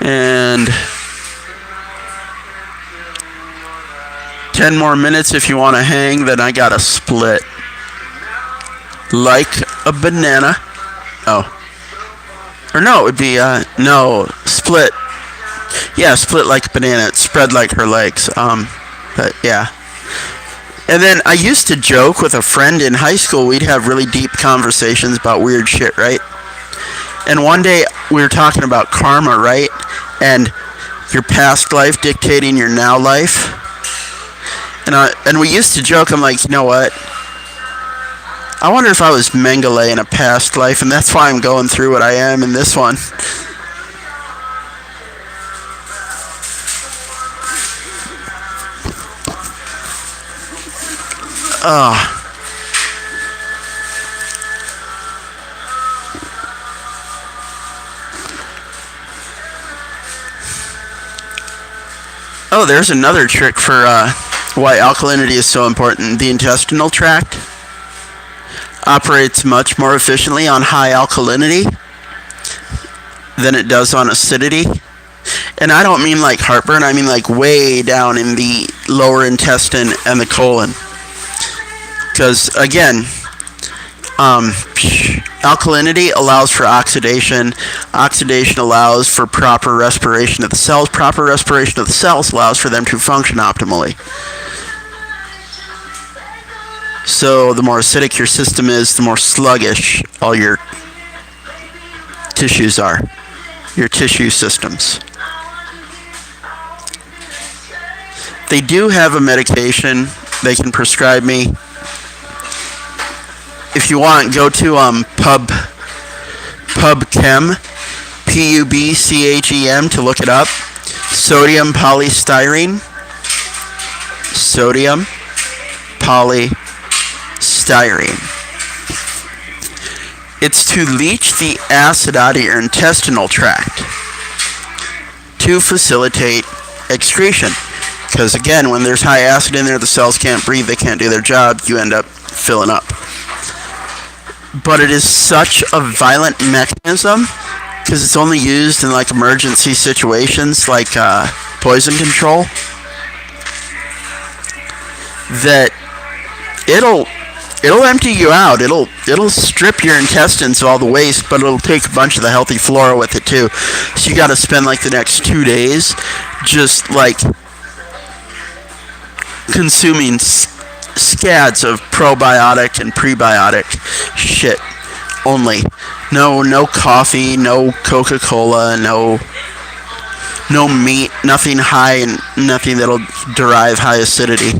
And 10 more minutes if you want to hang, then I got a split. Like a banana. Oh. Or no, it would be, split. Yeah, split like a banana. It spread like her legs. But yeah. And then I used to joke with a friend in high school. We'd have really deep conversations about weird shit, right? And one day we were talking about karma, right? And your past life dictating your now life. And we used to joke, I'm like, you know what? I wonder if I was Mengele in a past life, and that's why I'm going through what I am in this one. Oh, there's another trick for why alkalinity is so important. The intestinal tract operates much more efficiently on high alkalinity than it does on acidity. And I don't mean like heartburn, I mean like way down in the lower intestine and the colon. Because again, alkalinity allows for oxidation. Oxidation allows for proper respiration of the cells. Proper respiration of the cells allows for them to function optimally. So the more acidic your system is, the more sluggish all your tissues are. Your tissue systems. They do have a medication they can prescribe me. If you want, go to PubChem, PubChem to look it up. Sodium polystyrene. Sodium polystyrene. It's to leach the acid out of your intestinal tract to facilitate excretion. Because again, when there's high acid in there, the cells can't breathe, they can't do their job, you end up filling up. But it is such a violent mechanism because it's only used in like emergency situations like poison control, that it'll empty you out. It'll strip your intestines of all the waste, but it'll take a bunch of the healthy flora with it too. So you got to spend like the next 2 days just like consuming scads of probiotic and prebiotic shit only. No coffee, no Coca-Cola, no meat, nothing high and nothing that'll derive high acidity.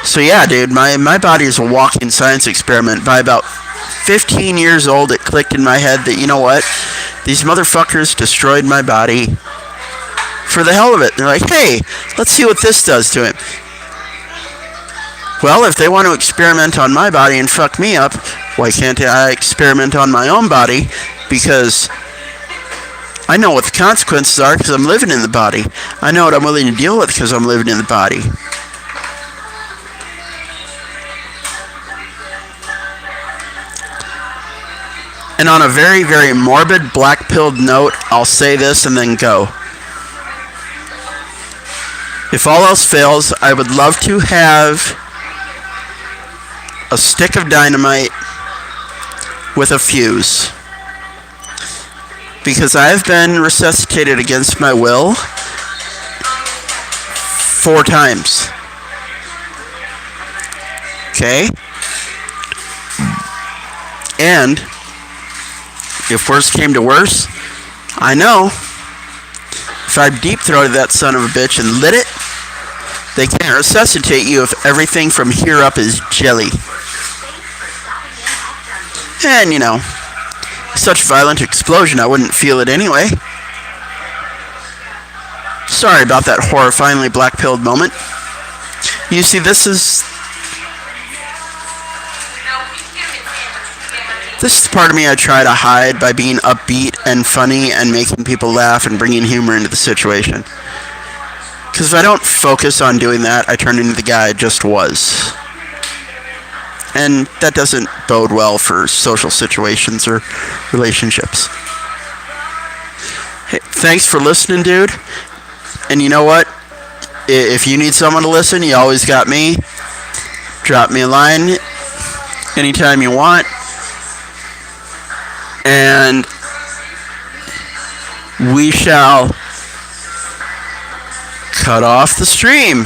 So yeah, dude, my body is a walking science experiment. By about 15 years old, it clicked in my head that, you know what? These motherfuckers destroyed my body for the hell of it. They're like, hey, let's see what this does to him. Well, if they want to experiment on my body and fuck me up, why can't I experiment on my own body? Because I know what the consequences are because I'm living in the body. I know what I'm willing to deal with because I'm living in the body. And on a very, very morbid, black-pilled note, I'll say this and then go. If all else fails, I would love to have a stick of dynamite with a fuse. Because I have been resuscitated against my will 4 times. Okay? And if worse came to worse, I know If I deep-throated that son of a bitch and lit it, they can't resuscitate you if everything from here up is jelly. And, you know, such violent explosion, I wouldn't feel it anyway. Sorry about that horrifyingly black-pilled moment. You see, this is the part of me I try to hide by being upbeat and funny and making people laugh and bringing humor into the situation. Because if I don't focus on doing that, I turn into the guy I just was. And that doesn't bode well for social situations or relationships. Hey, thanks for listening, dude. And you know what? If you need someone to listen, you always got me. Drop me a line anytime you want. And we shall cut off the stream.